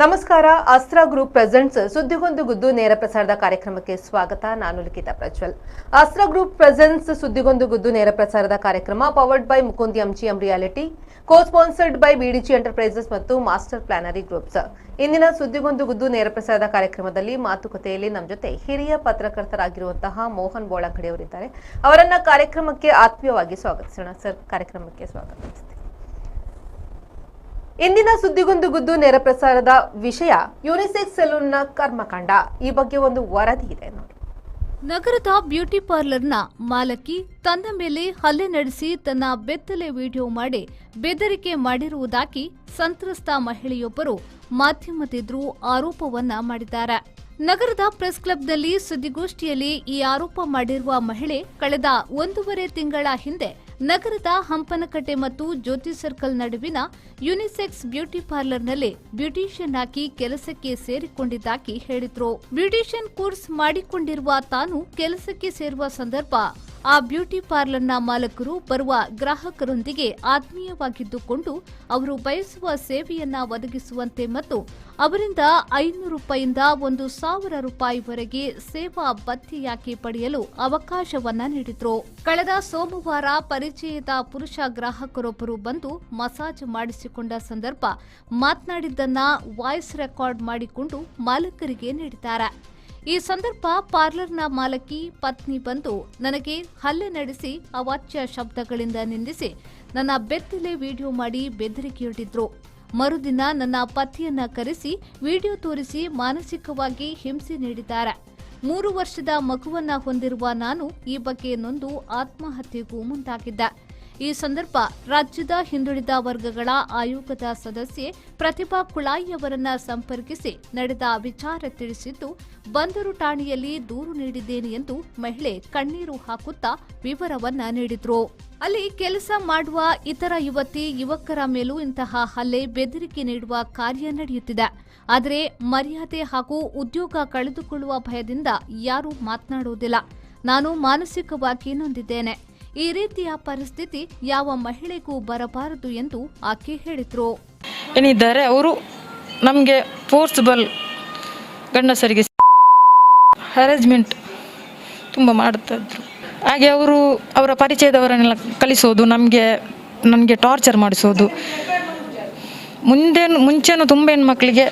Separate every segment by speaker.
Speaker 1: ನಮಸ್ಕಾರ. ಅಸ್ತ್ರ group presents ಸುದ್ದಿಗೊಂದು ಗುದ್ದು ನೇರ ಪ್ರಸಾರದ ಕಾರ್ಯಕ್ರಮಕ್ಕೆ ಸ್ವಾಗತ. ನಾನು ಲಿಖಿತಾ ಪ್ರಜ್ವಲ್. ಅಸ್ತ್ರ ಗ್ರೂಪ್ ಪ್ರೆಸೆಂಟ್ಸ್ ಸುದ್ದಿಗೊಂದು ಗುದ್ದು ನೇರ ಪ್ರಸಾರದ ಕಾರ್ಯಕ್ರಮ powered by Mukund MGM realty, co sponsored by BDG enterprises ಮತ್ತು ಮಾಸ್ಟರ್ ಪ್ಲಾನರಿ ಗ್ರೂಪ್ಸ್. ಇಂದಿನ ಸುದ್ದಿಗೊಂದು ಗುದ್ದು ನೇರ ಪ್ರಸಾರದ ಕಾರ್ಯಕ್ರಮದಲ್ಲಿ ಮಾತುಕತೆಯಲ್ಲಿ ನಮ್ಮ ಜೊತೆ ಹಿರಿಯ ಪತ್ರಕರ್ತರಾಗಿರುವಂತಹ ಮೋಹನ್ ಬೋಳಂಗಡಿ ಅವರಿದ್ದಾರೆ. ಅವರನ್ನ ಕಾರ್ಯಕ್ರಮಕ್ಕೆ ಆತ್ಮೀಯವಾಗಿ ಸ್ವಾಗತಿಸೋಣ. ಸರ್, ಕಾರ್ಯಕ್ರಮಕ್ಕೆ ಸ್ವಾಗತ. ಇಂದಿನ ಸುದ್ದಿಗೊಂದು ಗುದ್ದು ನೇರ ಪ್ರಸಾರದ ವಿಷಯ ಯುನಿಸೆಕ್ಸ್ ಸೆಲೂನ್ನ ಕರ್ಮಕಾಂಡ. ಈ ಬಗ್ಗೆ ಒಂದು ವರದಿ ಇದೆ ನೋಡಿ.
Speaker 2: ನಗರದ ಬ್ಯೂಟಿ ಪಾರ್ಲರ್ನ ಮಾಲಕಿ ತನ್ನ ಮೇಲೆ ಹಲ್ಲೆ ನಡೆಸಿ ತನ್ನ ಬೆತ್ತಲೆ ವಿಡಿಯೋ ಮಾಡಿ ಬೆದರಿಕೆ ಮಾಡಿರುವುದಾಗಿ ಸಂತ್ರಸ್ತ ಮಹಿಳೆಯೊಬ್ಬರು ಮಾಧ್ಯಮದೆದುರು ಆರೋಪವನ್ನ ಮಾಡಿದ್ದಾರೆ. ನಗರದ ಪ್ರೆಸ್ ಕ್ಲಬ್ನಲ್ಲಿ ಸುದ್ದಿಗೋಷ್ಠಿಯಲ್ಲಿ ಈ ಆರೋಪ ಮಾಡಿರುವ ಮಹಿಳೆ ಕಳೆದ 1.5 ತಿಂಗಳ ಹಿಂದೆ ನಗರದ ಹಂಪನಕಟ್ಟೆ ಮತ್ತು ಜ್ಯೋತಿ ಸರ್ಕಲ್ ನಡುವಿನ ಯುನಿಸೆಕ್ಸ್ ಬ್ಯೂಟಿ ಪಾರ್ಲರ್ನಲ್ಲಿ ಬ್ಯೂಟಿಷಿಯನ್ ಆಗಿ ಕೆಲಸಕ್ಕೆ ಸೇರಿಕೊಂಡಿದ್ದಾಗಿ ಹೇಳಿದ್ರು. ಬ್ಯೂಟಿಷಿಯನ್ ಕೋರ್ಸ್ ಮಾಡಿಕೊಂಡಿರುವ ತಾನು ಕೆಲಸಕ್ಕೆ ಸೇರುವ ಸಂದರ್ಭ ಆ ಬ್ಯೂಟಿ ಪಾರ್ಲರ್ನ ಮಾಲಕರು ಬರುವ ಗ್ರಾಹಕರೊಂದಿಗೆ ಆತ್ಮೀಯವಾಗಿದ್ದುಕೊಂಡು ಅವರು ಬಯಸುವ ಸೇವೆಯನ್ನ ಒದಗಿಸುವಂತೆ ಮತ್ತು ಅವರಿಂದ 500 ರೂಪಾಯಿಯಿಂದ 1,000 ರೂಪಾಯಿವರೆಗೆ ಸೇವಾ ಭತ್ಯೆಯಾಗಿ ಪಡೆಯಲು ಅವಕಾಶವನ್ನ ನೀಡಿದ್ರು. ಕಳೆದ ಸೋಮವಾರ ಪರಿಚಯದ ಪುರುಷ ಗ್ರಾಹಕರೊಬ್ಬರು ಬಂದು ಮಸಾಜ್ ಮಾಡಿಸಿಕೊಂಡ ಸಂದರ್ಭ ಮಾತನಾಡಿದ್ದನ್ನ ವಾಯ್ಸ್ ರೆಕಾರ್ಡ್ ಮಾಡಿಕೊಂಡು ಮಾಲಕರಿಗೆ ನೀಡಿದ್ದಾರೆ. ಈ ಸಂದರ್ಭ ಪಾರ್ಲರ್ನ ಮಾಲಕಿ ಪತ್ನಿ ಬಂದು ನನಗೆ ಹಲ್ಲೆ ನಡೆಸಿ ಅವಾಚ್ಯ ಶಬ್ದಗಳಿಂದ ನಿಂದಿಸಿ ನನ್ನ ಬೆತ್ತಲೆ ವಿಡಿಯೋ ಮಾಡಿ ಬೆದರಿಕೆಯೊಡ್ಡಿದ್ರು. ಮರುದಿನ ನನ್ನ ಪತಿಯನ್ನ ಕರೆಸಿ ವಿಡಿಯೋ ತೋರಿಸಿ ಮಾನಸಿಕವಾಗಿ ಹಿಂಸೆ ನೀಡಿದ್ದಾರೆ. 3 ವರ್ಷದ ಮಗುವನ್ನ ಹೊಂದಿರುವ ನಾನು ಈ ಬಗ್ಗೆ ನೊಂದು ಆತ್ಮಹತ್ಯೆಗೂ ಮುಂದಾಗಿದ್ದೆ. ಈ ಸಂದರ್ಭ ರಾಜ್ಯದ ಹಿಂದುಳಿದ ವರ್ಗಗಳ ಆಯೋಗದ ಸದಸ್ಯೆ ಪ್ರತಿಭಾ ಕುಳಾಯಿ ಅವರನ್ನ ಸಂಪರ್ಕಿಸಿ ನಡೆದ ವಿಚಾರ ತಿಳಿಸಿದ್ದು, ಬಂದರು ಠಾಣೆಯಲ್ಲಿ ದೂರು ನೀಡಿದ್ದೇನೆ ಎಂದು ಮಹಿಳೆ ಕಣ್ಣೀರು ಹಾಕುತ್ತಾ ವಿವರವನ್ನ ನೀಡಿದ್ರು. ಅಲ್ಲಿ ಕೆಲಸ ಮಾಡುವ ಇತರ ಯುವಕರ ಮೇಲೂ ಇಂತಹ ಹಲ್ಲೆ ಬೆದರಿಕೆ ನೀಡುವ ಕಾರ್ಯ ನಡೆಯುತ್ತಿದೆ. ಆದರೆ ಮರ್ಯಾದೆ ಹಾಗೂ ಉದ್ಯೋಗ ಕಳೆದುಕೊಳ್ಳುವ ಭಯದಿಂದ ಯಾರೂ ಮಾತನಾಡುವುದಿಲ್ಲ. ನಾನು ಮಾನಸಿಕವಾಗಿ ನೊಂದಿದ್ದೇನೆ. ಈ ರೀತಿಯ ಪರಿಸ್ಥಿತಿ ಯಾವ ಮಹಿಳೆಗೂ ಬರಬಾರದು ಎಂದು ಆಕೆ ಹೇಳಿದ್ರು.
Speaker 3: ಏನಿದ್ದಾರೆ ಅವರು ನಮಗೆ ಫೋರ್ಸ್ಬಲ್ ಗಂಡಸರಿಗೆ ಹ್ಯಾರೇಸ್ಮೆಂಟ್ ತುಂಬ ಮಾಡ್ತಾಯಿದ್ರು. ಹಾಗೆ ಅವರ ಪರಿಚಯದವರನ್ನೆಲ್ಲ ಕಲಿಸೋದು, ನನಗೆ ಟಾರ್ಚರ್ ಮಾಡಿಸೋದು. ಮುಂಚೆನೂ ತುಂಬ ಹೆಣ್ಮಕ್ಳಿಗೆ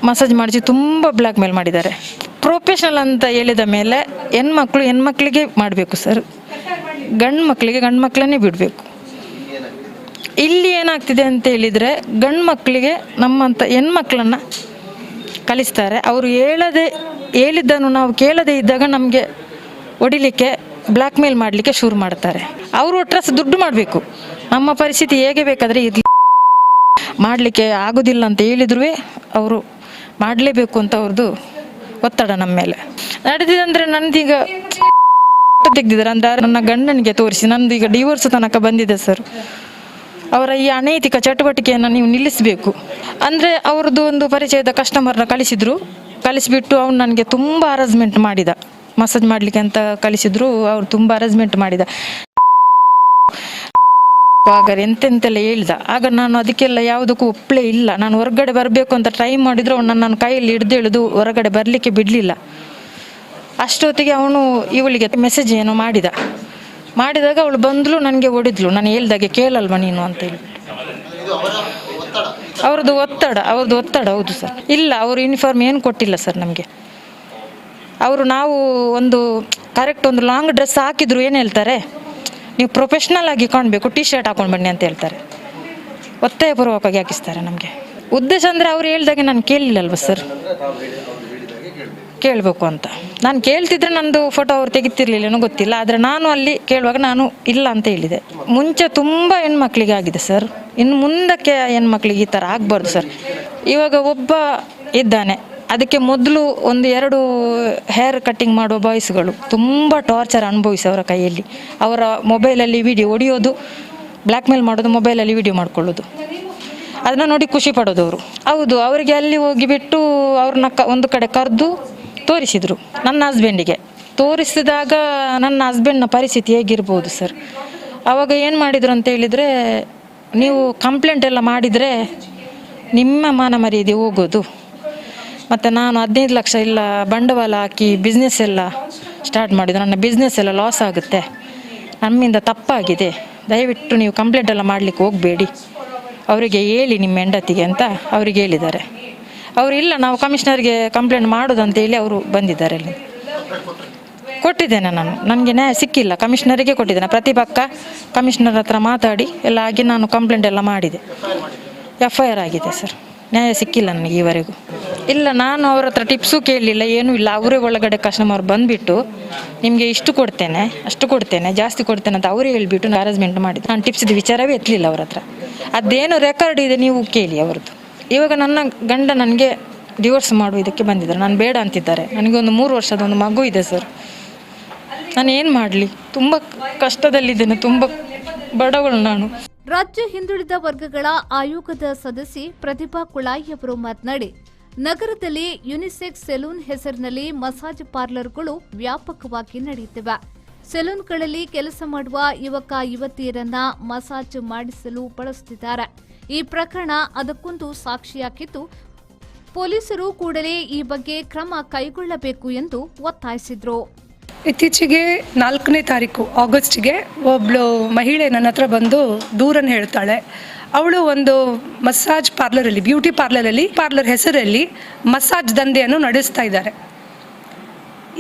Speaker 3: ಮಸಾಜ್ ಮಾಡಿಸಿ ತುಂಬ ಬ್ಲ್ಯಾಕ್ ಮೇಲ್ ಮಾಡಿದ್ದಾರೆ. ಪ್ರೊಫೆಷನಲ್ ಅಂತ ಹೇಳಿದ ಮೇಲೆ ಹೆಣ್ಮಕ್ಳಿಗೆ ಮಾಡಬೇಕು ಸರ್, ಗಂಡು ಮಕ್ಕಳನ್ನೇ ಬಿಡಬೇಕು. ಇಲ್ಲಿ ಏನಾಗ್ತಿದೆ ಅಂತ ಹೇಳಿದರೆ ಗಂಡು ಮಕ್ಕಳಿಗೆ ನಮ್ಮಂಥ ಹೆಣ್ಮಕ್ಳನ್ನು ಕಲಿಸ್ತಾರೆ. ಅವರು ಹೇಳಿದ್ದನ್ನು ನಾವು ಕೇಳದೇ ಇದ್ದಾಗ ನಮಗೆ ಹೊಡಿಲಿಕ್ಕೆ ಬ್ಲ್ಯಾಕ್ ಮೇಲ್ ಮಾಡಲಿಕ್ಕೆ ಶುರು ಮಾಡ್ತಾರೆ. ಅವರು ಒಟ್ರಸ್ ದುಡ್ಡು ಮಾಡಬೇಕು. ನಮ್ಮ ಪರಿಸ್ಥಿತಿ ಹೇಗೆ ಬೇಕಾದರೆ ಇರಲಿ, ಮಾಡಲಿಕ್ಕೆ ಆಗೋದಿಲ್ಲ ಅಂತ ಹೇಳಿದ್ರು ಅವರು ಮಾಡಲೇಬೇಕು ಅಂತ ಅವ್ರದ್ದು ಒತ್ತಡ ನಮ್ಮ ಮೇಲೆ ನಡೆದಿದೆ. ಅಂದರೆ ನನ್ನದೀಗ ತೆಗೆದಿದ್ದಾರೆ ಅಂದರೆ ನನ್ನ ಗಂಡನಿಗೆ ತೋರಿಸಿ ನಂದು ಈಗ ಡಿವೋರ್ಸ್ ತನಕ ಬಂದಿದೆ ಸರ್. ಅವರ ಈ ಅನೈತಿಕ ಚಟುವಟಿಕೆಯನ್ನು ನೀವು ನಿಲ್ಲಿಸಬೇಕು. ಅಂದರೆ ಅವ್ರದ್ದು ಒಂದು ಪರಿಚಯದ ಕಸ್ಟಮರ್ನ ಕಳಿಸಿಬಿಟ್ಟು ಅವ್ನು ನನಗೆ ತುಂಬ ಹರಾಸ್ಮೆಂಟ್ ಮಾಡಿದ. ಮಸಾಜ್ ಮಾಡಲಿಕ್ಕೆ ಅಂತ ಕಳಿಸಿದ್ರು, ಅವ್ರು ತುಂಬ ಹರಾಸ್ಮೆಂಟ್ ಮಾಡಿದ. ಆಗ ಎಂತೆಂತೆಲ್ಲ ಹೇಳ್ದ. ಆಗ ನಾನು ಅದಕ್ಕೆಲ್ಲ ಯಾವುದಕ್ಕೂ ಒಪ್ಪಲೇ ಇಲ್ಲ. ನಾನು ಹೊರಗಡೆ ಬರಬೇಕು ಅಂತ ಟ್ರೈ ಮಾಡಿದ್ರು ಅವನು ನನ್ನ ಕೈಯಲ್ಲಿ ಹಿಡಿದು ಹೊರಗಡೆ ಬರಲಿಕ್ಕೆ ಬಿಡಲಿಲ್ಲ. ಅಷ್ಟೊತ್ತಿಗೆ ಅವನು ಇವಳಿಗೆ ಮೆಸೇಜ್ ಏನೋ ಮಾಡಿದಾಗ ಅವಳು ಬಂದಳು, ನನಗೆ ಹೊಡಿದ್ಲು. ನಾನು ಹೇಳ್ದಾಗೆ ಕೇಳಲ್ವ ನೀನು ಅಂತ ಹೇಳಿ. ಅವ್ರದ್ದು ಒತ್ತಡ ಹೌದು ಸರ್. ಇಲ್ಲ, ಅವರು ಯೂನಿಫಾರ್ಮ್ ಏನು ಕೊಟ್ಟಿಲ್ಲ ಸರ್ ನಮಗೆ. ನಾವು ಒಂದು ಕರೆಕ್ಟ್ ಒಂದು ಲಾಂಗ್ ಡ್ರೆಸ್ ಹಾಕಿದ್ರು ಏನು ಹೇಳ್ತಾರೆ, ನೀವು ಪ್ರೊಫೆಷ್ನಲ್ ಆಗಿ ಕಾಣಬೇಕು, ಟಿ ಶರ್ಟ್ ಹಾಕೊಂಡು ಬನ್ನಿ ಅಂತ ಹೇಳ್ತಾರೆ. ಒತ್ತಾಯಪೂರ್ವಕವಾಗಿ ಹಾಕಿಸ್ತಾರೆ ನಮಗೆ. ಉದ್ದೇಶ ಅಂದರೆ ಅವ್ರು ಹೇಳ್ದಾಗೆ ನಾನು ಕೇಳಲಿಲ್ಲಲ್ವ ಸರ್, ಕೇಳಬೇಕು ಅಂತ. ನಾನು ಕೇಳ್ತಿದ್ರೆ ನಂದು ಫೋಟೋ ಅವ್ರು ತೆಗಿತಿರ್ಲಿಲ್ಲೇನೋ ಗೊತ್ತಿಲ್ಲ. ಆದರೆ ನಾನು ಅಲ್ಲಿ ಕೇಳುವಾಗ ನಾನು ಇಲ್ಲ ಅಂತ ಹೇಳಿದೆ. ಮುಂಚೆ ತುಂಬ ಹೆಣ್ಮಕ್ಳಿಗೆ ಆಗಿದೆ ಸರ್, ಇನ್ನು ಮುಂದಕ್ಕೆ ಹೆಣ್ಮಕ್ಳಿಗೆ ಈ ಥರ ಆಗಬಾರ್ದು ಸರ್. ಇವಾಗ ಒಬ್ಬ ಇದ್ದಾನೆ, ಅದಕ್ಕೆ ಮೊದಲು 1-2 ಹೇರ್ ಕಟ್ಟಿಂಗ್ ಮಾಡುವ ಬಾಯ್ಸ್ಗಳು ತುಂಬ ಟಾರ್ಚರ್ ಅನುಭವಿಸಿ ಅವರ ಕೈಯಲ್ಲಿ. ಅವರ ಮೊಬೈಲಲ್ಲಿ ವಿಡಿಯೋ ಹೊಡೆಯೋದು, ಬ್ಲ್ಯಾಕ್ ಮೇಲ್ ಮಾಡೋದು, ಮೊಬೈಲಲ್ಲಿ ವಿಡಿಯೋ ಮಾಡ್ಕೊಳ್ಳೋದು, ಅದನ್ನು ನೋಡಿ ಖುಷಿ ಪಡೋದು ಅವರು. ಹೌದು, ಅವರಿಗೆ ಅಲ್ಲಿ ಹೋಗಿಬಿಟ್ಟು ಅವ್ರನ್ನ ಒಂದು ಕಡೆ ಕರೆದು ತೋರಿಸಿದರು. ನನ್ನ ಹಸ್ಬೆಂಡಿಗೆ ತೋರಿಸಿದಾಗ ನನ್ನ ಹಸ್ಬೆಂಡ್ನ ಪರಿಸ್ಥಿತಿ ಹೇಗಿರ್ಬೋದು ಸರ್. ಆವಾಗ ಏನು ಮಾಡಿದರು ಅಂತ ಹೇಳಿದರೆ, ನೀವು ಕಂಪ್ಲೇಂಟ್ ಎಲ್ಲ ಮಾಡಿದರೆ ನಿಮ್ಮ ಮಾನ ಮರ್ಯಾದೆ ಹೋಗೋದು. ಮತ್ತು ನಾನು 15 ಲಕ್ಷ ಇಲ್ಲ ಬಂಡವಾಳ ಹಾಕಿ ಬಿಸ್ನೆಸ್ ಎಲ್ಲ ಸ್ಟಾರ್ಟ್ ಮಾಡಿದ್ದು, ನನ್ನ ಬಿಸ್ನೆಸ್ ಎಲ್ಲ ಲಾಸ್ ಆಗುತ್ತೆ, ನಮ್ಮಿಂದ ತಪ್ಪಾಗಿದೆ, ದಯವಿಟ್ಟು ನೀವು ಕಂಪ್ಲೇಂಟ್ ಎಲ್ಲ ಮಾಡಲಿಕ್ಕೆ ಹೋಗಬೇಡಿ, ಅವರಿಗೆ ಹೇಳಿ ನಿಮ್ಮ ಹೆಂಡತಿಗೆ ಅಂತ ಅವರಿಗೆ ಹೇಳಿದ್ದಾರೆ. ಅವರು ಇಲ್ಲ ನಾವು ಕಮಿಷನರ್ಗೆ ಕಂಪ್ಲೇಂಟ್ ಮಾಡೋದು ಅಂತೇಳಿ ಅವರು ಬಂದಿದ್ದಾರೆ. ಅಲ್ಲಿ ಕೊಟ್ಟಿದ್ದೇನೆ ನಾನು, ನನಗೆ ನ್ಯಾಯ ಸಿಕ್ಕಿಲ್ಲ, ಕಮಿಷನರಿಗೆ ಕೊಟ್ಟಿದ್ದೇನೆ. ಪ್ರತಿಪಕ್ಕ ಕಮಿಷನರ್ ಹತ್ರ ಮಾತಾಡಿ ಎಲ್ಲ ಆಗಿ ನಾನು ಕಂಪ್ಲೇಂಟ್ ಎಲ್ಲ ಮಾಡಿದೆ, FIR ಆಗಿದೆ ಸರ್. ನ್ಯಾಯ ಸಿಕ್ಕಿಲ್ಲ ನನಗೆ ಈವರೆಗೂ. ಇಲ್ಲ ನಾನು ಅವ್ರ ಹತ್ರ ಟಿಪ್ಸು ಕೇಳಲಿಲ್ಲ, ಏನೂ ಇಲ್ಲ. ಅವರೇ ಒಳಗಡೆ ಕಸ್ಟಮರ್ ಬಂದುಬಿಟ್ಟು ನಿಮಗೆ ಇಷ್ಟು ಕೊಡ್ತೇನೆ, ಅಷ್ಟು ಕೊಡ್ತೇನೆ, ಜಾಸ್ತಿ ಕೊಡ್ತೇನೆ ಅಂತ ಅವರೇ ಹೇಳಿಬಿಟ್ಟು ಹ್ಯಾರಸ್ಮೆಂಟ್ ಮಾಡಿದ್ದು. ನಾನು ಟಿಪ್ಸಿದ ವಿಚಾರವೇ ಎತ್ತಲಿಲ್ಲ ಅವ್ರ ಹತ್ರ. ಅದೇನು ರೆಕಾರ್ಡ್ ಇದೆ ನೀವು ಕೇಳಿ ಅವ್ರದ್ದು. ಇವಾಗ ನನ್ನ ಗಂಡ ನನಗೆ ಡಿವೋರ್ಸ್ ಮಾಡುವುದಕ್ಕೆ ಬಂದಿದ್ದಾರೆ, ನಾನು ಬೇಡ ಅಂತಿದ್ದಾರೆ. ನನಗೆ ಒಂದು 3 ವರ್ಷದ ಒಂದು ಮಗು ಇದೆ ಸರ್. ನಾನು ಏನು ಮಾಡಲಿ, ತುಂಬ ಕಷ್ಟದಲ್ಲಿದ್ದೇನೆ, ತುಂಬ ಬಡವಳು ನಾನು.
Speaker 2: ರಾಜ್ಯ ಹಿಂದುಳಿದ ವರ್ಗಗಳ ಆಯೋಗದ ಸದಸ್ಯೆ ಪ್ರತಿಭಾ ಕುಳಾಯಿ ಅವರು ಮಾತನಾಡಿ, ನಗರದಲ್ಲಿ ಯುನಿಸೆಕ್ಸ್ ಸೆಲೂನ್ ಹೆಸರಿನಲ್ಲಿ ಮಸಾಜ್ ಪಾರ್ಲರ್ಗಳು ವ್ಯಾಪಕವಾಗಿ ನಡೆಯುತ್ತಿವೆ. ಸೆಲೂನ್ಗಳಲ್ಲಿ ಕೆಲಸ ಮಾಡುವ ಯುವಕ ಯುವತಿಯರನ್ನ ಮಸಾಜ್ ಮಾಡಿಸಲು ಬಳಸುತ್ತಿದ್ದಾರೆ. ಈ ಪ್ರಕರಣ ಅದಕ್ಕೊಂದು ಸಾಕ್ಷಿಯಾಗಿದ್ದು, ಪೊಲೀಸರು ಕೂಡಲೇ ಈ ಬಗ್ಗೆ ಕ್ರಮ ಕೈಗೊಳ್ಳಬೇಕು ಎಂದು ಒತ್ತಾಯಿಸಿದರು.
Speaker 4: ಇತ್ತೀಚೆಗೆ 4ನೇ ತಾರೀಕು ಆಗಸ್ಟ್ಗೆ ಒಬ್ಬಳು ಮಹಿಳೆ ನನ್ನ ಹತ್ರ ಬಂದು ದೂರನ್ನು ಹೇಳ್ತಾಳೆ. ಅವಳು ಒಂದು ಮಸಾಜ್ ಪಾರ್ಲರಲ್ಲಿ, ಬ್ಯೂಟಿ ಪಾರ್ಲರ್ ಹೆಸರಲ್ಲಿ ಮಸಾಜ್ ದಂಧೆಯನ್ನು ನಡೆಸ್ತಾ ಇದ್ದಾರೆ.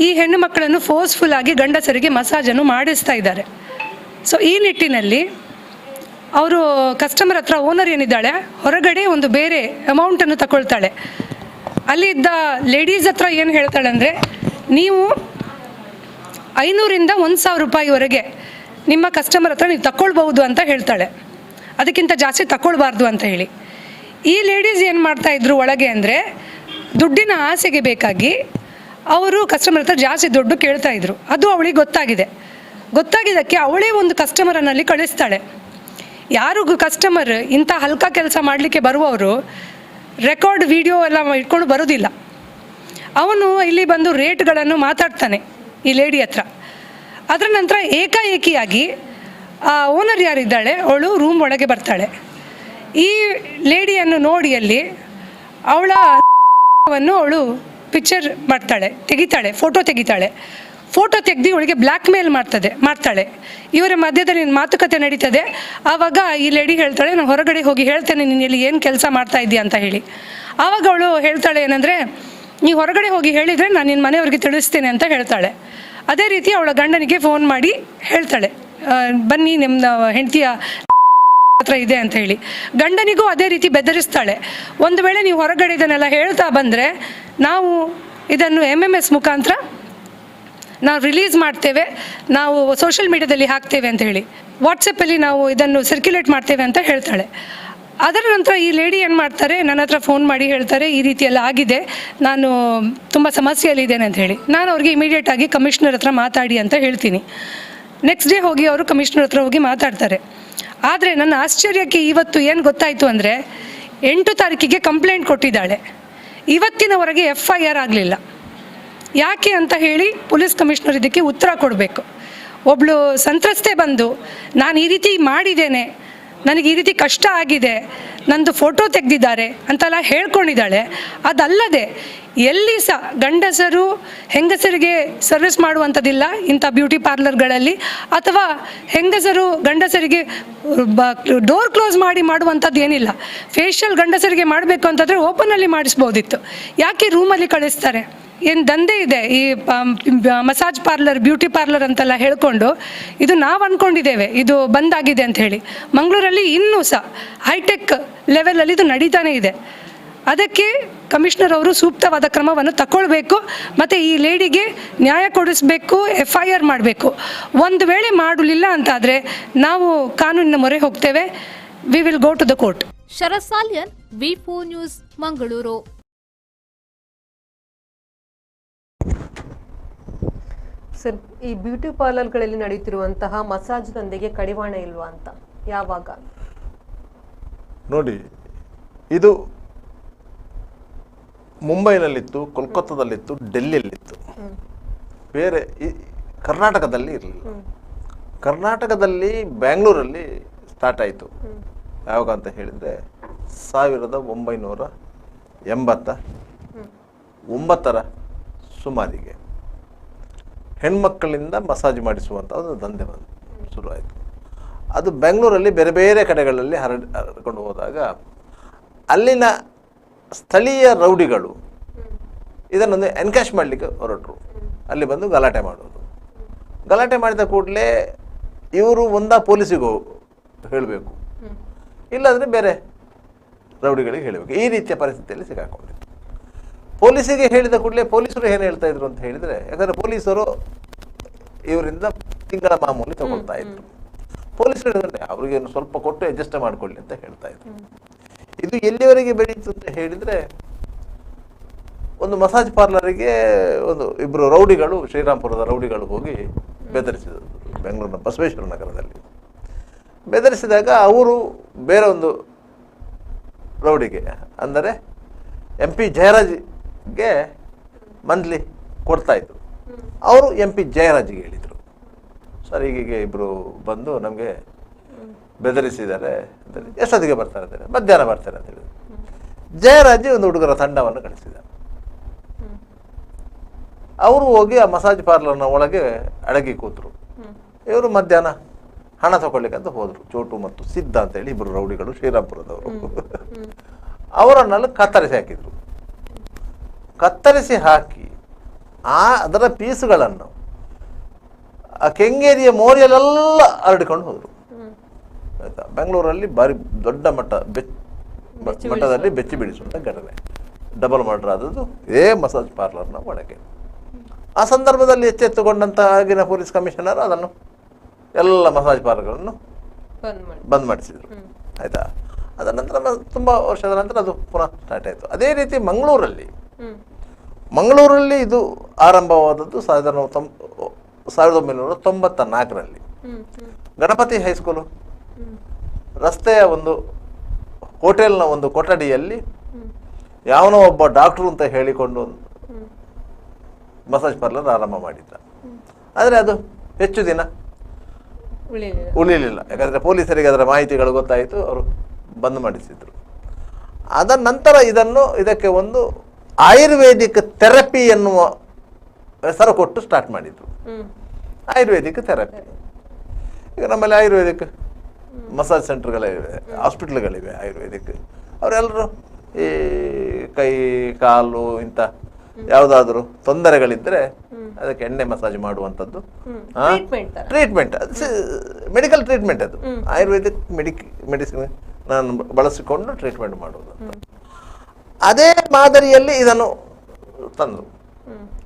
Speaker 4: ಈ ಹೆಣ್ಣು ಮಕ್ಕಳನ್ನು ಫೋರ್ಸ್ಫುಲ್ ಆಗಿ ಗಂಡಸರಿಗೆ ಮಸಾಜನ್ನು ಮಾಡಿಸ್ತಾ ಇದ್ದಾರೆ. ಸೊ ಈ ನಿಟ್ಟಿನಲ್ಲಿ ಅವರು ಕಸ್ಟಮರ್ ಹತ್ರ, ಓನರ್ ಏನಿದ್ದಾಳೆ ಹೊರಗಡೆ ಒಂದು ಬೇರೆ ಅಮೌಂಟನ್ನು ತಗೊಳ್ತಾಳೆ. ಅಲ್ಲಿದ್ದ ಲೇಡೀಸ್ ಹತ್ರ ಏನು ಹೇಳ್ತಾಳೆ ಅಂದರೆ, ನೀವು 500ರಿಂದ 1,000 ರೂಪಾಯಿವರೆಗೆ ನಿಮ್ಮ ಕಸ್ಟಮರ್ ಹತ್ರ ನೀವು ತಗೊಳ್ಬಹುದು ಅಂತ ಹೇಳ್ತಾಳೆ. ಅದಕ್ಕಿಂತ ಜಾಸ್ತಿ ತಗೊಳ್ಬಾರ್ದು ಅಂತ ಹೇಳಿ. ಈ ಲೇಡೀಸ್ ಏನು ಮಾಡ್ತಾಯಿದ್ರು ಒಳಗೆ ಅಂದರೆ, ದುಡ್ಡಿನ ಆಸೆಗೆ ಬೇಕಾಗಿ ಅವರು ಕಸ್ಟಮರ್ ಹತ್ರ ಜಾಸ್ತಿ ದುಡ್ಡು ಕೇಳ್ತಾಯಿದ್ರು. ಅದು ಅವಳಿಗೆ ಗೊತ್ತಾಗಿದ್ದಕ್ಕೆ ಅವಳೇ ಒಂದು ಕಸ್ಟಮರನ್ನಲ್ಲಿ ಕಳಿಸ್ತಾಳೆ. ಯಾರು ಕಸ್ಟಮರ್ ಇಂಥ ಹಲ್ಕ ಕೆಲಸ ಮಾಡಲಿಕ್ಕೆ ಬರುವವರು ರೆಕಾರ್ಡ್ ವಿಡಿಯೋ ಎಲ್ಲ ಇಟ್ಕೊಂಡು ಬರೋದಿಲ್ಲ. ಅವನು ಇಲ್ಲಿ ಬಂದು ರೇಟ್ಗಳನ್ನು ಮಾತಾಡ್ತಾನೆ ಈ ಲೇಡಿ ಹತ್ರ. ಅದರ ನಂತರ ಏಕಾಏಕಿಯಾಗಿ ಆ ಓನರ್ ಯಾರಿದ್ದಾಳೆ ಅವಳು ರೂಮ್ ಒಳಗೆ ಬರ್ತಾಳೆ. ಈ ಲೇಡಿಯನ್ನು ನೋಡಿ ಅಲ್ಲಿ ಅವಳು ಪಿಕ್ಚರ್ ತೆಗಿತಾಳೆ, ಫೋಟೋ ತೆಗಿತಾಳೆ. ಫೋಟೋ ತೆಗೆದು ಇವಳಿಗೆ ಬ್ಲ್ಯಾಕ್ ಮೇಲ್ ಮಾಡ್ತಾಳೆ. ಇವರ ಮಧ್ಯದಲ್ಲಿ ಮಾತುಕತೆ ನಡೀತದೆ. ಆವಾಗ ಈ ಲೇಡಿ ಹೇಳ್ತಾಳೆ, ನಾನು ಹೊರಗಡೆ ಹೋಗಿ ಹೇಳ್ತೇನೆ ನೀನು ಇಲ್ಲಿ ಏನು ಕೆಲಸ ಮಾಡ್ತಾ ಇದ್ದೀಯ ಅಂತ ಹೇಳಿ. ಆವಾಗ ಅವಳು ಹೇಳ್ತಾಳೆ ಏನಂದರೆ, ನೀವು ಹೊರಗಡೆ ಹೋಗಿ ಹೇಳಿದರೆ ನಾನು ನಿನ್ನ ಮನೆಯವ್ರಿಗೆ ತಿಳಿಸ್ತೇನೆ ಅಂತ ಹೇಳ್ತಾಳೆ. ಅದೇ ರೀತಿ ಅವಳ ಗಂಡನಿಗೆ ಫೋನ್ ಮಾಡಿ ಹೇಳ್ತಾಳೆ, ಬನ್ನಿ ನಿಮ್ಮ ಹೆಂಡತಿಯ ಹತ್ರ ಇದೆ ಅಂತ ಹೇಳಿ. ಗಂಡನಿಗೂ ಅದೇ ರೀತಿ ಬೆದರಿಸ್ತಾಳೆ. ಒಂದು ವೇಳೆ ನೀವು ಹೊರಗಡೆ ಇದನ್ನೆಲ್ಲ ಹೇಳ್ತಾ ಬಂದರೆ ನಾವು ಇದನ್ನು MMS ಮುಖಾಂತರ ನಾವು ರಿಲೀಸ್ ಮಾಡ್ತೇವೆ, ನಾವು ಸೋಷಿಯಲ್ ಮೀಡಿಯಾದಲ್ಲಿ ಹಾಕ್ತೇವೆ ಅಂತ ಹೇಳಿ, ವಾಟ್ಸಪ್ಪಲ್ಲಿ ನಾವು ಇದನ್ನು ಸರ್ಕ್ಯುಲೇಟ್ ಮಾಡ್ತೇವೆ ಅಂತ ಹೇಳ್ತಾಳೆ. ಅದರ ನಂತರ ಈ ಲೇಡಿ ಏನು ಮಾಡ್ತಾರೆ, ನನ್ನ ಹತ್ರ ಫೋನ್ ಮಾಡಿ ಹೇಳ್ತಾರೆ, ಈ ರೀತಿ ಎಲ್ಲ ಆಗಿದೆ, ನಾನು ತುಂಬ ಸಮಸ್ಯೆಯಲ್ಲಿದ್ದೇನೆ ಅಂತ ಹೇಳಿ. ನಾನು ಅವ್ರಿಗೆ ಇಮಿಡಿಯೇಟಾಗಿ ಕಮಿಷನರ್ ಹತ್ರ ಮಾತಾಡಿ ಅಂತ ಹೇಳ್ತೀನಿ. ನೆಕ್ಸ್ಟ್ ಡೇ ಹೋಗಿ ಅವರು ಕಮಿಷನರ್ ಹತ್ರ ಹೋಗಿ ಮಾತಾಡ್ತಾರೆ. ಆದರೆ ನನ್ನ ಆಶ್ಚರ್ಯಕ್ಕೆ ಇವತ್ತು ಏನು ಗೊತ್ತಾಯಿತು ಅಂದರೆ, 8 ತಾರೀಕಿಗೆ ಕಂಪ್ಲೇಂಟ್ ಕೊಟ್ಟಿದ್ದಾಳೆ, ಇವತ್ತಿನವರೆಗೆ FIR ಆಗಲಿಲ್ಲ. ಯಾಕೆ ಅಂತ ಹೇಳಿ ಪೊಲೀಸ್ ಕಮಿಷನರ್ ಇದಕ್ಕೆ ಉತ್ತರ ಕೊಡಬೇಕು. ಒಬ್ಬಳು ಸಂತ್ರಸ್ತೆ ಬಂದು ನಾನು ಈ ರೀತಿ ಮಾಡಿದ್ದೇನೆ, ನನಗೆ ಈ ರೀತಿ ಕಷ್ಟ ಆಗಿದೆ, ನಂದು ಫೋಟೋ ತೆಗೆದಿದ್ದಾರೆ ಅಂತೆಲ್ಲ ಹೇಳ್ಕೊಂಡಿದ್ದಾಳೆ. ಅದಲ್ಲದೆ ಎಲ್ಲಿ ಸಹ ಗಂಡಸರು ಹೆಂಗಸರಿಗೆ ಸರ್ವಿಸ್ ಮಾಡುವಂಥದ್ದಿಲ್ಲ ಇಂಥ ಬ್ಯೂಟಿ ಪಾರ್ಲರ್ಗಳಲ್ಲಿ, ಅಥವಾ ಹೆಂಗಸರು ಗಂಡಸರಿಗೆ ಡೋರ್ ಕ್ಲೋಸ್ ಮಾಡಿ ಮಾಡುವಂಥದ್ದು ಏನಿಲ್ಲ. ಫೇಶಿಯಲ್ ಗಂಡಸರಿಗೆ ಮಾಡಬೇಕು ಅಂತಂದರೆ ಓಪನಲ್ಲಿ ಮಾಡಿಸ್ಬೋದಿತ್ತು, ಯಾಕೆ ರೂಮಲ್ಲಿ ಕಳಿಸ್ತಾರೆ? ಏನು ದಂಧೆ ಇದೆ ಈ ಮಸಾಜ್ ಪಾರ್ಲರ್, ಬ್ಯೂಟಿ ಪಾರ್ಲರ್ ಅಂತೆಲ್ಲ ಹೇಳ್ಕೊಂಡು. ಇದು ನಾವು ಅಂದ್ಕೊಂಡಿದ್ದೇವೆ ಇದು ಬಂದಾಗಿದೆ ಅಂತ ಹೇಳಿ. ಮಂಗಳೂರಲ್ಲಿ ಇನ್ನೂ ಸಹ ಹೈಟೆಕ್ ಲೆವೆಲಲ್ಲಿ ಇದು ನಡೀತಾನೆ ಇದೆ. ಅದಕ್ಕೆ ಕಮಿಷನರ್ ಅವರು ಸೂಕ್ತವಾದ ಕ್ರಮವನ್ನು ತಗೊಳ್ಬೇಕು ಮತ್ತು ಈ ಲೇಡಿಗೆ ನ್ಯಾಯ ಕೊಡಿಸಬೇಕು, FIR ಮಾಡಬೇಕು. ಒಂದು ವೇಳೆ ಮಾಡಲಿಲ್ಲ ಅಂತಾದರೆ ನಾವು ಕಾನೂನಿನ ಮೊರೆ ಹೋಗ್ತೇವೆ. We will go to the court.
Speaker 2: Sharath Salian, V4 news, Mangaluru.
Speaker 1: Sir, ಈ ಬ್ಯೂಟಿ ಪಾರ್ಲರ್ಗಳಲ್ಲಿ ನಡೆಯುತ್ತಿರುವಂತಹ ಮಸಾಜ್ ದಂಧೆಗೆ ಕಡಿವಾಣ ಇಲ್ವಾ ಅಂತ ಯಾವಾಗ
Speaker 5: ನೋಡಿ, ಇದು ಮುಂಬೈನಲ್ಲಿತ್ತು, ಕೋಲ್ಕತ್ತಾದಲ್ಲಿತ್ತು, ಡೆಲ್ಲಿಯಲ್ಲಿತ್ತು, ಬೇರೆ ಕರ್ನಾಟಕದಲ್ಲಿ ಇರಲಿಲ್ಲ. ಕರ್ನಾಟಕದಲ್ಲಿ ಬ್ಯಾಂಗ್ಳೂರಲ್ಲಿ ಸ್ಟಾರ್ಟ್ ಆಯಿತು. ಯಾವಾಗ ಅಂತ ಹೇಳಿದರೆ 1989 ಸುಮಾರಿಗೆ ಹೆಣ್ಮಕ್ಕಳಿಂದ ಮಸಾಜ್ ಮಾಡಿಸುವಂಥ ಒಂದು ದಂಧೆ ಶುರುವಾಯಿತು. ಅದು ಬೆಂಗಳೂರಲ್ಲಿ ಬೇರೆ ಬೇರೆ ಕಡೆಗಳಲ್ಲಿ ಹರಡಿಕೊಂಡು ಹೋದಾಗ ಅಲ್ಲಿನ ಸ್ಥಳೀಯ ರೌಡಿಗಳು ಇದನ್ನೊಂದು ಎನ್ಕ್ಯಾಶ್ ಮಾಡಲಿಕ್ಕೆ ಹೊರಟರು. ಅಲ್ಲಿ ಬಂದು ಗಲಾಟೆ ಮಾಡೋದು. ಗಲಾಟೆ ಮಾಡಿದ ಕೂಡಲೇ ಇವರು ಪೊಲೀಸಿಗೆ ಹೇಳಬೇಕು, ಇಲ್ಲಾಂದರೆ ಬೇರೆ ರೌಡಿಗಳಿಗೆ ಹೇಳಬೇಕು. ಈ ರೀತಿಯ ಪರಿಸ್ಥಿತಿಯಲ್ಲಿ ಸಿಕ್ಕಾಕೊಂಡಿತ್ತು. ಪೊಲೀಸಿಗೆ ಹೇಳಿದ ಕೂಡಲೇ ಪೊಲೀಸರು ಏನು ಹೇಳ್ತಾ ಇದ್ರು ಅಂತ ಹೇಳಿದರೆ, ಯಾಕಂದರೆ ಪೊಲೀಸರು ಇವರಿಂದ ತಿಂಗಳ ಮಾಮೂಲಿ ತಗೊಳ್ತಾ ಇದ್ರು. ಪೊಲೀಸರು ಹೇಳಿದ್ರೆ ಅವ್ರಿಗೆ ಸ್ವಲ್ಪ ಕೊಟ್ಟು ಅಡ್ಜಸ್ಟ್ ಮಾಡಿಕೊಳ್ಳಿ ಅಂತ ಹೇಳ್ತಾ ಇದ್ರು. ಇದು ಎಲ್ಲಿವರೆಗೆ ಬೆಳೀತು ಅಂತ ಹೇಳಿದರೆ, ಒಂದು ಮಸಾಜ್ ಪಾರ್ಲರಿಗೆ ಇಬ್ಬರು ರೌಡಿಗಳು, ಶ್ರೀರಾಮ್ಪುರದ ರೌಡಿಗಳು ಹೋಗಿ ಬೆದರಿಸಿದರು. ಬೆಂಗಳೂರಿನ ಬಸವೇಶ್ವರ ನಗರದಲ್ಲಿ ಬೆದರಿಸಿದಾಗ ಅವರು ಬೇರೆ ಒಂದು ರೌಡಿಗೆ, ಅಂದರೆ MP ಜಯರಾಜ್ಗೆ ಮಂತ್ಲಿ ಕೊಡ್ತಾಯಿದ್ರು. ಅವರು MP ಜಯರಾಜ್ಗೆ ಹೇಳಿದರು, ಸರ್ ಹೀಗೆ ಇಬ್ಬರು ಬಂದು ನಮಗೆ ಬೆದರಿಸಿದ್ದಾರೆ ಅಂತೇಳಿ. ಎಷ್ಟೊತ್ತಿಗೆ ಬರ್ತಾರೆ ಅಂತಾರೆ, ಮಧ್ಯಾಹ್ನ ಬರ್ತಾರೆ ಅಂತ ಹೇಳಿದ್ರು. ಜಯರಾಜ್ ಒಂದು ಹುಡುಗರ ತಂಡವನ್ನು ಕಳಿಸಿದ. ಅವರು ಹೋಗಿ ಆ ಮಸಾಜ್ ಪಾರ್ಲರ್ನ ಒಳಗೆ ಅಡಗಿ ಕೂತರು. ಇವರು ಮಧ್ಯಾಹ್ನ ಹಣ ತಗೊಳ್ಳಿಕ್ಕಂತ ಹೋದರು. ಚೋಟು ಮತ್ತು ಸಿದ್ಧ ಅಂತೇಳಿ ಇಬ್ಬರು ರೌಡಿಗಳು, ಶ್ರೀರಾಮ್ಪುರದವರು. ಅವರನ್ನೆಲ್ಲ ಕತ್ತರಿಸಿ ಹಾಕಿದರು. ಕತ್ತರಿಸಿ ಹಾಕಿ ಅದರ ಪೀಸುಗಳನ್ನು ಆ ಕೆಂಗೇರಿಯ ಮೋರಿಯಲ್ಲೆಲ್ಲ ಹರಡಿಕೊಂಡು ಹೋದರು. ಆಯ್ತಾ, ಬೆಂಗಳೂರಲ್ಲಿ ಭಾರಿ ದೊಡ್ಡ ಮಟ್ಟದಲ್ಲಿ ಬೆಚ್ಚಿ ಬೀಳಿಸುವಂಥ ಘಟನೆ, ಡಬಲ್ ಮರ್ಡರ್ ಆದದ್ದು ಇದೇ ಮಸಾಜ್ ಪಾರ್ಲರ್ನ ಒಳಗೆ. ಆ ಸಂದರ್ಭದಲ್ಲಿ ಎಚ್ಚೆತ್ತುಕೊಂಡಂಥ ಆಗಿನ ಪೊಲೀಸ್ ಕಮಿಷನರ್ ಅದನ್ನು ಎಲ್ಲ ಮಸಾಜ್ ಪಾರ್ಲರ್ಗಳನ್ನು ಬಂದ್ ಮಾಡಿಸಿದರು. ಆಯಿತಾ, ಅದರ ನಂತರ ತುಂಬ ವರ್ಷದ ನಂತರ ಅದು ಪುನಃ ಸ್ಟಾರ್ಟ್ ಆಯಿತು. ಅದೇ ರೀತಿ ಮಂಗಳೂರಲ್ಲಿ ಇದು ಆರಂಭವಾದದ್ದು 1994ರಲ್ಲಿ. ಗಣಪತಿ ಹೈಸ್ಕೂಲು ರಸ್ತೆಯ ಒಂದು ಹೋಟೆಲ್ನ ಒಂದು ಕೊಠಡಿಯಲ್ಲಿ ಯಾವನೋ ಒಬ್ಬ ಡಾಕ್ಟ್ರು ಅಂತ ಹೇಳಿಕೊಂಡು ಮಸಾಜ್ ಪಾರ್ಲರ್ ಆರಂಭ ಮಾಡಿದ್ದ. ಆದರೆ ಅದು ಹೆಚ್ಚು ದಿನ ಉಳಿಲಿಲ್ಲ. ಯಾಕಂದರೆ ಪೊಲೀಸರಿಗೆ ಅದರ ಮಾಹಿತಿಗಳು ಗೊತ್ತಾಯಿತು, ಅವರು ಬಂದ್ ಮಾಡಿಸಿದ್ರು. ಅದರ ನಂತರ ಇದಕ್ಕೆ ಒಂದು ಆಯುರ್ವೇದಿಕ್ ಥೆರಪಿ ಎನ್ನುವ ಹೆಸರು ಕೊಟ್ಟು ಸ್ಟಾರ್ಟ್ ಮಾಡಿದ್ರು. ಆಯುರ್ವೇದಿಕ್ ಥೆರಪಿ. ಈಗ ನಮ್ಮಲ್ಲಿ ಆಯುರ್ವೇದಿಕ್ ಮಸಾಜ್ ಸೆಂಟರ್ಗಳಿವೆ, ಹಾಸ್ಪಿಟ್ಲ್ಗಳಿವೆ ಆಯುರ್ವೇದಿಕ್. ಅವರೆಲ್ಲರೂ ಈ ಕೈ ಕಾಲು ಇಂಥ ಯಾವುದಾದ್ರೂ ತೊಂದರೆಗಳಿದ್ದರೆ ಅದಕ್ಕೆ ಎಣ್ಣೆ ಮಸಾಜ್ ಮಾಡುವಂಥದ್ದು ಟ್ರೀಟ್ಮೆಂಟ್, ಮೆಡಿಕಲ್ ಟ್ರೀಟ್ಮೆಂಟ್. ಅದು ಆಯುರ್ವೇದಿಕ್ ಮೆಡಿಸಿನ್ ನಾನು ಬಳಸಿಕೊಂಡು ಟ್ರೀಟ್ಮೆಂಟ್ ಮಾಡುವುದು. ಅದೇ ಮಾದರಿಯಲ್ಲಿ ಇದನ್ನು ತಂದರು.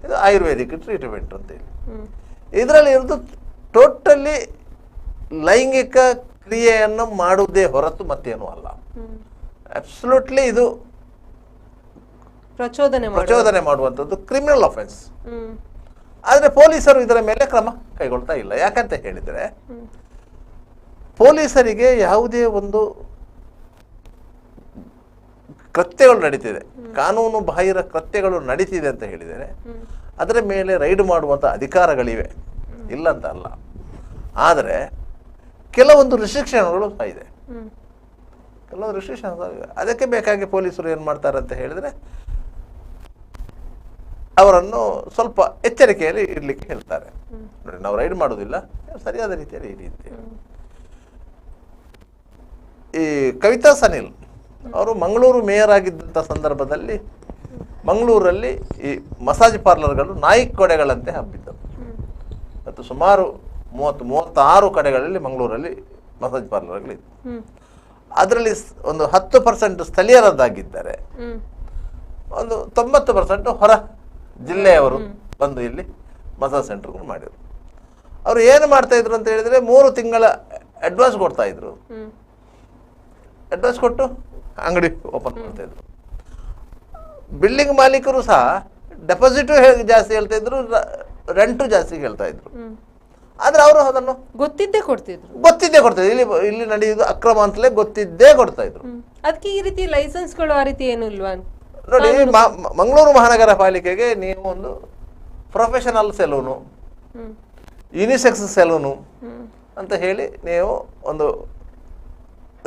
Speaker 5: ಇದು ಆಯುರ್ವೇದಿಕ್ ಟ್ರೀಟ್ಮೆಂಟ್ ಅಂತೇಳಿ. ಇದರಲ್ಲಿ ಇರೋದು ಟೋಟಲಿ ಲೈಂಗಿಕ ಕ್ರಿಯೆಯನ್ನು ಮಾಡುವುದೇ ಹೊರತು ಮತ್ತೇನೂ ಅಲ್ಲ. ಅಬ್ಸಲ್ಯೂಟ್ಲಿ ಇದು ಪ್ರಚೋದನೆ ಮಾಡುವಂಥದ್ದು ಕ್ರಿಮಿನಲ್ ಅಫೆನ್ಸ್. ಆದರೆ ಪೊಲೀಸರು ಇದರ ಮೇಲೆ ಕ್ರಮ ಕೈಗೊಳ್ತಾ ಇಲ್ಲ. ಯಾಕಂತ ಹೇಳಿದರೆ, ಪೊಲೀಸರಿಗೆ ಯಾವುದೇ ಒಂದು ಕೃತ್ಯಗಳು ನಡೀತಿದೆ, ಕಾನೂನು ಬಾಹಿರ ಕೃತ್ಯಗಳು ನಡೀತಿದೆ ಅಂತ ಹೇಳಿದರೆ ಅದರ ಮೇಲೆ ರೈಡ್ ಮಾಡುವಂಥ ಅಧಿಕಾರಗಳಿವೆ, ಇಲ್ಲ ಅಂತ ಅಲ್ಲ. ಆದರೆ ಕೆಲವೊಂದು ರಿಸ್ಟ್ರಿಕ್ಷನ್ಗಳು ಸಹ ಇದೆ. ಕೆಲವೊಂದು ರಿಸ್ಟ್ರಿಕ್ಷನ್ಸ್ ಇವೆ. ಅದಕ್ಕೆ ಬೇಕಾಗಿ ಪೊಲೀಸರು ಏನು ಮಾಡ್ತಾರೆ ಅಂತ ಹೇಳಿದರೆ, ಅವರನ್ನು ಸ್ವಲ್ಪ ಎಚ್ಚರಿಕೆಯಲ್ಲಿ ಇರಲಿಕ್ಕೆ ಹೇಳ್ತಾರೆ. ನೋಡಿ, ನಾವು ರೈಡ್ ಮಾಡೋದಿಲ್ಲ, ಸರಿಯಾದ ರೀತಿಯಲ್ಲಿ ಇರಿ ಅಂತೇಳಿ. ಈ ಕವಿತಾ ಸನಿಲ್ ಅವರು ಮಂಗಳೂರು ಮೇಯರ್ ಆಗಿದ್ದಂಥ ಸಂದರ್ಭದಲ್ಲಿ ಮಂಗಳೂರಲ್ಲಿ ಈ ಮಸಾಜ್ ಪಾರ್ಲರ್ಗಳು ನಾಯಿ ಕೊಡೆಗಳಂತೆ ಹಬ್ಬಿದ್ದವು. ಮತ್ತು ಸುಮಾರು 36 ಕಡೆಗಳಲ್ಲಿ ಮಂಗಳೂರಲ್ಲಿ ಮಸಾಜ್ ಪಾರ್ಲರ್ಗಳಿತ್ತು. ಅದರಲ್ಲಿ ಒಂದು 10% ಸ್ಥಳೀಯರದ್ದಾಗಿದ್ದಾರೆ, ಒಂದು 90% ಹೊರ ಜಿಲ್ಲೆಯವರು ಬಂದು ಇಲ್ಲಿ ಮಸಾಜ್ ಸೆಂಟರ್ಗಳು ಮಾಡಿದರು. ಅವರು ಏನು ಮಾಡ್ತಾ ಇದ್ರು ಅಂತ ಹೇಳಿದರೆ, 3 ತಿಂಗಳ ಅಡ್ವಾನ್ಸ್ ಕೊಡ್ತಾ ಇದ್ರು. ಅಡ್ವಾನ್ಸ್ ಕೊಟ್ಟು ಅಂಗಡಿ ಓಪನ್ ಮಾಡ್ತಾ ಇದ್ರು. ಬಿಲ್ಡಿಂಗ್ ಮಾಲೀಕರು ಸಹ ಡೆಪಾಸಿಟು ಜಾಸ್ತಿ ಹೇಳ್ತಾ ಇದ್ರು, ರೆಂಟು ಜಾಸ್ತಿ ಹೇಳ್ತಾ ಇದ್ರು. ಆದ್ರೆ ಅವರು ಅದನ್ನು
Speaker 1: ಗೊತ್ತಿದ್ದೇ ಕೊಡ್ತಿದ್ರು.
Speaker 5: ಇಲ್ಲಿ ನಡೆಯುವುದು ಅಕ್ರಮ ಅಂತಲೇ ಗೊತ್ತಿದ್ದೇ ಕೊಡ್ತಾ ಇದ್ರು.
Speaker 1: ಅದಕ್ಕೆ ಈ ರೀತಿ ಲೈಸೆನ್ಸ್ಗಳು ಆ ರೀತಿ ಏನು ಇಲ್ವಾ?
Speaker 5: ನೋಡಿ, ಮಂಗಳೂರು ಮಹಾನಗರ ಪಾಲಿಕೆಗೆ ನೀವು ಒಂದು ಪ್ರೊಫೆಷನಲ್ ಸೆಲೂನು, ಯುನಿಸೆಕ್ಸ್ ಸೆಲೂನು ಅಂತ ಹೇಳಿ ನೀವು ಒಂದು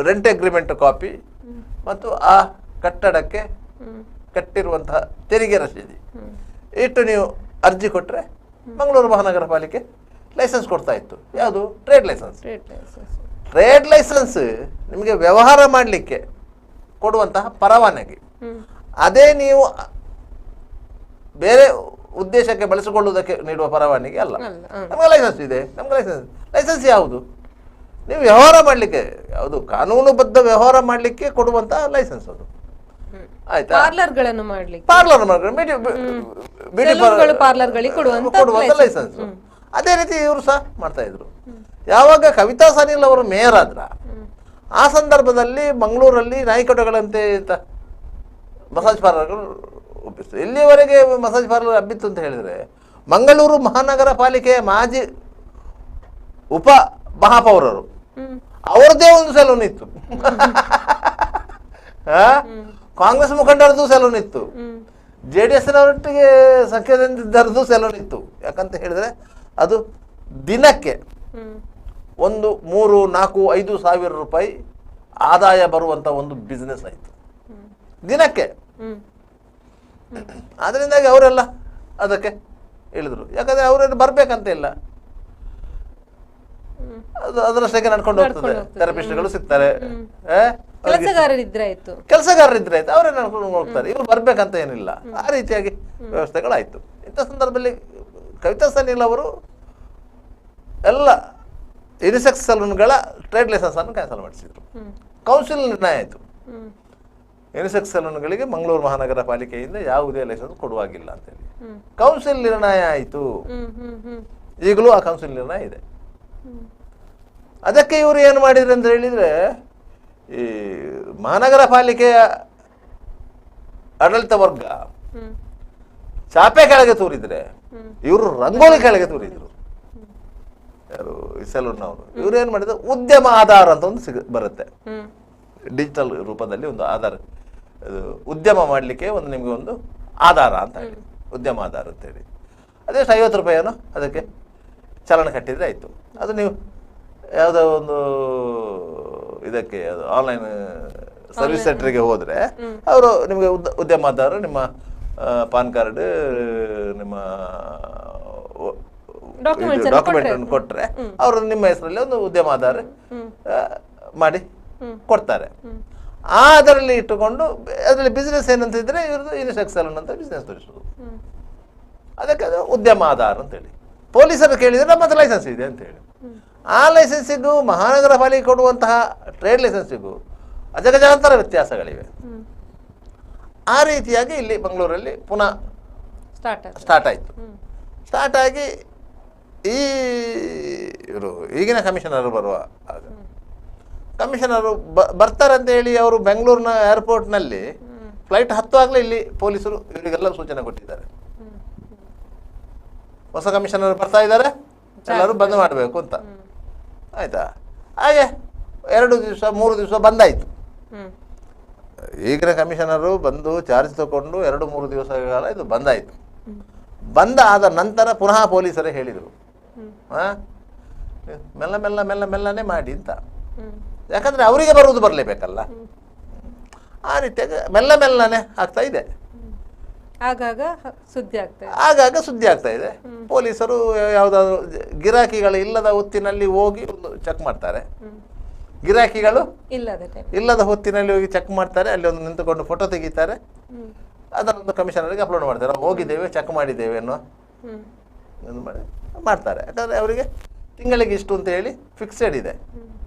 Speaker 5: ರೆಂಟ್ ಅಗ್ರಿಮೆಂಟ್ ಕಾಪಿ ಮತ್ತು ಆ ಕಟ್ಟಡಕ್ಕೆ ಕಟ್ಟಿರುವಂತಹ ತೆರಿಗೆ ರಸೀದಿ ಇಟ್ಟು ನೀವು ಅರ್ಜಿ ಕೊಟ್ಟರೆ ಮಂಗಳೂರು ಮಹಾನಗರ ಪಾಲಿಕೆ ಲೈಸೆನ್ಸ್ ಕೊಡ್ತಾ ಇತ್ತು. ಯಾವುದು? Trade licence. ಟ್ರೇಡ್ ಲೈಸೆನ್ಸ್ ನಿಮಗೆ ವ್ಯವಹಾರ ಮಾಡಲಿಕ್ಕೆ ಕೊಡುವಂತಹ ಪರವಾನಗಿ. ಅದೇ ನೀವು ಬೇರೆ ಉದ್ದೇಶಕ್ಕೆ ಬಳಸಿಕೊಳ್ಳುವುದಕ್ಕೆ ನೀಡುವ ಪರವಾನಗಿ ಅಲ್ಲ. ನಮಗೆ ಲೈಸೆನ್ಸ್ ಇದೆ. ನಮ್ಗೆ ಲೈಸೆನ್ಸ್ ಯಾವುದು? ನೀವು ವ್ಯವಹಾರ ಮಾಡಲಿಕ್ಕೆ, ಯಾವುದು ಕಾನೂನುಬದ್ಧ ವ್ಯವಹಾರ ಮಾಡಲಿಕ್ಕೆ ಕೊಡುವಂತಹ ಲೈಸೆನ್ಸ್ ಅದು. ಆಯ್ತಾ?
Speaker 1: ಪಾರ್ಲರ್ಗಳನ್ನು ಮಾಡ್ಲಿಕ್ಕೆ,
Speaker 5: ಪಾರ್ಲರ್
Speaker 1: ಪಾರ್ಲರ್ಗಳಿಗೆ ಕೊಡುವಂತ
Speaker 5: ಲೈಸೆನ್ಸ್. ಅದೇ ರೀತಿ ಇವರು ಸಹ ಮಾಡ್ತಾ ಇದ್ರು. ಯಾವಾಗ ಕವಿತಾ ಸಾನಿಲ್ ಅವರು ಮೇಯರ್ ಆದ್ರ ಆ ಸಂದರ್ಭದಲ್ಲಿ ಮಂಗಳೂರಲ್ಲಿ ನಾಯಿಕೊಟಗಳಂತೆ ಮಸಾಜ್ ಪಾರ್ಲರ್ಗಳು ಒಪ್ಪಿಸ್ತು. ಎಲ್ಲಿಯವರೆಗೆ ಮಸಾಜ್ ಪಾರ್ಲರ್ ಹಬ್ಬಿತ್ತು ಅಂತ ಹೇಳಿದ್ರೆ, ಮಂಗಳೂರು ಮಹಾನಗರ ಪಾಲಿಕೆಯ ಮಾಜಿ ಉಪ ಮಹಾಪೌರರು ಅವರದ್ದೇ ಒಂದು ಸೆಲೂನ್ ಇತ್ತು. ಕಾಂಗ್ರೆಸ್ ಮುಖಂಡರದ್ದು ಸೆಲೂನ್ ಇತ್ತು, JDS-ನವರೊಟ್ಟಿಗೆ ಸಂಖ್ಯೆದಿಂದರದ್ದು ಸೆಲೂನ್ ಇತ್ತು. ಯಾಕಂತ ಹೇಳಿದ್ರೆ ಅದು ದಿನಕ್ಕೆ 1, 3, 4, 5 ಸಾವಿರ ರೂಪಾಯಿ ಆದಾಯ ಬರುವಂತ ಒಂದು ಬಿಸ್ನೆಸ್ ಆಯ್ತು ದಿನಕ್ಕೆ. ಅದರಿಂದಾಗಿ ಅವರೆಲ್ಲ ಅದಕ್ಕೆ ಇಳಿದ್ರು. ಯಾಕಂದ್ರೆ ಅವರೆಲ್ಲ ಬರ್ಬೇಕಂತ ಇಲ್ಲ, ಅದರಷ್ಟಕ್ಕೆ ನಡ್ಕೊಂಡು ಹೋಗ್ತದೆ. ಥೆರಪಿಸ್ಟ್ಗಳು ಸಿಗ್ತಾರೆ,
Speaker 1: ಕೆಲಸಗಾರರಿದ್ರೆ
Speaker 5: ಆಯ್ತು, ಅವರೇ ನಡ್ಕೊಂಡು ಹೋಗ್ತಾರೆ. ಇವ್ರು ಬರ್ಬೇಕಂತ ಏನಿಲ್ಲ. ಆ ರೀತಿಯಾಗಿ ವ್ಯವಸ್ಥೆಗಳಾಯ್ತು. ಇಂಥ ಸಂದರ್ಭದಲ್ಲಿ ಕವಿತಾ ಸಾನಿಲ್ ಅವರು ಎಲ್ಲ ಯುನಿಸೆಕ್ಸ್ ಸಲೂನ್ಗಳ ಟ್ರೇಡ್ ಲೈಸೆನ್ಸ್ ಅನ್ನು ಕ್ಯಾನ್ಸಲ್ ಮಾಡಿಸಿದ್ರು. ಕೌನ್ಸಿಲ್ ನಿರ್ಣಯ ಆಯಿತು, ಯುನಿಸೆಕ್ಸ್ ಸಲೂನ್ಗಳಿಗೆ ಮಂಗಳೂರು ಮಹಾನಗರ ಪಾಲಿಕೆಯಿಂದ ಯಾವುದೇ ಲೈಸೆನ್ಸ್ ಕೊಡುವಾಗಿಲ್ಲ ಅಂತೇಳಿ ಕೌನ್ಸಿಲ್ ನಿರ್ಣಯ ಆಯಿತು. ಈಗಲೂ ಆ ಕೌನ್ಸಿಲ್ ನಿರ್ಣಯ ಇದೆ. ಅದಕ್ಕೆ ಇವರು ಏನು ಮಾಡಿದ್ರು ಅಂತ ಹೇಳಿದ್ರೆ, ಈ ಮಹಾನಗರ ಪಾಲಿಕೆಯ ಆಡಳಿತ ವರ್ಗ ಚಾಪೆ ಕೆಳಗೆ ತೂರಿದ್ರೆ ಇವರು ರಂಗೋಲಿ ಕೆಳಗೆ ತೂರಿದ್ರು. ಯಾರು? ಈ ಸೆಲೂನ್ ಅವರು. ಇವ್ರು ಏನ್ ಮಾಡಿದ್ರು, ಉದ್ಯಮ ಆಧಾರ ಅಂತ ಒಂದು ಬರುತ್ತೆ ಡಿಜಿಟಲ್ ರೂಪದಲ್ಲಿ, ಒಂದು ಆಧಾರ, ಉದ್ಯಮ ಮಾಡಲಿಕ್ಕೆ ಒಂದು ನಿಮಗೆ ಒಂದು ಆಧಾರ ಅಂತ ಹೇಳಿ, ಉದ್ಯಮ ಆಧಾರ ಅಂತ ಹೇಳಿ. ಅದೆಷ್ಟು 50 ರೂಪಾಯಿನೋ ಅದಕ್ಕೆ ಚಲನ ಕಟ್ಟಿದ್ರೆ ಆಯ್ತು. ಅದು ನೀವು ಯಾವುದೋ ಒಂದು ಇದಕ್ಕೆ ಆನ್ಲೈನ್ ಸರ್ವಿಸ್ ಸೆಂಟರ್ಗೆ ಹೋದ್ರೆ ಅವರು ನಿಮಗೆ ಉದ್ಯಮ ಆಧಾರ, ನಿಮ್ಮ ಪಾನ್ ಕಾರ್ಡ್, ನಿಮ್ಮ ಡಾಕ್ಯುಮೆಂಟ್ ಕೊಟ್ರೆ ಅವರು ನಿಮ್ಮ ಹೆಸರಲ್ಲಿ ಒಂದು ಉದ್ಯಮ ಆಧಾರ ಮಾಡಿ ಕೊಡ್ತಾರೆ. ಅದರಲ್ಲಿ ಇಟ್ಟುಕೊಂಡು ಅದರಲ್ಲಿ ಬಿಸ್ನೆಸ್ ಏನಂತ ಇದ್ರೆ ಇವ್ರದ್ದು ಯುನಿಸೆಕ್ಸ್ ಸಲೂನ್ ಅಂತ ಬಿಸ್ನೆಸ್ ತೋರಿಸೋದು. ಅದಕ್ಕೆ ಅದು ಉದ್ಯಮ ಆಧಾರ ಅಂತೇಳಿ. ಪೊಲೀಸರು ಕೇಳಿದ್ರೆ ನಮ್ಮ ಹತ್ರ ಲೈಸೆನ್ಸ್ ಇದೆ ಅಂತ ಹೇಳಿ. ಆ ಲೈಸೆನ್ಸಿಗೂ ಮಹಾನಗರ ಪಾಲಿಕೆ ಕೊಡುವಂತಹ ಟ್ರೇಡ್ ಲೈಸೆನ್ಸಿಗೂ ಅಜಗಜಾಂತರ ವ್ಯತ್ಯಾಸಗಳಿವೆ. ಆ ರೀತಿಯಾಗಿ ಇಲ್ಲಿ ಮಂಗಳೂರಲ್ಲಿ ಪುನಃ ಸ್ಟಾರ್ಟ್ ಆಯಿತು. ಸ್ಟಾರ್ಟ್ ಆಗಿ ಇವರು ಈಗಿನ ಕಮಿಷನರು ಬರುವ ಆಗ ಕಮಿಷನರು ಬರ್ತಾರಂತ ಹೇಳಿ ಅವರು ಬೆಂಗಳೂರಿನ ಏರ್ಪೋರ್ಟ್ನಲ್ಲಿ ಫ್ಲೈಟ್ ಹತ್ತುವಾಗಲೇ ಇಲ್ಲಿ ಪೊಲೀಸರು ಇವರಿಗೆಲ್ಲ ಸೂಚನೆ ಕೊಟ್ಟಿದ್ದಾರೆ, ಹೊಸ ಕಮಿಷನರ್ ಬರ್ತಾ ಇದ್ದಾರೆ, ಎಲ್ಲರೂ ಬಂದ್ ಮಾಡಬೇಕು ಅಂತ. ಆಯ್ತಾ? ಹಾಗೆ 2 ದಿವಸ 3 ದಿವಸ ಬಂದಾಯಿತು. ಈಗಿನ ಕಮಿಷನರು ಬಂದು ಚಾರ್ಜ್ ತಗೊಂಡು 2-3 ದಿವಸಗಳ ಕಾಲ ಇದು ಬಂದಾಯಿತು. ಬಂದ ಆದ ನಂತರ ಪುನಃ ಪೊಲೀಸರೇ ಹೇಳಿದರು, ಮೆಲ್ಲನೆ ಮಾಡಿ ಅಂತ. ಯಾಕಂದ್ರೆ ಅವರಿಗೆ ಬರುವುದು ಬರಲೇಬೇಕಲ್ಲ. ಆ ರೀತಿಯಾಗಿ ಮೆಲ್ಲನೆ ಆಗ್ತಾ ಇದೆ.
Speaker 1: ಆಗಾಗ
Speaker 5: ಸುದ್ದಿ ಆಗ್ತಾ ಇದೆ. ಪೊಲೀಸರು ಯಾವುದಾದ್ರು ಗಿರಾಕಿಗಳು ಇಲ್ಲದ ಹೊತ್ತಿನಲ್ಲಿ ಹೋಗಿ ಒಂದು ಚೆಕ್ ಮಾಡ್ತಾರೆ. ಗಿರಾಕಿಗಳು ಇಲ್ಲದ ಹೊತ್ತಿನಲ್ಲಿ ಹೋಗಿ ಚೆಕ್ ಮಾಡ್ತಾರೆ. ಅಲ್ಲಿ ಒಂದು ನಿಂತುಕೊಂಡು ಫೋಟೋ ತೆಗಿತಾರೆ. ಅದನ್ನೊಂದು ಕಮಿಷನರ್ಗೆ ಅಪ್ಲೋಡ್ ಮಾಡ್ತಾರೆ. ಹೋಗಿದ್ದೇವೆ, ಚೆಕ್ ಮಾಡಿದ್ದೇವೆ ಅನ್ನೋ ಮಾಡ್ತಾರೆ. ಯಾಕಂದ್ರೆ ಅವರಿಗೆ ತಿಂಗಳಿಗೆ ಇಷ್ಟು ಅಂತ ಹೇಳಿ ಫಿಕ್ಸೆಡ್ ಇದೆ.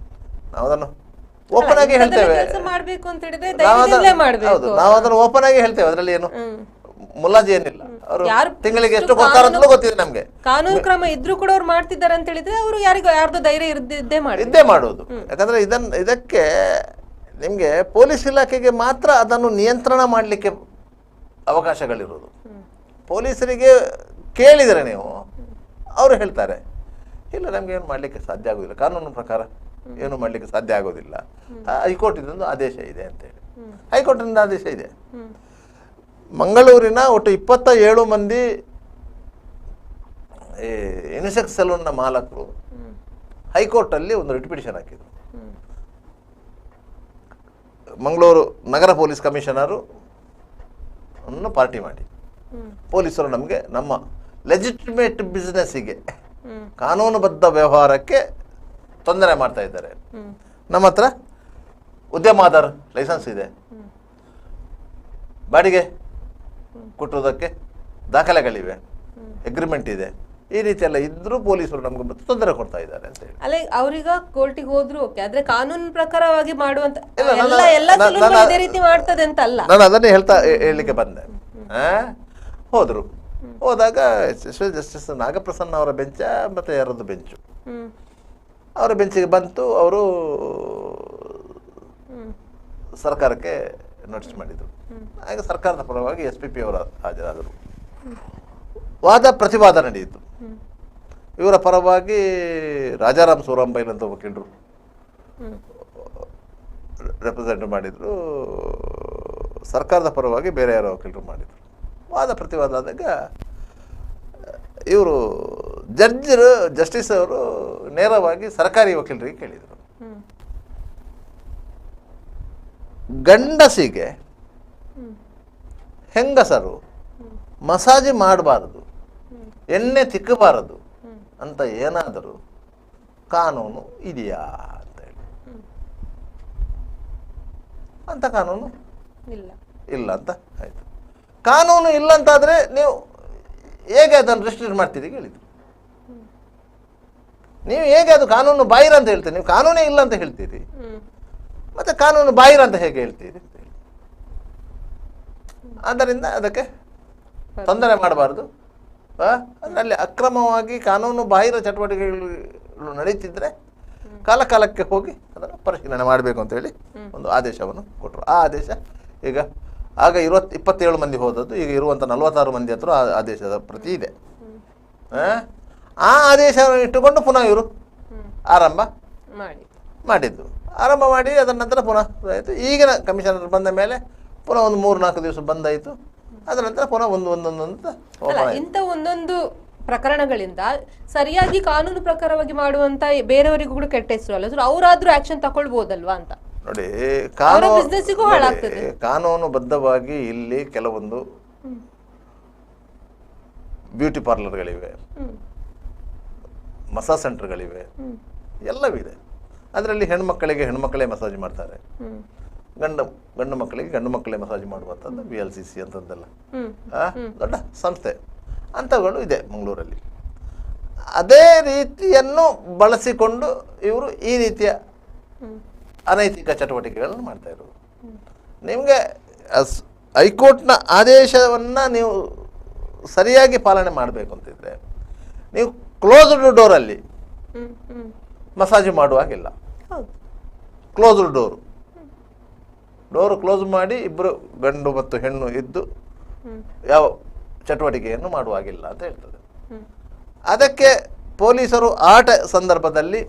Speaker 5: ನಾವು ಅದನ್ನು ಓಪನ್ ಆಗಿ ಹೇಳ್ತೇವೆ. ನಾವು ಅದನ್ನು ಓಪನ್ ಆಗಿ ಹೇಳ್ತೇವೆ. ಅದರಲ್ಲಿ ಏನು ಮುಲಾಜಿ ಏನಿಲ್ಲ. ಅವರು ತಿಂಗಳಿಗೆ ಎಷ್ಟು ಕೊಡ್ತಾರೆ ಅಂತ ಗೊತ್ತಿದೆ ನಮ್ಗೆ.
Speaker 1: ಕಾನೂನು ಕ್ರಮ ಇದ್ರೂ ಕೂಡ ಅವ್ರು ಮಾಡ್ತಿದ್ದಾರೆ ಅಂತ ಹೇಳಿದ್ರೆ ಅವರು ಯಾರ್ದು ಧೈರ್ಯ
Speaker 5: ಇದ್ದೇ ಮಾಡೋದು. ಯಾಕಂದ್ರೆ ಇದಕ್ಕೆ ನಿಮ್ಗೆ ಪೊಲೀಸ್ ಇಲಾಖೆಗೆ ಮಾತ್ರ ಅದನ್ನು ನಿಯಂತ್ರಣ ಮಾಡಲಿಕ್ಕೆ ಅವಕಾಶಗಳಿರೋದು. ಪೊಲೀಸರಿಗೆ ಕೇಳಿದರೆ ನೀವು, ಅವರು ಹೇಳ್ತಾರೆ ಇಲ್ಲ ನಮ್ಗೆ ಏನು ಮಾಡ್ಲಿಕ್ಕೆ ಸಾಧ್ಯ ಆಗೋದಿಲ್ಲ, ಕಾನೂನು ಪ್ರಕಾರ ಏನು ಮಾಡ್ಲಿಕ್ಕೆ ಸಾಧ್ಯ ಆಗೋದಿಲ್ಲ, ಹೈಕೋರ್ಟಿಂದ ಆದೇಶ ಇದೆ ಅಂತ ಹೇಳಿ. ಹೈಕೋರ್ಟಿನಿಂದ ಆದೇಶ ಇದೆ. ಮಂಗಳೂರಿನ ಒಟ್ಟು 27 ಮಂದಿ ಯುನಿಸೆಕ್ಸ್ ಸಲೂನ್ನ ಮಾಲಕರು ಹೈಕೋರ್ಟಲ್ಲಿ ಒಂದು ರಿಟ್ ಪಿಟಿಷನ್ ಹಾಕಿದ್ರು. ಮಂಗಳೂರು ನಗರ ಪೊಲೀಸ್ ಕಮಿಷನರು ಅನ್ನು ಪಾರ್ಟಿ ಮಾಡಿ ಪೊಲೀಸರು ನಮಗೆ ನಮ್ಮ ಲೆಜಿಟಿಮೇಟ್ ಬಿಸ್ನೆಸ್ಸಿಗೆ ಕಾನೂನುಬದ್ಧ ವ್ಯವಹಾರಕ್ಕೆ ತೊಂದರೆ ಮಾಡ್ತಾ ಇದ್ದಾರೆ. ನಮ್ಮ ಹತ್ರ ಉದ್ಯಮಾದಾರ್ ಲೈಸೆನ್ಸ್ ಇದೆ, ಬಾಡಿಗೆ ಕೊಟ್ಟುವುದಕ್ಕೆ ದಾಖಲೆಗಳಿವೆ, ಅಗ್ರಿಮೆಂಟ್ ಇದೆ, ಈ ರೀತಿ ಎಲ್ಲ ಇದ್ರೂ ಪೊಲೀಸರು ನಮ್ಗೆ ತೊಂದರೆ ಕೊಡ್ತಾ ಇದ್ದಾರೆ ಅಂತ ಹೇಳಿ.
Speaker 1: ಅಲ್ಲ ಅವ್ರೀಗ ಕೋರ್ಟಿಗೆ ಹೋದ್ರು ಓಕೆ, ಆದ್ರೆ ಕಾನೂನು ಪ್ರಕಾರವಾಗಿ ಮಾಡುವಂತ ಇದೇ ರೀತಿ ಮಾಡ್ತದೆ ಅಂತ ಅಲ್ಲ.
Speaker 5: ನಾನು ಅದನ್ನೇ ಹೇಳಲಿಕ್ಕೆ ಬಂದೆ. ಹೋದ್ರು, ಹೋದಾಗ ಜಸ್ಟಿಸ್ ನಾಗಪ್ರಸನ್ನ ಅವರ ಬೆಂಚ ಮತ್ತೆ ಯಾರದ್ದು ಬೆಂಚು, ಅವರ ಬೆಂಚಿಗೆ ಬಂತು. ಅವರು ಸರ್ಕಾರಕ್ಕೆ ನೋಟಿಸ್ ಮಾಡಿದರು. ಆಗ ಸರ್ಕಾರದ ಪರವಾಗಿ SPP ಅವರು ಹಾಜರಾದರು. ವಾದ ಪ್ರತಿವಾದ ನಡೆಯಿತು. ಇವರ ಪರವಾಗಿ ರಾಜಾರಾಮ್ ಸೂರಂಬೈಲ್ ಅಂತ ವಕೀಲರು ರೆಪ್ರೆಸೆಂಟ್ ಮಾಡಿದ್ರು, ಸರ್ಕಾರದ ಪರವಾಗಿ ಬೇರೆ ಯಾರೋ ವಕೀಲರು ಮಾಡಿದರು. ವಾದ ಪ್ರತಿವಾದ ಆದಾಗ ಇವರು ಜಸ್ಟಿಸ್ ಅವರು ನೇರವಾಗಿ ಸರ್ಕಾರಿ ವಕೀಲರಿಗೆ ಕೇಳಿದರು, ಗಂಡಸಿಗೆ ಹೆಂಗಸರು ಮಸಾಜ್ ಮಾಡಬಾರದು, ಎಣ್ಣೆ ತಿಕ್ಕಬಾರದು ಅಂತ ಏನಾದರೂ ಕಾನೂನು ಇದೆಯಾ ಅಂತ ಹೇಳಿ. ಅಂತ ಕಾನೂನು ಇಲ್ಲ ಅಂತ ಆಯ್ತು. ಕಾನೂನು ಇಲ್ಲ ಅಂತಾದರೆ ನೀವು ಹೇಗೆ ಅದನ್ನು ರೆಸ್ಟ್ರಿಕ್ಟ್ ಮಾಡ್ತೀರಿ ಹೇಳಿದ್ರು. ನೀವು ಹೇಗೆ ಅದು ಕಾನೂನು ಬಾಹಿರ ಅಂತ ಹೇಳ್ತೀರಿ? ನೀವು ಕಾನೂನೇ ಇಲ್ಲ ಅಂತ ಹೇಳ್ತೀರಿ, ಮತ್ತೆ ಕಾನೂನು ಬಾಹಿರ ಅಂತ ಹೇಗೆ ಹೇಳ್ತೀರಿ? ಆದ್ದರಿಂದ ಅದಕ್ಕೆ ತೊಂದರೆ ಮಾಡಬಾರ್ದು. ಅದರಲ್ಲಿ ಅಕ್ರಮವಾಗಿ ಕಾನೂನು ಬಾಹಿರ ಚಟುವಟಿಕೆಗಳು ನಡೀತಿದ್ರೆ ಕಾಲಕ್ಕೆ ಹೋಗಿ ಅದನ್ನು ಪರಿಶೀಲನೆ ಮಾಡಬೇಕು ಅಂತ ಹೇಳಿ ಒಂದು ಆದೇಶವನ್ನು ಕೊಟ್ಟರು. ಆ ಆದೇಶ ಈಗ ಆಗ 27 ಮಂದಿ ಹೋದದ್ದು, ಈಗ ಇರುವಂಥ 46 ಮಂದಿ ಹತ್ರ ಆ ಆದೇಶದ ಪ್ರತಿ ಇದೆ. ಆ ಆದೇಶವನ್ನು ಇಟ್ಟುಕೊಂಡು ಪುನಃ ಇವರು ಆರಂಭ ಮಾಡಿದ್ದು. ಆರಂಭ ಮಾಡಿ ಅದರ ನಂತರ ಪುನಃ ಆಯಿತು. ಈಗಿನ ಕಮಿಷನರ್ ಬಂದ ಮೇಲೆ ಪುನಃ ಒಂದು 3-4 ದಿವಸ ಬಂದಾಯಿತು. ಅದರ ನಂತರ ಪುನಃ
Speaker 1: ಇಂಥ ಒಂದೊಂದು ಪ್ರಕರಣಗಳಿಂದ ಸರಿಯಾಗಿ ಕಾನೂನು ಪ್ರಕಾರವಾಗಿ ಮಾಡುವಂತ ಬೇರೆಯವರಿಗೂ ಕೂಡ ಕೆಟ್ಟ ಹೆಸರು ಅಲ್ಲ ಸರ್, ಅವರಾದ್ರೂ ಆಕ್ಷನ್ ತಗೊಳ್ಬಹುದಲ್ವಾ ಅಂತ
Speaker 5: ನೋಡಿ.
Speaker 1: ಬಿಸ್ನೆಸ್ಸಿಗೂ ಹಾಳಾಗ್ತದೆ.
Speaker 5: ಕಾನೂನುಬದ್ಧವಾಗಿ ಇಲ್ಲಿ ಕೆಲವೊಂದು ಬ್ಯೂಟಿ ಪಾರ್ಲರ್ಗಳಿವೆ, ಮಸಾಜ್ ಸೆಂಟರ್ಗಳಿವೆ, ಎಲ್ಲವಿದೆ. ಅದರಲ್ಲಿ ಹೆಣ್ಮಕ್ಕಳೇ ಮಸಾಜ್ ಮಾಡ್ತಾರೆ, ಗಂಡು ಮಕ್ಕಳೇ ಮಸಾಜ್ ಮಾಡುವಂಥದ್ದು VLCC ಅಂತದ್ದೆಲ್ಲ ದೊಡ್ಡ ಸಂಸ್ಥೆ ಅಂಥಗಳು ಇದೆ ಮಂಗಳೂರಲ್ಲಿ. ಅದೇ ರೀತಿಯನ್ನು ಬಳಸಿಕೊಂಡು ಇವರು ಈ ರೀತಿಯ ಅನೈತಿಕ ಚಟುವಟಿಕೆಗಳನ್ನು ಮಾಡ್ತಾ ಇರೋದು. ನಿಮಗೆ ಹೈಕೋರ್ಟ್ನ ಆದೇಶವನ್ನು ನೀವು ಸರಿಯಾಗಿ ಪಾಲನೆ ಮಾಡಬೇಕು ಅಂತಿದ್ರೆ ನೀವು ಕ್ಲೋಸ್ಡ್ ಡೋರಲ್ಲಿ ಮಸಾಜ್ ಮಾಡುವಾಗಿಲ್ಲ. ಕ್ಲೋಸ್ಡ್ ಡೋರು ಕ್ಲೋಸ್ ಮಾಡಿ ಇಬ್ಬರು ಗಂಡು ಮತ್ತು ಹೆಣ್ಣು ಇದ್ದು ಯಾವ ಚಟುವಟಿಕೆಯನ್ನು ಮಾಡುವಾಗಿಲ್ಲ ಅಂತ ಹೇಳ್ತದೆ. ಅದಕ್ಕೆ ಪೊಲೀಸರು ಸಂದರ್ಭದಲ್ಲಿ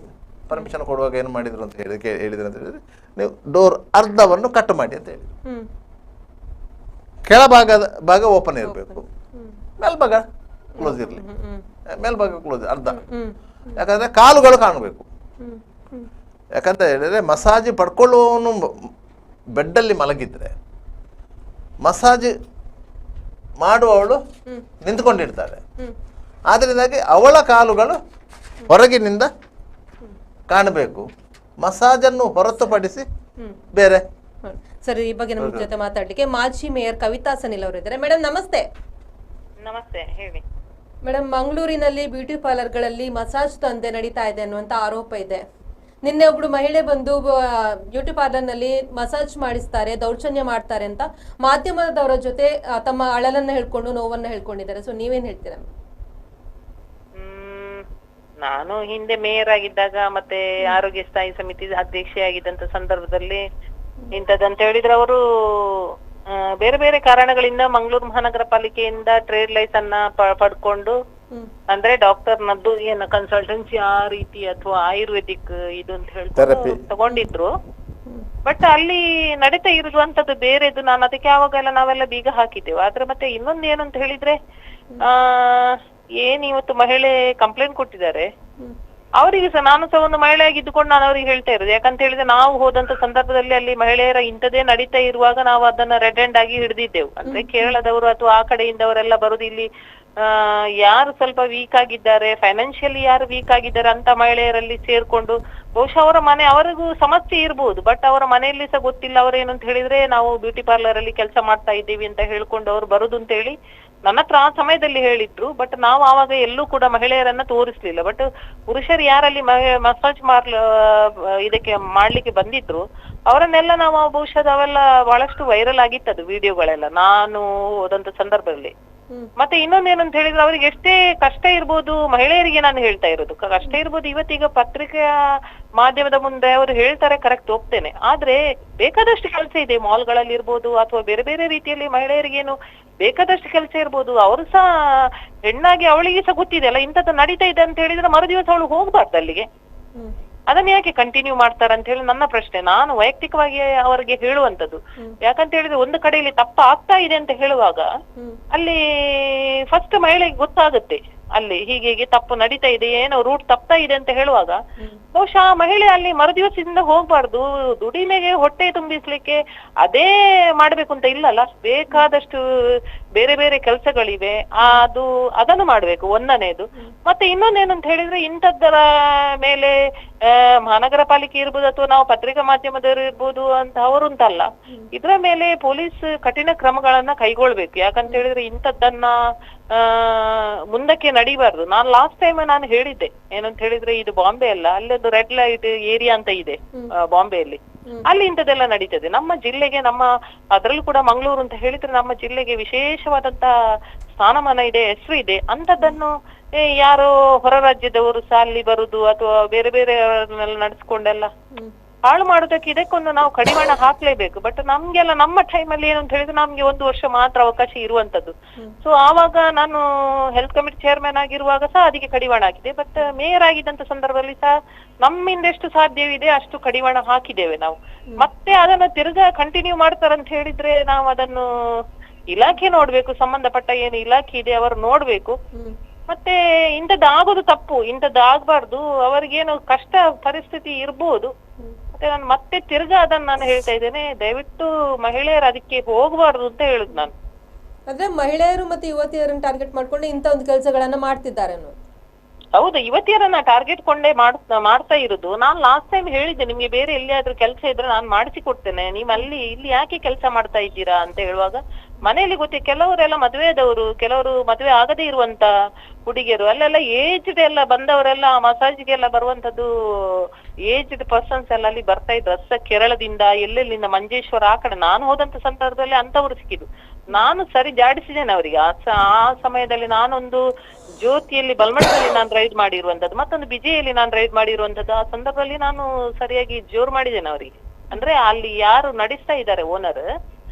Speaker 5: ಪರ್ಮಿಷನ್ ಕೊಡುವಾಗ ಏನು ಮಾಡಿದ್ರು ಅಂತ ಹೇಳಿದ್ರು ಅಂತ ಹೇಳಿದ್ರೆ, ನೀವು ಡೋರ್ ಅರ್ಧವನ್ನು ಕಟ್ ಮಾಡಿ ಅಂತ ಹೇಳಿದ್ರು. ಭಾಗ ಓಪನ್ ಇರಬೇಕು, ಮೇಲ್ಭಾಗ ಕ್ಲೋಸ್ ಇರಲಿ. ಮೇಲ್ಭಾಗ ಕ್ಲೋಸ್ ಅರ್ಧ, ಯಾಕಂದ್ರೆ ಕಾಲುಗಳು ಕಾಣಬೇಕು. ಯಾಕಂತ ಹೇಳಿದ್ರೆ ಮಸಾಜ್ ಪಡ್ಕೊಳ್ಳುವವನು ಬೆಡ್ಡಲ್ಲಿ ಮಲಗಿದ್ರೆ ಮಸಾಜ್ ಮಾಡುವವಳು ನಿಂತ್ಕೊಂಡಿರ್ತಾಳೆ. ಆದ್ದರಿಂದಾಗಿ ಅವಳ ಕಾಲುಗಳು ಹೊರಗಿನಿಂದ ಕಾಣಬೇಕು, ಮಸಾಜನ್ನು ಹೊರತುಪಡಿಸಿ ಬೇರೆ.
Speaker 1: ಸರ್, ಈ ಬಗ್ಗೆ ನಮ್ಮ ಜೊತೆ ಮಾತಾಡ್ಲಿಕ್ಕೆ ಮಾಜಿ ಮೇಯರ್ ಕವಿತಾ ಸನಿಲ್ ಅವರು ಇದ್ದಾರೆ. ಮೇಡಮ್ ನಮಸ್ತೆ.
Speaker 6: ನಮಸ್ತೆ, ಹೇಳಿ
Speaker 1: ಮೇಡಮ್. ಮಂಗಳೂರಿನಲ್ಲಿ ಬ್ಯೂಟಿ ಪಾರ್ಲರ್ಗಳಲ್ಲಿ ಮಸಾಜ್ ದಂಧೆ ನಡೀತಾ ಇದೆ ಅನ್ನುವಂತ ಆರೋಪ ಇದೆ. ನಿನ್ನೆ ಒಬ್ಳು ಮಹಿಳೆ ಬಂದು ಬ್ಯೂಟಿ ಪಾರ್ಲರ್ನಲ್ಲಿ ಮಸಾಜ್ ಮಾಡಿಸ್ತಾರೆ, ದೌರ್ಜನ್ಯ ಮಾಡ್ತಾರೆ ಅಂತ ಮಾಧ್ಯಮದವರ ಜೊತೆ ತಮ್ಮ ಅಳಲನ್ನ ಹೇಳ್ಕೊಂಡು ನೋವನ್ನ ಹೇಳ್ಕೊಂಡಿದ್ದಾರೆ. ಸೊ ನೀವೇನ್ ಹೇಳ್ತೀರಾ?
Speaker 6: ನಾನು ಹಿಂದೆ ಮೇಯರ್ ಆಗಿದ್ದಾಗ ಮತ್ತೆ ಆರೋಗ್ಯ ಸ್ಥಾಯಿ ಸಮಿತಿ ಅಧ್ಯಕ್ಷೆಯಾಗಿದ್ದಂತ ಸಂದರ್ಭದಲ್ಲಿ ಇಂಥದ್ದಂತ ಹೇಳಿದ್ರೆ ಅವರು ಬೇರೆ ಬೇರೆ ಕಾರಣಗಳಿಂದ ಮಂಗಳೂರು ಮಹಾನಗರ ಪಾಲಿಕೆಯಿಂದ ಟ್ರೇಡ್ ಲೈಸನ್ನ ಪಡ್ಕೊಂಡು, ಅಂದ್ರೆ ಡಾಕ್ಟರ್ನದ್ದು ಏನು ಕನ್ಸಲ್ಟೆನ್ಸಿ ಆ ರೀತಿ ಅಥವಾ ಆಯುರ್ವೇದಿಕ್ ಇದು ಅಂತ ಹೇಳ್ತಾರೆ ತಗೊಂಡಿದ್ರು. ಬಟ್ ಅಲ್ಲಿ ನಡೀತಾ ಇರುವಂತದ್ದು ಬೇರೆದು. ನಾನು ಅದಕ್ಕೆ ಯಾವಾಗೆಲ್ಲ ನಾವೆಲ್ಲ ಬೀಗ ಹಾಕಿದ್ದೇವೆ. ಆದ್ರೆ ಮತ್ತೆ ಇನ್ನೊಂದು ಏನು ಅಂತ ಹೇಳಿದ್ರೆ, ಏನ್ ಇವತ್ತು ಮಹಿಳೆ ಕಂಪ್ಲೇಂಟ್ ಕೊಟ್ಟಿದ್ದಾರೆ, ಅವರಿಗೆ ಸಹ ನಾನು ಸಹ ಒಂದು ಮಹಿಳೆಯಾಗಿದ್ದುಕೊಂಡು ನಾನು ಅವ್ರಿಗೆ ಹೇಳ್ತಾ ಇರೋದು. ಯಾಕಂತ ಹೇಳಿದ್ರೆ ನಾವು ಹೋದಂತ ಸಂದರ್ಭದಲ್ಲಿ ಅಲ್ಲಿ ಮಹಿಳೆಯರ ಇಂಥದೇ ನಡೀತಾ ಇರುವಾಗ ನಾವು ಅದನ್ನ ರೆಡ್ ಹ್ಯಾಂಡ್ ಆಗಿ ಹಿಡಿದಿದ್ದೆವು. ಅಂದ್ರೆ ಕೇರಳದವರು ಅಥವಾ ಆ ಕಡೆಯಿಂದವರೆಲ್ಲ ಬರುದು ಇಲ್ಲಿ ಯಾರು ಸ್ವಲ್ಪ ವೀಕ್ ಆಗಿದ್ದಾರೆ, ಫೈನಾನ್ಷಿಯಲಿ ಯಾರು ವೀಕ್ ಆಗಿದ್ದಾರೆ ಅಂತ ಮಹಿಳೆಯರಲ್ಲಿ ಸೇರ್ಕೊಂಡು ಬಹುಶಃ ಅವರ ಅವರಿಗೂ ಸಮಸ್ಯೆ ಇರ್ಬೋದು, ಬಟ್ ಅವರ ಮನೆಯಲ್ಲಿ ಸಹ ಗೊತ್ತಿಲ್ಲ ಅವರೇನು ಅಂತ ಹೇಳಿದ್ರೆ ನಾವು ಬ್ಯೂಟಿ ಪಾರ್ಲರ್ ಅಲ್ಲಿ ಕೆಲಸ ಮಾಡ್ತಾ ಇದ್ದೀವಿ ಅಂತ ಹೇಳ್ಕೊಂಡು ಅವ್ರು ಬರುದು ಅಂತ ಹೇಳಿ ನನ್ನ ಹತ್ರ ಆ ಸಮಯದಲ್ಲಿ ಹೇಳಿದ್ರು. ಬಟ್ ನಾವು ಆವಾಗ ಎಲ್ಲೂ ಕೂಡ ಮಹಿಳೆಯರನ್ನ ತೋರಿಸ್ಲಿಲ್ಲ. ಬಟ್ ಪುರುಷರು ಯಾರಲ್ಲಿ ಮಸಾಜ್ ಇದಕ್ಕೆ ಮಾಡ್ಲಿಕ್ಕೆ ಬಂದಿದ್ರು ಅವರನ್ನೆಲ್ಲ ನಾವು ಬಹುಶಃ ಅವೆಲ್ಲ ಬಹಳಷ್ಟು ವೈರಲ್ ಆಗಿತ್ತದು ವಿಡಿಯೋಗಳೆಲ್ಲ ನಾನು ಹೋದಂತ ಸಂದರ್ಭದಲ್ಲಿ. ಮತ್ತೆ ಇನ್ನೊಂದೇನಂತ ಹೇಳಿದ್ರೆ ಅವ್ರಿಗೆ ಎಷ್ಟೇ ಕಷ್ಟ ಇರ್ಬೋದು, ಮಹಿಳೆಯರಿಗೆ ನಾನು ಹೇಳ್ತಾ ಇರೋದು ಕಷ್ಟ ಇರ್ಬೋದು. ಇವತ್ತೀಗ ಪತ್ರಿಕೆಯ ಮಾಧ್ಯಮದ ಮುಂದೆ ಅವರು ಹೇಳ್ತಾರೆ, ಕರೆಕ್ಟ್ ಹೋಗ್ತೇನೆ. ಆದ್ರೆ ಬೇಕಾದಷ್ಟು ಕೆಲಸ ಇದೆ ಮಾಲ್ಗಳಲ್ಲಿ ಇರ್ಬೋದು ಅಥವಾ ಬೇರೆ ಬೇರೆ ರೀತಿಯಲ್ಲಿ ಮಹಿಳೆಯರಿಗೇನು ಬೇಕಾದಷ್ಟು ಕೆಲಸ ಇರ್ಬೋದು. ಅವರು ಸಹ ಹೆಣ್ಣಾಗಿ ಅವಳಿಗೆ ಸಹ ಗೊತ್ತಿದೆ ಅಲ್ಲ ಇಂಥದ್ದು ನಡೀತಾ ಇದೆ ಅಂತ ಹೇಳಿದ್ರೆ ಮರುದಿವಸ ಅವಳು ಹೋಗ್ಬಾರ್ದು ಅಲ್ಲಿಗೆ. ಅದನ್ನ ಯಾಕೆ ಕಂಟಿನ್ಯೂ ಮಾಡ್ತಾರಂತ ಹೇಳಿ ನನ್ನ ಪ್ರಶ್ನೆ. ನಾನು ವೈಯಕ್ತಿಕವಾಗಿ ಅವರಿಗೆ ಹೇಳುವಂತದ್ದು ಯಾಕಂತ ಹೇಳಿದ್ರೆ ಒಂದು ಕಡೆಯಲ್ಲಿ ತಪ್ಪ ಆಗ್ತಾ ಇದೆ ಅಂತ ಹೇಳುವಾಗ ಅಲ್ಲಿ ಫಸ್ಟ್ ಮಹಿಳೆಗೆ ಗೊತ್ತಾಗುತ್ತೆ ಅಲ್ಲಿ ಹೀಗೆ ತಪ್ಪು ನಡೀತಾ ಇದೆ, ಏನೋ ರೂಟ್ ತಪ್ತಾ ಇದೆ ಅಂತ ಹೇಳುವಾಗ ಬಹುಶಃ ಆ ಮಹಿಳೆ ಅಲ್ಲಿ ಮರುದಿವಸದಿಂದ ಹೋಗ್ಬಾರ್ದು. ದುಡಿಮೆಗೆ ಹೊಟ್ಟೆ ತುಂಬಿಸ್ಲಿಕ್ಕೆ ಅದೇ ಮಾಡ್ಬೇಕು ಅಂತ ಇಲ್ಲಲ್ಲ, ಬೇಕಾದಷ್ಟು ಬೇರೆ ಬೇರೆ ಕೆಲಸಗಳಿವೆ, ಅದನ್ನು ಮಾಡ್ಬೇಕು ಒಂದನೇದು. ಮತ್ತೆ ಇನ್ನೊಂದೇನಂತ ಹೇಳಿದ್ರೆ ಇಂಥದ್ದರ ಮೇಲೆ ಮಹಾನಗರ ಪಾಲಿಕೆ ಇರ್ಬೋದು ಅಥವಾ ನಾವು ಪತ್ರಿಕಾ ಮಾಧ್ಯಮದವರು ಇರ್ಬೋದು ಅಂತ ಅವರುಂತಲ್ಲ, ಇದರ ಮೇಲೆ ಪೊಲೀಸ್ ಕಠಿಣ ಕ್ರಮಗಳನ್ನ ಕೈಗೊಳ್ಬೇಕು. ಯಾಕಂತ ಹೇಳಿದ್ರೆ ಇಂಥದ್ದನ್ನ ಮುಂದಕ್ಕೆ ನಡೀಬಾರ್ದು. ನಾನು ಲಾಸ್ಟ್ ಟೈಮ್ ನಾನು ಹೇಳಿದ್ದೆ ಏನಂತ ಹೇಳಿದ್ರೆ ಇದು ಬಾಂಬೆ ಅಲ್ಲ, ಅಲ್ಲೊಂದು ರೆಡ್ ಲೈಟ್ ಏರಿಯಾ ಅಂತ ಇದೆ ಬಾಂಬೆಯಲ್ಲಿ, ಅಲ್ಲಿ ಇಂಥದ್ದೆಲ್ಲ ನಡೀತದೆ. ನಮ್ಮ ಜಿಲ್ಲೆಗೆ ಅದರಲ್ಲೂ ಕೂಡ ಮಂಗಳೂರು ಅಂತ ಹೇಳಿದ್ರೆ ನಮ್ಮ ಜಿಲ್ಲೆಗೆ ವಿಶೇಷವಾದಂತ ಸ್ಥಾನಮಾನ ಇದೆ, ಹೆಸರು ಇದೆ. ಅಂತದನ್ನು ಯಾರೋ ಹೊರ ರಾಜ್ಯದವರು ಸಹ ಅಲ್ಲಿ ಬರುದು ಅಥವಾ ಬೇರೆ ಬೇರೆ ನಡೆಸ್ಕೊಂಡೆಲ್ಲ ಹಾಳು ಮಾಡೋದಕ್ಕೆ ಇದಕ್ಕೊಂದು ನಾವು ಕಡಿವಾಣ ಹಾಕ್ಲೇಬೇಕು. ಬಟ್ ನಮ್ಗೆಲ್ಲ ನಮ್ಮ ಟೈಮಲ್ಲಿ ಏನು ಅಂತ ಹೇಳಿದ್ರೆ ನಮ್ಗೆ 1 ವರ್ಷ ಮಾತ್ರ ಅವಕಾಶ ಇರುವಂತದ್ದು. ಸೊ ಆವಾಗ ನಾನು ಹೆಲ್ತ್ ಕಮಿಟಿ ಚೇರ್ಮನ್ ಆಗಿರುವಾಗ ಸಹ ಅದಕ್ಕೆ ಕಡಿವಾಣ ಹಾಕಿದೆ. ಬಟ್ ಮೇಯರ್ ಆಗಿದ್ದಂತ ಸಂದರ್ಭದಲ್ಲಿ ಸಹ ನಮ್ಮಿಂದ ಎಷ್ಟು ಸಾಧ್ಯವಿದೆ ಅಷ್ಟು ಕಡಿವಾಣ ಹಾಕಿದ್ದೇವೆ ನಾವು. ಮತ್ತೆ ಅದನ್ನ ತಿರ್ಗಾ ಕಂಟಿನ್ಯೂ ಮಾಡ್ತಾರಂತ ಹೇಳಿದ್ರೆ ನಾವು ಅದನ್ನು ಇಲಾಖೆ ನೋಡ್ಬೇಕು, ಸಂಬಂಧಪಟ್ಟ ಏನು ಇಲಾಖೆ ಇದೆ ಅವರು ನೋಡ್ಬೇಕು. ಮತ್ತೆ ಇಂಥದ್ದು ಆಗೋದು ತಪ್ಪು, ಇಂಥದ್ದು ಆಗ್ಬಾರ್ದು. ಅವರಿಗೇನು ಕಷ್ಟ ಪರಿಸ್ಥಿತಿ ಇರ್ಬೋದು. ಮತ್ತೆ ನಾನು ಮತ್ತೆ ತಿರ್ಗಾ ಅದನ್ನ ನಾನು ಹೇಳ್ತಾ ಇದ್ದೇನೆ, ದಯವಿಟ್ಟು ಮಹಿಳೆಯರು ಅದಕ್ಕೆ ಹೋಗಬಾರ್ದು ಅಂತ ಹೇಳುದು ನಾನು.
Speaker 1: ಅಂದ್ರೆ ಮಹಿಳೆಯರು ಮತ್ತೆ ಯುವತಿಯರನ್ನ ಟಾರ್ಗೆಟ್ ಮಾಡ್ಕೊಂಡು ಇಂಥ ಒಂದು ಕೆಲಸಗಳನ್ನ ಮಾಡ್ತಿದ್ದಾರೆ.
Speaker 6: ಹೌದು, ಯುವತಿಯರನ್ನ ಟಾರ್ಗೆಟ್ ಕೊಂಡೇ ಮಾಡ್ತಾ ಇರುದು. ನಾನು ಲಾಸ್ಟ್ ಟೈಮ್ ಹೇಳಿದ್ದೆ, ನಿಮ್ಗೆ ಬೇರೆ ಎಲ್ಲಿಯಾದ್ರೂ ಕೆಲಸ ಇದ್ರೆ ನಾನು ಮಾಡಿಸಿ ಕೊಡ್ತೇನೆ, ನೀವು ಇಲ್ಲಿ ಯಾಕೆ ಕೆಲಸ ಮಾಡ್ತಾ ಇದ್ದೀರಾ ಅಂತ ಹೇಳುವಾಗ ಮನೆಯಲ್ಲಿ ಕೆಲವರೆಲ್ಲ ಮದುವೆದವರು, ಕೆಲವರು ಮದುವೆ ಆಗದೇ ಇರುವಂತ ಹುಡುಗಿಯರು, ಅಲ್ಲೆಲ್ಲ ಏಜ್ಡ್ ಎಲ್ಲ ಬಂದವರೆಲ್ಲ ಮಸಾಜ್ಗೆಲ್ಲ ಬರುವಂತದ್ದು ಏಜ್ಡ್ ಪರ್ಸನ್ಸ್ ಎಲ್ಲ ಅಲ್ಲಿ ಬರ್ತಾ ಇದ್ರು. ಕೇರಳದಿಂದ ಎಲ್ಲೆಲ್ಲಿಂದ ಮಂಜೇಶ್ವರ ಆ ಕಡೆ ನಾನು ಹೋದಂತ ಸಂದರ್ಭದಲ್ಲಿ ಅಂತವರು ಸಿಕ್ಕಿದ್ರು. ನಾನು ಸರಿ ಜಾಡಿಸಿದ್ದೇನೆ ಅವರಿಗೆ. ಆ ಸಮಯದಲ್ಲಿ ನಾನೊಂದು ಜ್ಯೋತಿಯಲ್ಲಿ ಬಲ್ಮಠದಲ್ಲಿ ನಾನು ರೈಡ್ ಮಾಡಿರುವಂತದ್ದು, ಮತ್ತೊಂದು ಬಿಜೆಯಲ್ಲಿ ನಾನು ರೈಡ್ ಮಾಡಿರುವಂತದ್ದು. ಆ ಸಂದರ್ಭದಲ್ಲಿ ನಾನು ಸರಿಯಾಗಿ ಜೋರು ಮಾಡಿದ್ದೇನೆ ಅವರಿಗೆ. ಅಂದ್ರೆ ಅಲ್ಲಿ ಯಾರು ನಡೆಸ್ತಾ ಇದ್ದಾರೆ ಓನರ್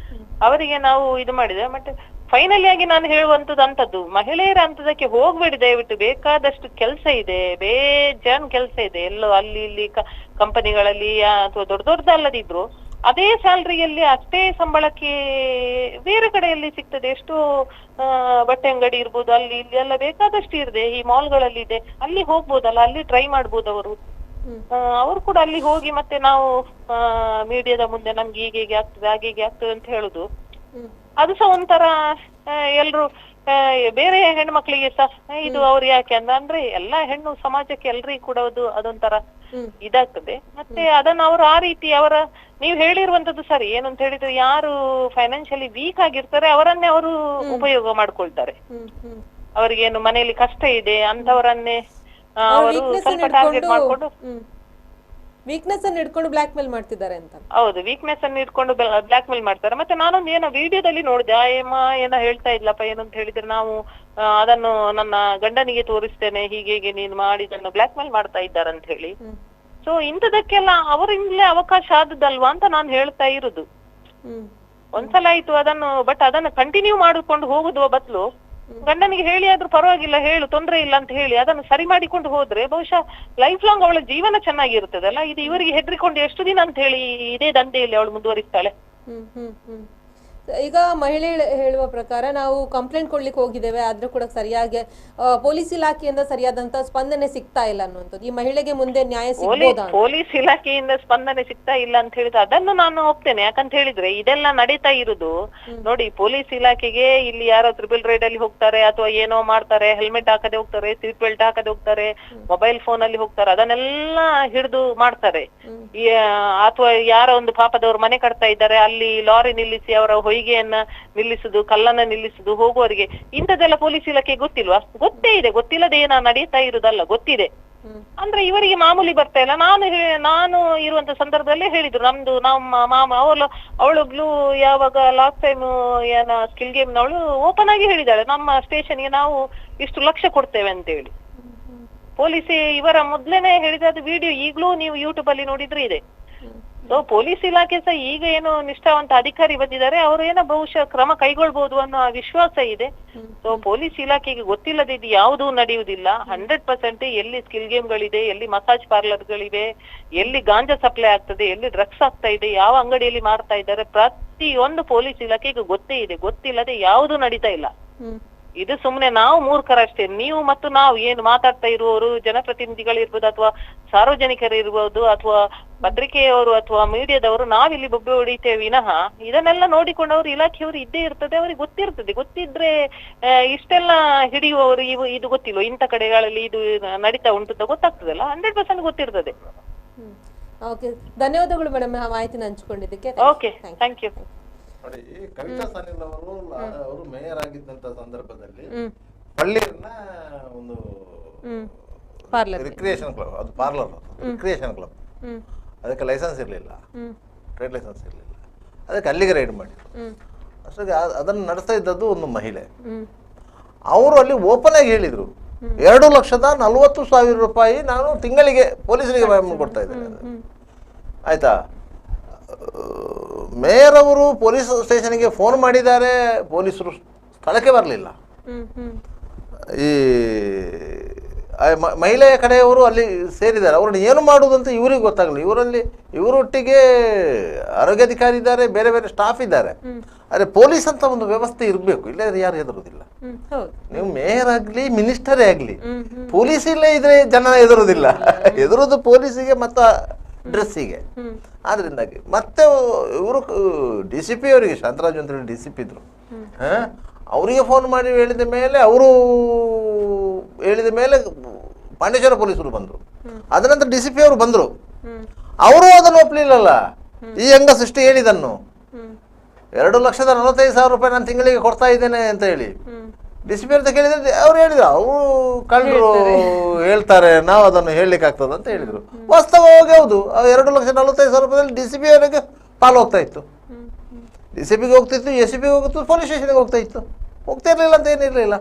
Speaker 6: ಅವರಿಗೆ ನಾವು ಇದು ಮಾಡಿದೆ. ಮತ್ತೆ ಫೈನಲಿ ಆಗಿ ನಾನು ಹೇಳುವಂತದ್ದು ಅಂತದ್ದು, ಮಹಿಳೆಯರ ಅಂತದಕ್ಕೆ ಹೋಗ್ಬೇಡಿ ದಯವಿಟ್ಟು. ಬೇಕಾದಷ್ಟು ಕೆಲಸ ಇದೆ, ಬೇಜಾನ್ ಕೆಲಸ ಇದೆ. ಎಲ್ಲೋ ಅಲ್ಲಿ ಇಲ್ಲಿ ಕಂಪನಿಗಳಲ್ಲಿ ಅಥವಾ ದೊಡ್ಡದಲ್ಲದಿದ್ರು ಅದೇ ಸ್ಯಾಲ್ರಿಯಲ್ಲಿ ಅಷ್ಟೇ ಸಂಬಳಕ್ಕೆ ಬೇರೆ ಕಡೆಯಲ್ಲಿ ಸಿಗ್ತದೆ. ಎಷ್ಟು ಬಟ್ಟೆ ಅಂಗಡಿ ಇರ್ಬೋದು, ಅಲ್ಲಿ ಇಲ್ಲಿ ಎಲ್ಲ ಬೇಕಾದಷ್ಟು ಇರದೆ, ಈ ಮಾಲ್ಗಳಲ್ಲಿ ಇದೆ, ಅಲ್ಲಿ ಹೋಗ್ಬೋದಲ್ಲ, ಅಲ್ಲಿ ಟ್ರೈ ಮಾಡ್ಬೋದು ಅವರು ಕೂಡ ಅಲ್ಲಿ ಹೋಗಿ. ಮತ್ತೆ ನಾವು ಮೀಡಿಯಾದ ಮುಂದೆ ನಮ್ಗೆ ಹೀಗೆ ಆಗ್ತದೆ ಹಾಗೆ ಆಗ್ತದೆ ಅಂತ ಹೇಳುದು, ಅದು ಸಹ ಒಂಥರ ಎಲ್ರು ಬೇರೆ ಹೆಣ್ಮಕ್ಳಿಗೆ ಸಹ ಇದು ಅವ್ರು ಯಾಕೆ ಅಂದ್ರೆ ಎಲ್ಲಾ ಹೆಣ್ಣು ಸಮಾಜಕ್ಕೆ ಎಲ್ರಿಗೂ ಕೂಡ ಅದೊಂಥರ ಇದಾಗ್ತದೆ. ಮತ್ತೆ ಅದನ್ನ ಅವರು ಆ ರೀತಿ ನೀವು ಹೇಳಿರುವಂತದ್ದು ಸರಿ. ಏನು ಅಂತ ಹೇಳಿದ್ರೆ ಯಾರು ಫೈನಾನ್ಷಿಯಲಿ ವೀಕ್ ಆಗಿರ್ತಾರೆ ಅವರನ್ನೇ ಅವರು ಉಪಯೋಗ ಮಾಡ್ಕೊಳ್ತಾರೆ. ಅವ್ರಿಗೇನು ಮನೆಯಲ್ಲಿ ಕಷ್ಟ ಇದೆ ಅಂತವರನ್ನೇ ಅವರು ಸ್ವಲ್ಪ ಟಾರ್ಗೆಟ್ ಮಾಡ್ಕೊಂಡು
Speaker 1: ವೀಕ್ನೆಸ್ ಅನ್ನು ಇಟ್ಕೊಂಡು ಬ್ಲಾಕ್ ಮೇಲ್ ಮಾಡ್ತಿದ್ದಾರೆ ಅಂತ.
Speaker 6: ಹೌದು, ವೀಕ್ನೆಸ್ ಅನ್ನು ಇಟ್ಕೊಂಡು ಬ್ಲಾಕ್ ಮೇಲ್ ಮಾಡ್ತಾರೆ. ಮತ್ತೆ ನಾನೊಂದು ಏನೋ ವಿಡಿಯೋದಲ್ಲಿ ನೋಡಿದೆ, ಏನೋ ಹೇಳ್ತಾ ಇದ್ಲಪ್ಪ, ಏನು ಅಂತ ಹೇಳಿದ್ರೆ ನಾವು ಅದನ್ನು ನನ್ನ ಗಂಡನಿಗೆ ತೋರಿಸ್ತೇನೆ, ಹೀಗೆ ನೀನು ಮಾಡಿದನ್ನು ಬ್ಲಾಕ್ ಮೇಲ್ ಮಾಡ್ತಾ ಇದ್ದಾರಂತ ಹೇಳಿ. ಸೊ ಇಂಥದಕ್ಕೆಲ್ಲ ಅವರಿಂದಲೇ ಅವಕಾಶ ಆದದಲ್ವಾ ಅಂತ ನಾನು ಹೇಳ್ತಾ ಇರುದು. ಒಂದ್ಸಲ ಆಯ್ತು ಅದನ್ನು, ಬಟ್ ಅದನ್ನು ಕಂಟಿನ್ಯೂ ಮಾಡಿಕೊಂಡು ಹೋಗುದು ಬದಲು ಗಂಡನಿಗೆ ಹೇಳಿ ಆದ್ರೂ ಪರವಾಗಿಲ್ಲ, ಹೇಳು ತೊಂದ್ರೆ ಇಲ್ಲ ಅಂತ ಹೇಳಿ ಅದನ್ನು ಸರಿ ಮಾಡಿಕೊಂಡು ಹೋದ್ರೆ ಬಹುಶಃ ಲೈಫ್ ಲಾಂಗ್ ಅವಳ ಜೀವನ ಚೆನ್ನಾಗಿರುತ್ತದಲ್ಲ. ಇದು ಇವರಿಗೆ ಹೆದರಿಕೊಂಡು ಎಷ್ಟು ದಿನ ಅಂತ ಹೇಳಿ ಇದೇ ದಂಧೆಯಲ್ಲಿ ಅವಳು ಮುಂದುವರಿಸ್ತಾಳೆ.
Speaker 1: ಈಗ ಮಹಿಳೆ ಹೇಳುವ ಪ್ರಕಾರ ನಾವು ಕಂಪ್ಲೇಂಟ್ ಕೊಡ್ಲಿಕ್ಕೆ ಹೋಗಿದ್ದೇವೆ, ಆದ್ರೂ ಕೂಡ ಸರಿಯಾಗಿ ಪೊಲೀಸ್ ಇಲಾಖೆಯಿಂದ ಸರಿಯಾದಂತ ಸ್ಪಂದನೆ ಸಿಗ್ತಾ ಇಲ್ಲ ಅನ್ನುವಂಥದ್ದು. ಈ ಮಹಿಳೆಗೆ ಮುಂದೆ ನ್ಯಾಯ ಸಿಗ್ಬೋದಾ?
Speaker 6: ಪೊಲೀಸ್ ಇಲಾಖೆಯಿಂದ ಸ್ಪಂದನೆ ಸಿಗ್ತಾ ಇಲ್ಲ ಅಂತ ಹೇಳಿದ್ರೆ ಅದನ್ನು ನಾನು ಒಪ್ತೇನೆ. ಯಾಕಂತ ಹೇಳಿದ್ರೆ ಇದೆಲ್ಲ ನಡೀತಾ ಇರುದು ನೋಡಿ, ಪೊಲೀಸ್ ಇಲಾಖೆಗೆ ಇಲ್ಲಿ ಯಾರೋ ಟ್ರಿಪಲ್ ರೈಡ್ ಅಲ್ಲಿ ಹೋಗ್ತಾರೆ ಅಥವಾ ಏನೋ ಮಾಡ್ತಾರೆ, ಹೆಲ್ಮೆಟ್ ಹಾಕದೆ ಹೋಗ್ತಾರೆ, ಸೀಟ್ ಬೆಲ್ಟ್ ಹಾಕದೆ ಹೋಗ್ತಾರೆ, ಮೊಬೈಲ್ ಫೋನ್ ಅಲ್ಲಿ ಹೋಗ್ತಾರೆ, ಅದನ್ನೆಲ್ಲ ಹಿಡಿದು ಮಾಡ್ತಾರೆ. ಅಥವಾ ಯಾರೋ ಒಂದು ಪಾಪದವ್ರು ಮನೆ ಕಟ್ತಾ ಇದ್ದಾರೆ, ಅಲ್ಲಿ ಲಾರಿ ನಿಲ್ಲಿಸಿ ಅವರ ಹೊಯ್ಗೆಯನ್ನ ನಿಲ್ಲಿಸುದು, ಕಲ್ಲನ್ನ ನಿಲ್ಲಿಸುದು, ಹೋಗುವವರಿಗೆ ಇಂಥದ್ದೆಲ್ಲ ಪೊಲೀಸ್ ಇಲಾಖೆ ಗೊತ್ತಿಲ್ವಾ? ಗೊತ್ತೇ ಇದೆ, ಗೊತ್ತಿಲ್ಲದೆ ಏನೋ ನಡೀತಾ ಇರುದಲ್ಲ, ಗೊತ್ತಿದೆ. ಅಂದ್ರೆ ಇವರಿಗೆ ಮಾಮೂಲಿ ಬರ್ತಾ ಇಲ್ಲ. ನಾನು ಇರುವಂತ ಸಂದರ್ಭದಲ್ಲೇ ಹೇಳಿದ್ರು, ನಮ್ಮ ಮಾಮ ಅವಳೊಬ್ಳು ಯಾವಾಗ ಲಾಸ್ಟ್ ಟೈಮ್ ಏನ ಸ್ಕಿಲ್ ಗೇಮ್ ನವಳು ಓಪನ್ ಆಗಿ ಹೇಳಿದಾಳೆ, ನಮ್ಮ ಸ್ಟೇಷನ್ಗೆ ನಾವು ಇಷ್ಟು ಲಕ್ಷ ಕೊಡ್ತೇವೆ ಅಂತ ಹೇಳಿ. ಪೊಲೀಸ್ ಇವರ ಮೊದ್ಲೇನೆ ಹೇಳಿದ ವಿಡಿಯೋ ಈಗ್ಲೂ ನೀವು ಯೂಟ್ಯೂಬ್ ಅಲ್ಲಿ ನೋಡಿದ್ರೆ ಇದೆ. ಸೊ ಪೊಲೀಸ್ ಇಲಾಖೆ ಸಹ ಈಗ ಏನು ನಿಷ್ಠಾವಂತ ಅಧಿಕಾರಿ ಬಂದಿದ್ದಾರೆ, ಅವರು ಏನೋ ಬಹುಶಃ ಕ್ರಮ ಕೈಗೊಳ್ಬಹುದು ಅನ್ನೋ ವಿಶ್ವಾಸ ಇದೆ. ಸೊ ಪೊಲೀಸ್ ಇಲಾಖೆಗೆ ಗೊತ್ತಿಲ್ಲದಿದ್ದು ಯಾವುದೂ ನಡೆಯುವುದಿಲ್ಲ. 100% ಎಲ್ಲಿ ಸ್ಕಿಲ್ ಗೇಮ್ಗಳಿದೆ, ಎಲ್ಲಿ ಮಸಾಜ್ ಪಾರ್ಲರ್ಗಳಿವೆ, ಎಲ್ಲಿ ಗಾಂಜಾ ಸಪ್ಲೈ ಆಗ್ತದೆ, ಎಲ್ಲಿ ಡ್ರಗ್ಸ್ ಆಗ್ತಾ ಇದೆ, ಯಾವ ಅಂಗಡಿಯಲ್ಲಿ ಮಾಡ್ತಾ ಇದ್ದಾರೆ, ಪ್ರತಿಯೊಂದು ಪೊಲೀಸ್ ಇಲಾಖೆಗೆ ಗೊತ್ತೇ ಇದೆ. ಗೊತ್ತಿಲ್ಲದೆ ಯಾವುದೂ ನಡೀತಾ ಇಲ್ಲ. ಇದು ಸುಮ್ನೆ ನಾವು ಮೂರ್ಖರಷ್ಟೇ. ನೀವು ಮತ್ತು ನಾವು ಏನು ಮಾತಾಡ್ತಾ ಇರುವವರು ಜನಪ್ರತಿನಿಧಿಗಳಿರ್ಬೋದು ಅಥವಾ ಸಾರ್ವಜನಿಕರು ಇರ್ಬೋದು ಅಥವಾ ಪತ್ರಿಕೆಯವರು ಅಥವಾ ಮೀಡಿಯಾದವರು ನಾವಿಲ್ಲಿ ಬೊಬ್ಬೆ ಹೊಡಿತೇವೆ ವಿನಃ ಇದನ್ನೆಲ್ಲ ನೋಡಿಕೊಂಡವರು ಇಲಾಖೆಯವರು ಇದ್ದೇ ಇರ್ತದೆ, ಅವ್ರಿಗೆ ಗೊತ್ತಿರ್ತದೆ. ಗೊತ್ತಿದ್ರೆ ಇಷ್ಟೆಲ್ಲ ಹಿಡಿಯುವವರು ಇದು ಗೊತ್ತಿಲ್ವ, ಇಂಥ ಕಡೆಗಳಲ್ಲಿ ಇದು ನಡೀತಾ ಉಂಟು ಅಂತ ಗೊತ್ತಾಗ್ತದಲ್ಲ, 100% ಗೊತ್ತಿರ್ತದೆ.
Speaker 1: ಓಕೆ, ಧನ್ಯವಾದಗಳು ಮೇಡಮ್ ಮಾಹಿತಿನ ಹಂಚಿಕೊಂಡಿದ್ದಕ್ಕೆ.
Speaker 6: Okay, thank you.
Speaker 5: ನೋಡಿ, ಕವಿತಾ ಸಾನಿಲ್ ಅವರು ಮೇಯರ್ ಆಗಿದ್ದಂತ ಸಂದರ್ಭದಲ್ಲಿ ಪಳ್ಳಿಯನ್ನ ಒಂದು ರಿಕ್ರಿಯೇಷನ್ ಕ್ಲಬ್, ಅದು ಪಾರ್ಲರ್ ರಿಕ್ರಿಯೇಷನ್ ಕ್ಲಬ್, ಅದಕ್ಕೆ ಲೈಸೆನ್ಸ್ ಇರಲಿಲ್ಲ, ಟ್ರೇಡ್ ಲೈಸೆನ್ಸ್ ಇರಲಿಲ್ಲ. ಅದಕ್ಕೆ ಅಲ್ಲಿಗೆ ರೈಡ್ ಮಾಡಿದ್ರು. ಅಷ್ಟಾಗಿ ಅದನ್ನು ನಡೆಸ್ತಾ ಇದ್ದದ್ದು ಒಂದು ಮಹಿಳೆ. ಅವರು ಅಲ್ಲಿ ಓಪನ್ ಆಗಿ ಹೇಳಿದ್ರು, 2,40,000 ರೂಪಾಯಿ ನಾನು ತಿಂಗಳಿಗೆ ಪೊಲೀಸರಿಗೆ ಕೊಡ್ತಾ ಇದ್ದೇನೆ. ಆಯ್ತಾ? ಮೇಯರ್ ಅವರು ಪೊಲೀಸ್ ಸ್ಟೇಷನ್ಗೆ ಫೋನ್ ಮಾಡಿದ್ದಾರೆ, ಪೊಲೀಸರು ಸ್ಥಳಕ್ಕೆ ಬರಲಿಲ್ಲ. ಈ ಮಹಿಳೆಯ ಕಡೆಯವರು ಅಲ್ಲಿ ಸೇರಿದ್ದಾರೆ. ಅವ್ರನ್ನ ಏನು ಮಾಡುವುದಂತ ಇವರಿಗೆ ಗೊತ್ತಾಗಲಿಲ್ಲ. ಇವರೊಟ್ಟಿಗೆ ಆರೋಗ್ಯಾಧಿಕಾರಿ ಇದ್ದಾರೆ, ಬೇರೆ ಬೇರೆ ಸ್ಟಾಫ್ ಇದ್ದಾರೆ. ಆದರೆ ಪೊಲೀಸ್ ಅಂತ ಒಂದು ವ್ಯವಸ್ಥೆ ಇರಬೇಕು, ಇಲ್ಲದ್ರೆ ಯಾರು ಹೆದರುವುದಿಲ್ಲ. ನೀವು ಮೇಯರ್ ಆಗಲಿ ಮಿನಿಸ್ಟರೇ ಆಗಲಿ, ಪೊಲೀಸ್ ಇಲ್ಲೇ ಇದ್ರೆ ಜನ ಹೆದರುವುದಿಲ್ಲ. ಹೆದರುವುದು ಪೊಲೀಸಿಗೆ ಮತ್ತು ಡ್ರೆಸ್ಸಿಗೆ. ಆದ್ರಿಂದಾಗಿ ಮತ್ತೆ ಇವರು DCP ಅವರಿಗೆ, ಶಾಂತರಾಜು ಅಂತ ಹೇಳಿ DCP ಇದ್ರು, ಅವರಿಗೆ ಫೋನ್ ಮಾಡಿ ಹೇಳಿದ ಮೇಲೆ ಪಾಂಡೇಶ್ವರ ಪೊಲೀಸರು ಬಂದರು. ಅದ ನಂತರ DCP ಅವರು ಬಂದರು. ಅವರು ಅದನ್ನು ಒಪ್ಪಲಿಲ್ಲಲ್ಲ. ಈ ಹೆಂಗಸ್ ಇಷ್ಟು ಹೇಳಿದನ್ನು 2,45,000 ರೂಪಾಯಿ ನಾನು ತಿಂಗಳಿಗೆ ಕೊಡ್ತಾ ಇದ್ದೇನೆ ಅಂತ ಹೇಳಿ DCP ಅಂತ ಕೇಳಿದ್ರೆ ಅವ್ರು ಹೇಳಿದ್ರು, ಅವರು ಕಳ್ಳರು ಹೇಳ್ತಾರೆ, ನಾವು ಅದನ್ನು ಹೇಳಲಿಕ್ಕೆ ಆಗ್ತದೆ ಅಂತ ಹೇಳಿದ್ರು. ವಾಸ್ತವವಾಗಿ ಹೌದು, 2,45,000 ರೂಪಾಯಿದಲ್ಲಿ DCP ಅವರಿಗೆ ಪಾಲು ಹೋಗ್ತಾ ಇತ್ತು. DCPಗೆ ಹೋಗ್ತಿತ್ತು, SCPಗೆ ಹೋಗ್ತಿತ್ತು, ಪೊಲೀಸ್ ಸ್ಟೇಷನ್ಗೆ ಹೋಗ್ತಾ ಇತ್ತು. ಹೋಗ್ತಾ ಇರಲಿಲ್ಲ ಅಂತ ಏನಿರಲಿಲ್ಲ.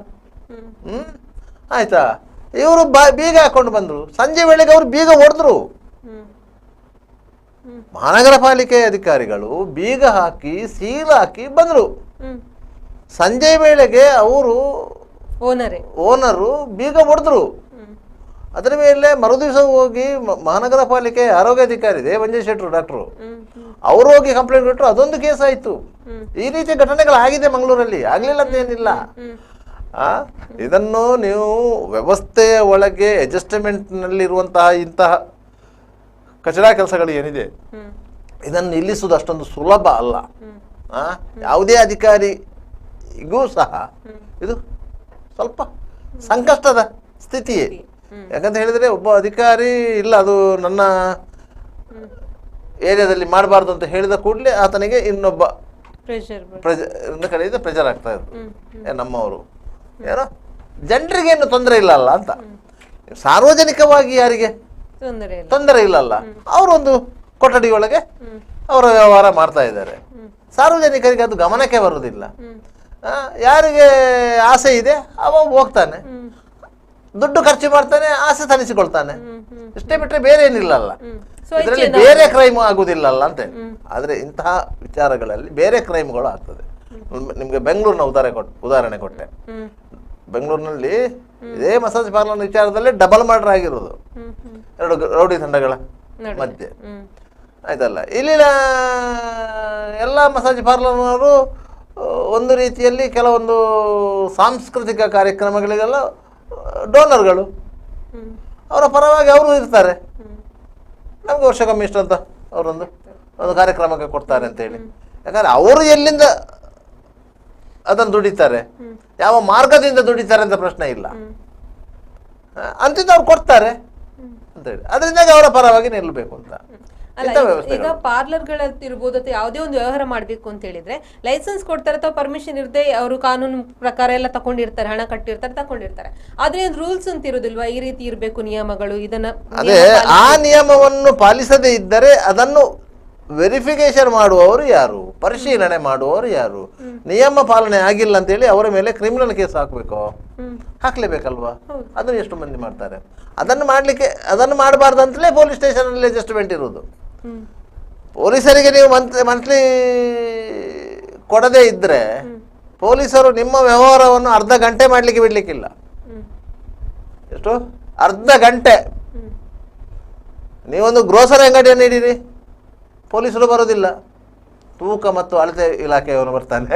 Speaker 5: ಆಯ್ತಾ? ಇವರು ಬೀಗ ಹಾಕೊಂಡು ಬಂದರು. ಸಂಜೆ ವೇಳೆಗೆ ಅವರು ಬೀಗ ಹೊಡೆದ್ರು. ಮಹಾನಗರ ಪಾಲಿಕೆ ಅಧಿಕಾರಿಗಳು ಬೀಗ ಹಾಕಿ ಸೀಲ್ ಹಾಕಿ ಬಂದರು. ಸಂಜೆ ವೇಳೆಗೆ ಅವರು ಓನರು ಬೀಗ ಹೊಡೆದ್ರು. ಅದರ ಮೇಲೆ ಮರುದಿವಸ ಹೋಗಿ ಮಹಾನಗರ ಪಾಲಿಕೆ ಆರೋಗ್ಯಾಧಿಕಾರಿ ಇದೆ ಮಂಜೇಶ್ ಶೆಟ್ರು ಡಾಕ್ಟ್ರು, ಅವರು ಹೋಗಿ ಕಂಪ್ಲೇಂಟ್ ಕೊಟ್ಟರು. ಅದೊಂದು ಕೇಸ್ ಆಯ್ತು. ಈ ರೀತಿಯ ಘಟನೆಗಳಾಗಿದೆ ಮಂಗಳೂರಲ್ಲಿ, ಆಗ್ಲಿಲ್ಲ ಅಂತ ಏನಿಲ್ಲ. ಇದನ್ನು ನೀವು ವ್ಯವಸ್ಥೆಯ ಒಳಗೆ ಅಡ್ಜಸ್ಟ್ಮೆಂಟ್ ನಲ್ಲಿರುವಂತಹ ಇಂತಹ ಕಚಡ ಕೆಲಸಗಳು ಏನಿದೆ, ಇದನ್ನು ನಿಲ್ಲಿಸುವುದು ಅಷ್ಟೊಂದು ಸುಲಭ ಅಲ್ಲ. ಯಾವುದೇ ಅಧಿಕಾರಿಗೂ ಸಹ ಇದು ಸ್ವಲ್ಪ ಸಂಕಷ್ಟದ ಸ್ಥಿತಿಯೇ. ಯಾಕಂತ ಹೇಳಿದ್ರೆ ಒಬ್ಬ ಅಧಿಕಾರಿ ಇಲ್ಲ, ಅದು ನನ್ನ ಏರಿಯಾದಲ್ಲಿ ಮಾಡಬಾರ್ದು ಅಂತ ಹೇಳಿದ ಕೂಡಲೇ ಆತನಿಗೆ ಇನ್ನೊಬ್ಬ ಕಡೆಯಿಂದ ಪ್ರೆಷರ್ ಆಗ್ತಾ ಇತ್ತು. ನಮ್ಮವರು ಏನೋ ಜನರಿಗೇನು ತೊಂದರೆ ಇಲ್ಲ ಅಲ್ಲ ಅಂತ, ಸಾರ್ವಜನಿಕವಾಗಿ ಯಾರಿಗೆ ತೊಂದರೆ ಇಲ್ಲಲ್ಲ, ಅವರೊಂದು ಕೊಠಡಿಯೊಳಗೆ ಅವರ ವ್ಯವಹಾರ ಮಾಡ್ತಾ ಇದ್ದಾರೆ. ಸಾರ್ವಜನಿಕರಿಗೆ ಅದು ಗಮನಕ್ಕೆ ಬರುವುದಿಲ್ಲ. ಯಾರಿಗೆ ಆಸೆ ಇದೆ ಅವ ಹೋಗ್ತಾನೆ, ದುಡ್ಡು ಖರ್ಚು ಮಾಡ್ತಾನೆ, ಆಸೆ ತಣಿಸಿಕೊಳ್ತಾನೆ, ಇಷ್ಟೇ ಬಿಟ್ಟರೆ ಬೇರೆ ಏನಿಲ್ಲಲ್ಲ. ಇದರಲ್ಲಿ ಬೇರೆ ಕ್ರೈಮ್ ಆಗುದಿಲ್ಲಲ್ಲ ಅಂತ. ಆದ್ರೆ ಇಂತಹ ವಿಚಾರಗಳಲ್ಲಿ ಬೇರೆ ಕ್ರೈಮ್ಗಳು ಆಗ್ತದೆ. ನಿಮ್ಗೆ ಬೆಂಗಳೂರಿನ ಉದಾಹರಣೆ ಕೊಟ್ಟೆ. ಬೆಂಗಳೂರಿನಲ್ಲಿ ಇದೇ ಮಸಾಜ್ ಪಾರ್ಲರ್ ವಿಚಾರದಲ್ಲಿ ಡಬಲ್ ಮರ್ಡರ್ ಆಗಿರೋದು 2 ರೌಡಿ ತಂಡಗಳ ಮಧ್ಯೆ. ಆಯ್ತಲ್ಲ, ಇಲ್ಲಿನ ಎಲ್ಲ ಮಸಾಜ್ ಪಾರ್ಲರ್ನವರು ಒಂದು ರೀತಿಯಲ್ಲಿ ಕೆಲವೊಂದು ಸಾಂಸ್ಕೃತಿಕ ಕಾರ್ಯಕ್ರಮಗಳಿಗೆಲ್ಲ ಡೋನರ್ಗಳು, ಅವರ ಪರವಾಗಿ ಅವರು ಇರ್ತಾರೆ. ನಮಗೆ ವರ್ಷಕ್ಕೊಮ್ಮೆ ಇಷ್ಟ ಅಂತ ಅವರೊಂದು ಒಂದು ಕಾರ್ಯಕ್ರಮಕ್ಕೆ ಕೊಡ್ತಾರೆ ಅಂತೇಳಿ. ಯಾಕಂದರೆ ಅವರು ಎಲ್ಲಿಂದ ಅದನ್ನು ದುಡಿತಾರೆ, ಯಾವ ಮಾರ್ಗದಿಂದ ದುಡಿತಾರೆ ಅಂತ ಪ್ರಶ್ನೆ ಇಲ್ಲ, ಅಂತಿದ್ದು ಅವ್ರು ಕೊಡ್ತಾರೆ ಅಂತೇಳಿ. ಅದರಿಂದಾಗಿ ಅವರ ಪರವಾಗಿ ನಿಲ್ಲಬೇಕು ಅಂತ.
Speaker 1: ಅಲ್ಲ, ಈಗ ಪಾರ್ಲರ್ಗಳಲ್ಲಿರ್ಬೋದು ಅಥವಾ ಯಾವುದೇ ಒಂದು ವ್ಯವಹಾರ ಮಾಡ್ಬೇಕು ಅಂತ ಹೇಳಿದ್ರೆ ಲೈಸೆನ್ಸ್ ಕೊಡ್ತಾರೆ ಅಥವಾ ಪರ್ಮಿಷನ್ ಇರದೆ ಅವರು ಕಾನೂನು ಪ್ರಕಾರ ಎಲ್ಲ ತಕೊಂಡಿರ್ತಾರೆ, ಹಣ ಕಟ್ಟಿರ್ತಾರೆ, ತಕೊಂಡಿರ್ತಾರೆ. ಆದ್ರೆ ರೂಲ್ಸ್ ಅಂತ ಇರೋದಿಲ್ವಾ, ಈ ರೀತಿ ಇರಬೇಕು ನಿಯಮಗಳು, ಇದನ್ನ
Speaker 5: ಅದೇ ಆ ನಿಯಮವನ್ನು ಪಾಲಿಸದೇ ಇದ್ದರೆ ಅದನ್ನು ವೆರಿಫಿಕೇಶನ್ ಮಾಡುವವರು ಯಾರು, ಪರಿಶೀಲನೆ ಮಾಡುವವರು ಯಾರು? ನಿಯಮ ಪಾಲನೆ ಆಗಿಲ್ಲ ಅಂತೇಳಿ ಅವರ ಮೇಲೆ ಕ್ರಿಮಿನಲ್ ಕೇಸ್ ಹಾಕಬೇಕು, ಹಾಕ್ಲೇಬೇಕಲ್ವಾ? ಅದನ್ನು ಎಷ್ಟು ಮಂದಿ ಮಾಡ್ತಾರೆ? ಅದನ್ನು ಮಾಡಬಾರ್ದು ಅಂತಲೇ ಪೊಲೀಸ್ ಸ್ಟೇಷನ್ ಅಲ್ಲಿ ಅಡ್ಜಸ್ಟ್ಮೆಂಟ್ ಇರೋದು. ಪೊಲೀಸರಿಗೆ ನೀವು ಮಂತ್ಲಿ ಕೊಡದೇ ಇದ್ರೆ ಪೊಲೀಸರು ನಿಮ್ಮ ವ್ಯವಹಾರವನ್ನು ಅರ್ಧ ಗಂಟೆ ಮಾಡ್ಲಿಕ್ಕೆ ಬಿಡ್ಲಿಕ್ಕಿಲ್ಲ. ಎಷ್ಟು? ಅರ್ಧ ಗಂಟೆ. ನೀವೊಂದು ಗ್ರೋಸರಿ ಅಂಗಡಿಯನ್ನು ಇಡೀರಿ, ಪೊಲೀಸರು ಬರೋದಿಲ್ಲ, ತೂಕ ಮತ್ತು ಅಳತೆ ಇಲಾಖೆಯವನು ಬರ್ತಾನೆ.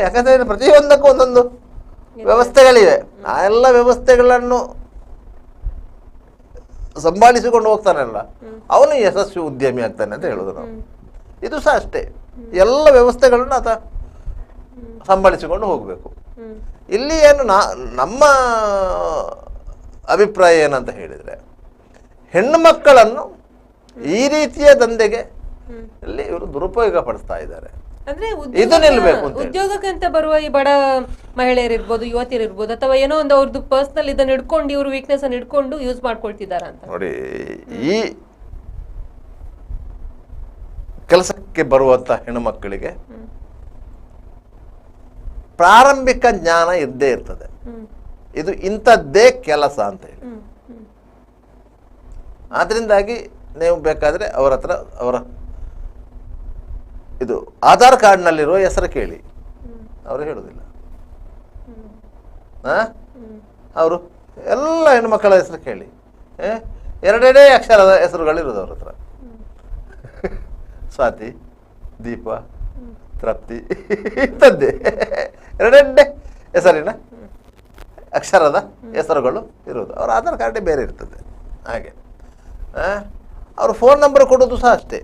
Speaker 5: ಯಾಕಂದ್ರೆ ಪ್ರತಿಯೊಂದಕ್ಕೂ ಒಂದೊಂದು ವ್ಯವಸ್ಥೆಗಳಿವೆ. ಆ ಎಲ್ಲ ವ್ಯವಸ್ಥೆಗಳನ್ನು ಸಂಭಾಳಿಸಿಕೊಂಡು ಹೋಗ್ತಾನಲ್ಲ, ಅವನು ಯಶಸ್ವಿ ಉದ್ಯಮಿ ಆಗ್ತಾನೆ ಅಂತ ಹೇಳೋದು ನಾವು. ಇದು ಸಹ ಅಷ್ಟೇ, ಎಲ್ಲ ವ್ಯವಸ್ಥೆಗಳನ್ನು ಆತ ಸಂಭಾಳಿಸಿಕೊಂಡು ಹೋಗಬೇಕು. ಇಲ್ಲಿ ಏನು ನಮ್ಮ ಅಭಿಪ್ರಾಯ ಏನಂತ ಹೇಳಿದರೆ, ಹೆಣ್ಣು ಮಕ್ಕಳನ್ನು ಈ ರೀತಿಯ ದಂಧೆಗೆ ಇಲ್ಲಿ ಇವರು ದುರುಪಯೋಗ ಪಡಿಸ್ತಾ ಇದ್ದಾರೆ.
Speaker 1: ಅಂದ್ರೆ
Speaker 5: ಇದು ನಿಲ್ಬೇಕು ಅಂತ
Speaker 1: ಉದ್ಯೋಗಕ್ಕಂತ ಬರುವ ಈ ಬಡ ಮಹಿಳೆಯರಿರ್ಬೋದು, ಯುವತಿಯರಿರ್ಬೋದು, ಅಥವಾ ಏನೋ ಒಂದು ಅವ್ರದ್ದು ಪರ್ಸನಲ್ ಇದನ್ನ ಹಿಡ್ಕೊಂಡು ಇವರು ವೀಕ್ನೆಸ್ ಅನ್ನು ಹಿಡ್ಕೊಂಡು ಯೂಸ್ ಮಾಡ್ಕೊಳ್ತಿದಾರ ಅಂತ
Speaker 5: ನೋಡಿ. ಈ ಕೆಲಸಕ್ಕೆ ಬರುವಂತ ಹೆಣ್ಣು ಮಕ್ಕಳಿಗೆ ಪ್ರಾರಂಭಿಕ ಜ್ಞಾನ ಇದ್ದೇ ಇರ್ತದೆ, ಇದು ಇಂಥದ್ದೇ ಕೆಲಸ ಅಂತ ಹೇಳಿ. ಆದ್ರಿಂದಾಗಿ ನೀವು ಬೇಕಾದ್ರೆ ಅವರ ಹತ್ರ ಅವರ ಇದು ಆಧಾರ್ ಕಾರ್ಡ್ನಲ್ಲಿರುವ ಹೆಸರು ಕೇಳಿ, ಅವರು ಹೇಳುವುದಿಲ್ಲ. ಅವರು ಎಲ್ಲ ಹೆಣ್ಮಕ್ಕಳ ಹೆಸರು ಕೇಳಿ, ಎರಡೆರಡೇ ಅಕ್ಷರದ ಹೆಸರುಗಳಿರೋದು ಅವ್ರ ಹತ್ರ. ಸ್ವಾತಿ, ದೀಪ, ತೃಪ್ತಿ, ಇಂಥದ್ದೇ ಎರಡೆರಡೇ ಹೆಸರಿನ ಅಕ್ಷರದ ಹೆಸರುಗಳು ಇರೋದು. ಅವರ ಆಧಾರ್ ಕಾರ್ಡೇ ಬೇರೆ ಇರ್ತದೆ. ಹಾಗೆ ಅವ್ರ ಫೋನ್ ನಂಬರ್ ಕೊಡೋದು ಸಹ ಅಷ್ಟೇ,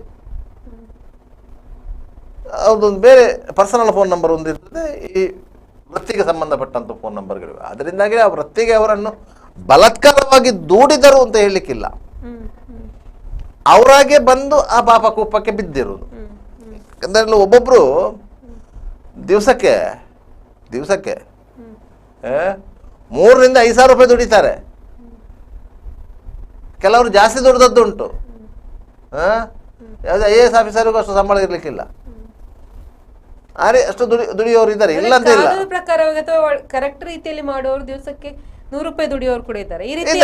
Speaker 5: ಅವ್ರದ್ದೊಂದು ಬೇರೆ ಪರ್ಸನಲ್ ಫೋನ್ ನಂಬರ್ ಒಂದು ಇರ್ತದೆ, ಈ ವೃತ್ತಿಗೆ ಸಂಬಂಧಪಟ್ಟಂಥ ಫೋನ್ ನಂಬರ್ಗಳಿವೆ. ಅದರಿಂದಾಗಿ ಆ ವೃತ್ತಿಗೆ ಅವರನ್ನು ಬಲಾತ್ಕಾರವಾಗಿ ದೂಡಿದರು ಅಂತ ಹೇಳಲಿಕ್ಕಿಲ್ಲ, ಅವರಾಗೆ ಬಂದು ಆ ಪಾಪ ಕೂಪಕ್ಕೆ ಬಿದ್ದಿರೋದು. ಯಾಕಂದ್ರೆ ಒಬ್ಬೊಬ್ರು ದಿವಸಕ್ಕೆ 3,000 ರೂಪಾಯಿ ದುಡಿತಾರೆ, ಕೆಲವರು ಜಾಸ್ತಿ ದುಡ್ದದ್ದು ಉಂಟು. ಯಾವುದೇ IAS ಆಫೀಸರ್ಗೂ ಅಷ್ಟು ಸಂಬಳ ಇರ್ಲಿಕ್ಕಿಲ್ಲ, ಅಷ್ಟು ದುಡಿಯೋರು ಇದ್ದಾರೆ, ಇಲ್ಲ ಅಂತ ಇಲ್ಲ.
Speaker 1: ಪ್ರಕಾರ ಕರೆಕ್ಟ್ ರೀತಿಯಲ್ಲಿ ಮಾಡುವವರು ದಿವಸಕ್ಕೆ 100 ರೂಪಾಯಿ ದುಡಿಯೋರು ಕೂಡ ಇದ್ದಾರೆ. ಈ ರೀತಿ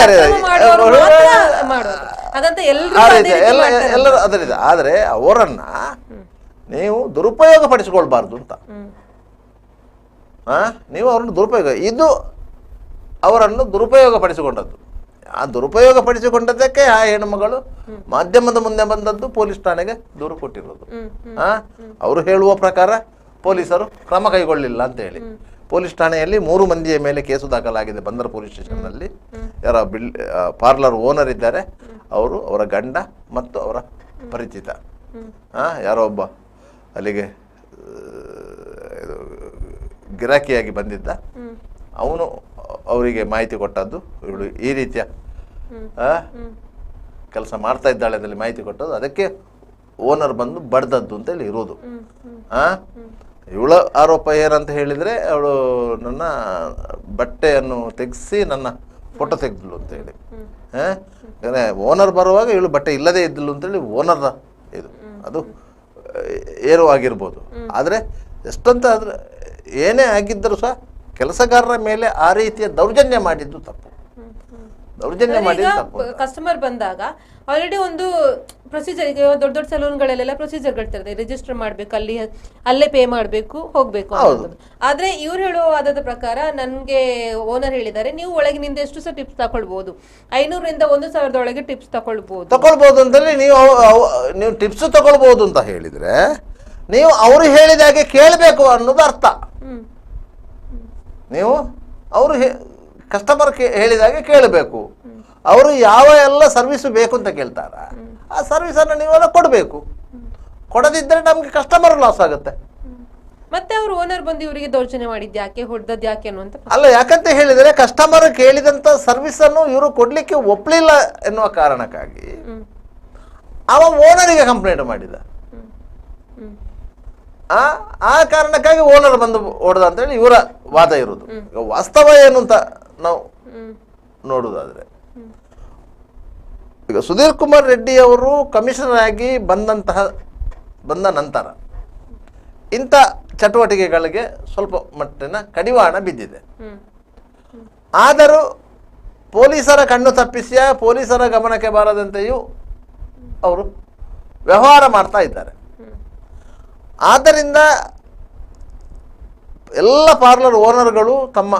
Speaker 5: ಎಲ್ಲರೂ ಅದರಿದೆ. ಆದರೆ ಅವರನ್ನ ನೀವು ದುರುಪಯೋಗ ಪಡಿಸಿಕೊಳ್ಬಾರ್ದು ಅಂತ. ನೀವು ಅವರನ್ನು ದುರುಪಯೋಗ, ಇದು ಅವರನ್ನು ದುರುಪಯೋಗ ಪಡಿಸಿಕೊಂಡದ್ದು. ಆ ದುರುಪಯೋಗ ಪಡಿಸಿಕೊಂಡದ್ದಕ್ಕೆ ಆ ಹೆಣ್ಣುಮಗಳು ಮಾಧ್ಯಮದ ಮುಂದೆ ಬಂದದ್ದು, ಪೊಲೀಸ್ ಠಾಣೆಗೆ ದೂರು ಕೊಟ್ಟಿರೋದು. ಅವರು ಹೇಳುವ ಪ್ರಕಾರ ಪೊಲೀಸರು ಕ್ರಮ ಕೈಗೊಳ್ಳಿಲ್ಲ ಅಂತ ಹೇಳಿ ಪೊಲೀಸ್ ಠಾಣೆಯಲ್ಲಿ 3 ಮಂದಿಯ ಮೇಲೆ ಕೇಸು ದಾಖಲಾಗಿದೆ ಬಂದರ್ ಪೊಲೀಸ್ ಸ್ಟೇಷನ್ನಲ್ಲಿ. ಯಾರ ಪಾರ್ಲರ್ ಓನರ್ ಇದ್ದಾರೆ, ಅವರು, ಅವರ ಗಂಡ ಮತ್ತು ಅವರ ಪರಿಚಿತ, ಯಾರೋ ಒಬ್ಬ ಅಲ್ಲಿಗೆ ಗಿರಾಕಿಯಾಗಿ ಬಂದಿದ್ದ, ಅವನು ಅವರಿಗೆ ಮಾಹಿತಿ ಕೊಟ್ಟದ್ದು, ಇವಳು ಈ ರೀತಿಯ ಕೆಲಸ ಮಾಡ್ತಾ ಇದ್ದಾಳೆ ಅಂತೇಳಿ ಮಾಹಿತಿ ಕೊಟ್ಟದ್ದು, ಅದಕ್ಕೆ ಓನರ್ ಬಂದು ಬಡ್ದದ್ದು ಅಂತೇಳಿ ಇರೋದು. ಇವಳ ಆರೋಪ ಏನಂತ ಹೇಳಿದರೆ, ಅವಳು ನನ್ನ ಬಟ್ಟೆಯನ್ನು ತೆಗೆಸಿ ನನ್ನ ಫೋಟೋ ತೆಗೆದ್ಲು ಅಂತ ಹೇಳಿ. ಓನರ್ ಬರುವಾಗ ಇವಳು ಬಟ್ಟೆ ಇಲ್ಲದೇ ಇದ್ದಳು ಅಂತೇಳಿ ಓನರ್ ಇದು, ಅದು ಏನೋ ಆಗಿರ್ಬೋದು. ಆದರೆ ಎಷ್ಟಂತ ಆದ್ರೆ ಏನೇ ಆಗಿದ್ದರೂ ಸಹ ಕೆಲಸಗಾರರ ಮೇಲೆ ಆ ರೀತಿಯ ದೌರ್ಜನ್ಯ ಮಾಡಿದ್ದು ತಪ್ಪು. ದೌರ್ಜನ್ಯ ಮಾಡಿದ್ದು ತಪ್ಪು.
Speaker 1: ಕಸ್ಟಮರ್ ಬಂದಾಗ ಆಲ್ರೆಡಿ ಒಂದು ಪ್ರೊಸೀಜರ್, ಈಗ ದೊಡ್ಡ ದೊಡ್ಡ ಸಲೂನ್ಗಳೆಲ್ಲ ಪ್ರೊಸೀಜರ್ಗಳಿರ್ತದೆ, ರಿಜಿಸ್ಟರ್ ಮಾಡ್ಬೇಕು, ಅಲ್ಲೇ ಪೇ ಮಾಡಬೇಕು, ಹೋಗ್ಬೇಕು ಅನ್ನೋದು. ಆದ್ರೆ ಇವ್ರು ಹೇಳುವಾದ ಪ್ರಕಾರ ನನ್ಗೆ ಓನರ್ ಹೇಳಿದ್ದಾರೆ, ನೀವು ಒಳಗಿನಿಂದ ಎಷ್ಟು ಸಹ ಟಿಪ್ಸ್ ತಗೊಳ್ಬಹುದು, 500ರಿಂದ 1,000 ಒಳಗೆ ಟಿಪ್ಸ್ ತಗೊಳ್ಬಹುದು
Speaker 5: ಅಂತೇಳಿ. ನೀವು ಟಿಪ್ಸ್ ತಗೊಳ್ಬಹುದು ಅಂತ ಹೇಳಿದ್ರೆ ನೀವು ಅವರು ಹೇಳಿದಾಗೆ ಕೇಳಬೇಕು ಅನ್ನೋದು ಅರ್ಥ. ನೀವು ಅವರು ಕಸ್ಟಮರ್ ಹೇಳಿದಾಗೆ ಕೇಳಬೇಕು. ಅವರು ಯಾವ ಎಲ್ಲ ಸರ್ವಿಸ್ ಬೇಕು ಅಂತ ಕೇಳ್ತಾರ, ಆ ಸರ್ವಿಸನ್ನು ನೀವೆಲ್ಲ ಕೊಡಬೇಕು. ಕೊಡದಿದ್ದರೆ ನಮಗೆ ಕಸ್ಟಮರ್ ಲಾಸ್ ಆಗುತ್ತೆ.
Speaker 1: ಮತ್ತೆ ಅವರು ಓನರ್ ಬಂದು ಇವರಿಗೆ ದೌರ್ಜನ್ಯ ಮಾಡಿದ್ ಯಾಕೆ, ಹೊಡೆದದ್ ಯಾಕೆ ಅನ್ನುವಂತ
Speaker 5: ಅಲ್ಲ, ಯಾಕಂತ ಹೇಳಿದರೆ ಕಸ್ಟಮರ್ ಕೇಳಿದಂತ ಸರ್ವಿಸ್ ಅನ್ನು ಇವರು ಕೊಡ್ಲಿಕ್ಕೆ ಒಪ್ಪಲಿಲ್ಲ ಎನ್ನುವ ಕಾರಣಕ್ಕಾಗಿ ಅವ ಓನರಿಗೆ ಕಂಪ್ಲೇಂಟ್ ಮಾಡಿದ. ಆ ಕಾರಣಕ್ಕಾಗಿ ಓನರ್ ಬಂದು ಹೊಡೆದ ಅಂತೇಳಿ ಇವರ ವಾದ ಇರುವುದು. ವಾಸ್ತವ ಏನು ಅಂತ ನಾವು ನೋಡುವುದಾದ್ರೆ, ಈಗ ಸುಧೀರ್ ಕುಮಾರ್ ರೆಡ್ಡಿ ಅವರು ಕಮಿಷನರ್ ಆಗಿ ಬಂದ ನಂತರ ಇಂಥ ಚಟುವಟಿಕೆಗಳಿಗೆ ಸ್ವಲ್ಪ ಮಟ್ಟಿನ ಕಡಿವಾಣ ಬಿದ್ದಿದೆ. ಆದರೂ ಪೊಲೀಸರ ಕಣ್ಣು ತಪ್ಪಿಸಿ ಪೊಲೀಸರ ಗಮನಕ್ಕೆ ಬಾರದಂತೆಯೂ ಅವರು ವ್ಯವಹಾರ ಮಾಡ್ತಾ ಇದ್ದಾರೆ. ಆದ್ದರಿಂದ ಎಲ್ಲ ಪಾರ್ಲರ್ ಓನರ್ಗಳು ತಮ್ಮ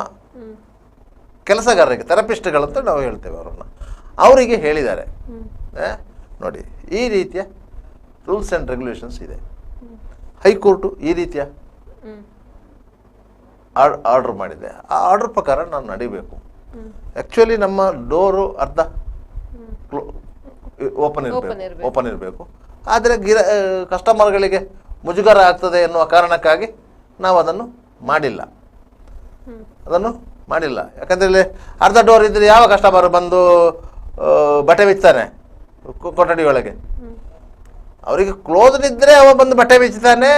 Speaker 5: ಕೆಲಸಗಾರರಿಗೆ, ಥೆರಪಿಸ್ಟ್ಗಳಂತ ನಾವು ಹೇಳ್ತೇವೆ ಅವರಿಗೆ ಹೇಳಿದ್ದಾರೆ, ನೋಡಿ ಈ ರೀತಿಯ ರೂಲ್ಸ್ ಆ್ಯಂಡ್ ರೆಗ್ಯುಲೇಷನ್ಸ್ ಇದೆ, ಹೈಕೋರ್ಟು ಈ ರೀತಿಯ ಆರ್ಡರ್ ಮಾಡಿದೆ, ಆ ಆರ್ಡರ್ ಪ್ರಕಾರ ನಾನು ನಡಿಬೇಕು. ಆ್ಯಕ್ಚುಲಿ ನಮ್ಮ ಡೋರು ಅರ್ಧ ಓಪನ್ ಇರಬೇಕು. ಆದರೆ ಕಸ್ಟಮರ್ಗಳಿಗೆ ಮುಜುಗರ ಆಗ್ತದೆ ಎನ್ನುವ ಕಾರಣಕ್ಕಾಗಿ ನಾವು ಅದನ್ನು ಮಾಡಿಲ್ಲ. ಯಾಕಂದರೆ ಅರ್ಧ ಡೋರ್ ಇದ್ದರೆ ಯಾವ ಕಸ್ಟಮರ್ ಬಂದು ಬಟ್ಟೆ ಬಿಚ್ತಾನೆ ಕೊಠಡಿ ಒಳಗೆ? ಅವರಿಗೆ ಕ್ಲೋಸ್ಡ್ ಇದ್ದರೆ ಅವ ಬಂದು ಬಟ್ಟೆ ಬಿಚ್ಚುತ್ತಾನೆ,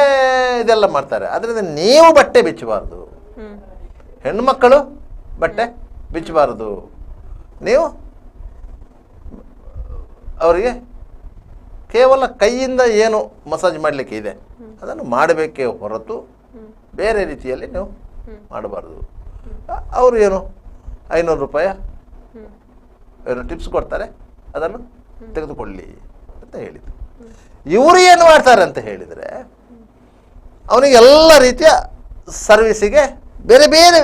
Speaker 5: ಇದೆಲ್ಲ ಮಾಡ್ತಾರೆ. ಅದರಿಂದ ನೀವು ಬಟ್ಟೆ ಬಿಚ್ಚಬಾರ್ದು, ಹೆಣ್ಮಕ್ಕಳು ಬಟ್ಟೆ ಬಿಚ್ಚಬಾರ್ದು. ನೀವು ಅವರಿಗೆ ಕೇವಲ ಕೈಯಿಂದ ಏನು ಮಸಾಜ್ ಮಾಡಲಿಕ್ಕೆ ಇದೆ ಅದನ್ನು ಮಾಡಬೇಕೇ ಹೊರತು ಬೇರೆ ರೀತಿಯಲ್ಲಿ ನೀವು ಮಾಡಬಾರ್ದು. ಅವರು ಏನು 500 ರೂಪಾಯಿ ಏನು ಟಿಪ್ಸ್ ಕೊಡ್ತಾರೆ, ಅದನ್ನು ತೆಗೆದುಕೊಳ್ಳಿ ಅಂತ ಹೇಳಿದರು. ಇವರು ಏನು ಮಾಡ್ತಾರೆ ಅಂತ ಹೇಳಿದರೆ, ಅವನಿಗೆ ಎಲ್ಲ ರೀತಿಯ ಸರ್ವಿಸಿಗೆ ಬೇರೆ ಬೇರೆ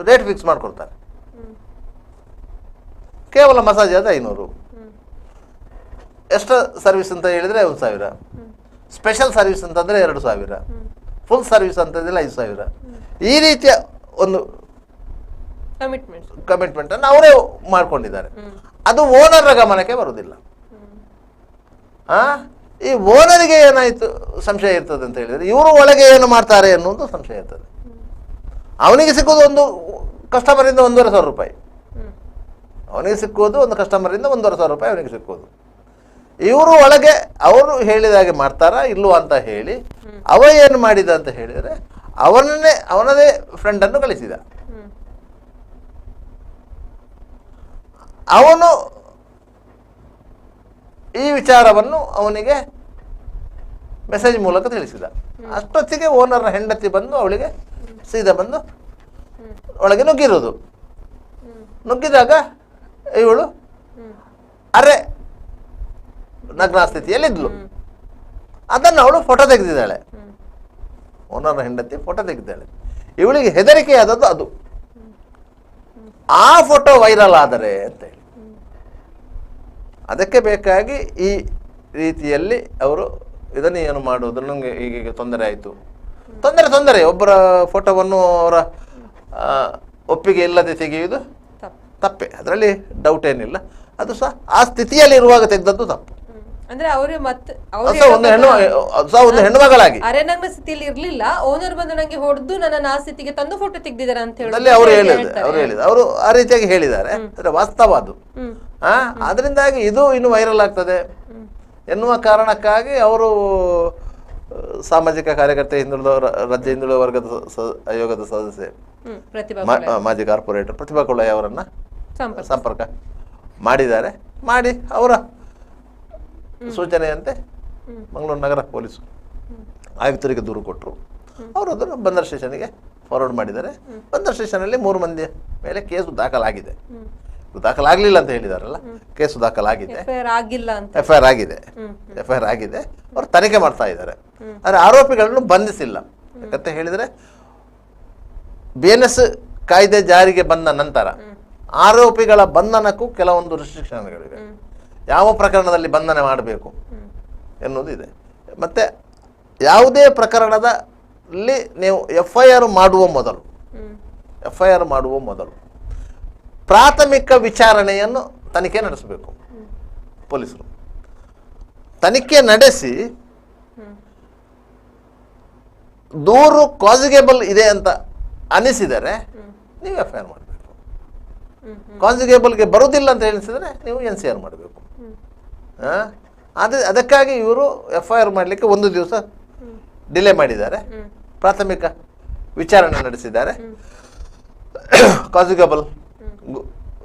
Speaker 5: ರೇಟ್ ಫಿಕ್ಸ್ ಮಾಡಿಕೊಡ್ತಾರೆ. ಕೇವಲ ಮಸಾಜ್ ಆದ 500, ಎಕ್ಸ್ಟ್ರಾ ಸರ್ವಿಸ್ ಅಂತ ಹೇಳಿದರೆ 1000, ಸ್ಪೆಷಲ್ ಸರ್ವಿಸ್ ಅಂತಂದರೆ 2000, ಫುಲ್ ಸರ್ವಿಸ್ ಅಂತಂದ್ರೆ 5000. ಈ ರೀತಿಯ ಒಂದು ಕಮಿಟ್ಮೆಂಟ್ ಅನ್ನು ಅವರೇ ಮಾಡ್ಕೊಂಡಿದ್ದಾರೆ. ಅದು ಓನರ್ ಗಮನಕ್ಕೆ ಬರುವುದಿಲ್ಲ. ಈ ಓನರಿಗೆ ಏನಾಯ್ತು ಸಂಶಯ ಇರ್ತದೆ ಅಂತ ಹೇಳಿದರೆ, ಇವರು ಒಳಗೆ ಏನು ಮಾಡ್ತಾರೆ ಅನ್ನೋದು ಸಂಶಯ ಇರ್ತದೆ. ಅವನಿಗೆ ಸಿಕ್ಕೋದು ಒಂದು ಕಸ್ಟಮರಿಂದ 1500 ರೂಪಾಯಿ, ಅವನಿಗೆ ಸಿಕ್ಕೋದು ಒಂದು ಕಸ್ಟಮರಿಂದ 1500 ರೂಪಾಯಿ ಅವನಿಗೆ ಸಿಕ್ಕೋದು. ಇವರು ಒಳಗೆ ಅವರು ಹೇಳಿದಾಗೆ ಮಾಡ್ತಾರಾ ಇಲ್ವೋ ಅಂತ ಹೇಳಿ ಅವ ಏನು ಮಾಡಿದ ಅಂತ ಹೇಳಿದರೆ, ಅವನದೇ ಫ್ರೆಂಡನ್ನು ಕಳಿಸಿದ. ಅವನು ಈ ವಿಚಾರವನ್ನು ಅವನಿಗೆ ಮೆಸೇಜ್ ಮೂಲಕ ತಿಳಿಸಿದ. ಅಷ್ಟೊತ್ತಿಗೆ ಓನರ್ನ ಹೆಂಡತಿ ಬಂದು ಅವಳಿಗೆ ಸೀದಾ ಬಂದು ಒಳಗೆ ನುಗ್ಗಿರೋದು. ನುಗ್ಗಿದಾಗ ಇವಳು ಅರೆ ನಗ್ನ ಸ್ಥಿತಿಯಲ್ಲಿದ್ಲು. ಅದನ್ನು ಅವಳು ಫೋಟೋ ತೆಗೆದಿದ್ದಾಳೆ. ಓನರ್ನ ಹೆಂಡತಿ ಫೋಟೋ ತೆಗೆದಿದ್ದಾಳೆ. ಇವಳಿಗೆ ಹೆದರಿಕೆಯಾದದ್ದು ಅದು. ಆ ಫೋಟೋ ವೈರಲ್ ಆದರೆ ಅಂತ ಹೇಳಿ ಅದಕ್ಕೆ ಬೇಕಾಗಿ ಈ ರೀತಿಯಲ್ಲಿ ಅವರು ಇದನ್ನು ಏನು ಮಾಡುವುದು, ನನಗೆ ಹೀಗೆ ತೊಂದರೆ ಆಯಿತು. ತೊಂದರೆ ಒಬ್ಬರ ಫೋಟೋವನ್ನು ಅವರ ಒಪ್ಪಿಗೆ ಇಲ್ಲದೆ ತೆಗೆಯುವುದು ತಪ್ಪೆ, ಅದರಲ್ಲಿ ಡೌಟ್ ಏನಿಲ್ಲ. ಅದು ಸಹ ಆ ಸ್ಥಿತಿಯಲ್ಲಿ ಇರುವಾಗ ತೆಗೆದದ್ದು ತಪ್ಪು.
Speaker 1: ಅಂದ್ರೆ ಅವರೇ ಮತ್ತೆ
Speaker 5: ಒಂದು ಹೆಣ್ಣು ಮಗಳಾಗಿ
Speaker 1: ಅರೆನಗ್ನ ಸ್ಥಿತಿಯಲ್ಲಿ ಇರ್ಲಿಲ್ಲ, ಓನರ್ ಬಂದು ನಂಗೆ ಹೊಡೆದು ನನ್ನ ಆ ಸ್ಥಿತಿಗೆ ತಂದು ಫೋಟೋ ತೆಗ್ದಿದ್ದಾರೆ ಅಂತ ಹೇಳಿ
Speaker 5: ಅವರು ಆ ರೀತಿಯಾಗಿ ಹೇಳಿದ್ದಾರೆ. ಅಂದ್ರೆ ವಾಸ್ತವ ಅದು. ಅದರಿಂದಾಗಿ ಇದು ಇನ್ನು ವೈರಲ್ ಆಗ್ತದೆ ಎನ್ನುವ ಕಾರಣಕ್ಕಾಗಿ ಅವರು ಸಾಮಾಜಿಕ ಕಾರ್ಯಕರ್ತೆ ರಾಜ್ಯ ಹಿಂದುಳಿದ ವರ್ಗದ ಆಯೋಗದ ಸದಸ್ಯೆ ಮಾಜಿ ಕಾರ್ಪೊರೇಟರ್ ಪ್ರತಿಭಾ ಕೊಳಯ್ಯ ಅವರನ್ನ ಸಂಪರ್ಕ ಮಾಡಿದ್ದಾರೆ. ಮಾಡಿ ಅವರ ಸೂಚನೆಯಂತೆ ಮಂಗಳೂರು ನಗರ ಪೊಲೀಸ್ ಆಯುಕ್ತರಿಗೆ ದೂರು ಕೊಟ್ಟರು. ಅವರು ಅದನ್ನು ಬಂದರ್ ಸ್ಟೇಷನ್ಗೆ ಫಾರ್ವರ್ಡ್ ಮಾಡಿದ್ದಾರೆ. ಬಂದರ್ ಸ್ಟೇಷನಲ್ಲಿ 3 ಮಂದಿಯ ಮೇಲೆ ಕೇಸು ದಾಖಲಾಗಿದೆ. ದಾಖಲಾಗಲಿಲ್ಲ ಅಂತ ಹೇಳಿದಾರಲ್ಲ, ಕೇಸು ದಾಖಲಾಗಿದೆ, ಎಫ್ಐಆರ್ ಆಗಿದೆ. ಅವರು ತನಿಖೆ ಮಾಡ್ತಾ ಇದ್ದಾರೆ. ಆದರೆ ಆರೋಪಿಗಳನ್ನು ಬಂಧಿಸಿಲ್ಲ. ಯಾಕಂತ ಹೇಳಿದರೆ BNS ಕಾಯ್ದೆ ಜಾರಿಗೆ ಬಂದ ನಂತರ ಆರೋಪಿಗಳ ಬಂಧನಕ್ಕೂ ಕೆಲವೊಂದು ರಿಸ್ಟ್ರಿಕ್ಷನ್ಗಳಿವೆ. ಯಾವ ಪ್ರಕರಣದಲ್ಲಿ ಬಂಧನ ಮಾಡಬೇಕು ಎನ್ನುವುದು ಇದೆ. ಮತ್ತು ಯಾವುದೇ ಪ್ರಕರಣದಲ್ಲಿ ನೀವು FIR ಮಾಡುವ ಮೊದಲು ಪ್ರಾಥಮಿಕ ವಿಚಾರಣೆಯನ್ನು ತನಿಖೆ ನಡೆಸಬೇಕು. ಪೊಲೀಸರು ತನಿಖೆ ನಡೆಸಿ ದೂರು ಕಾನ್ಸಿಗೇಬಲ್ ಇದೆ ಅಂತ ಅನಿಸಿದರೆ ನೀವು FIR ಮಾಡಬೇಕು. ಕಾನ್ಸಿಗೇಬಲ್ಗೆ ಬರುವುದಿಲ್ಲ ಅಂತ ಎನಿಸಿದರೆ ನೀವು NCR ಮಾಡಬೇಕು. ಅದಕ್ಕಾಗಿ ಇವರು FIR ಮಾಡಲಿಕ್ಕೆ 1 ದಿವಸ ಡಿಲೇ ಮಾಡಿದ್ದಾರೆ. ಪ್ರಾಥಮಿಕ ವಿಚಾರಣೆ ನಡೆಸಿದ್ದಾರೆ. ಕಾನ್ಸಿಗೇಬಲ್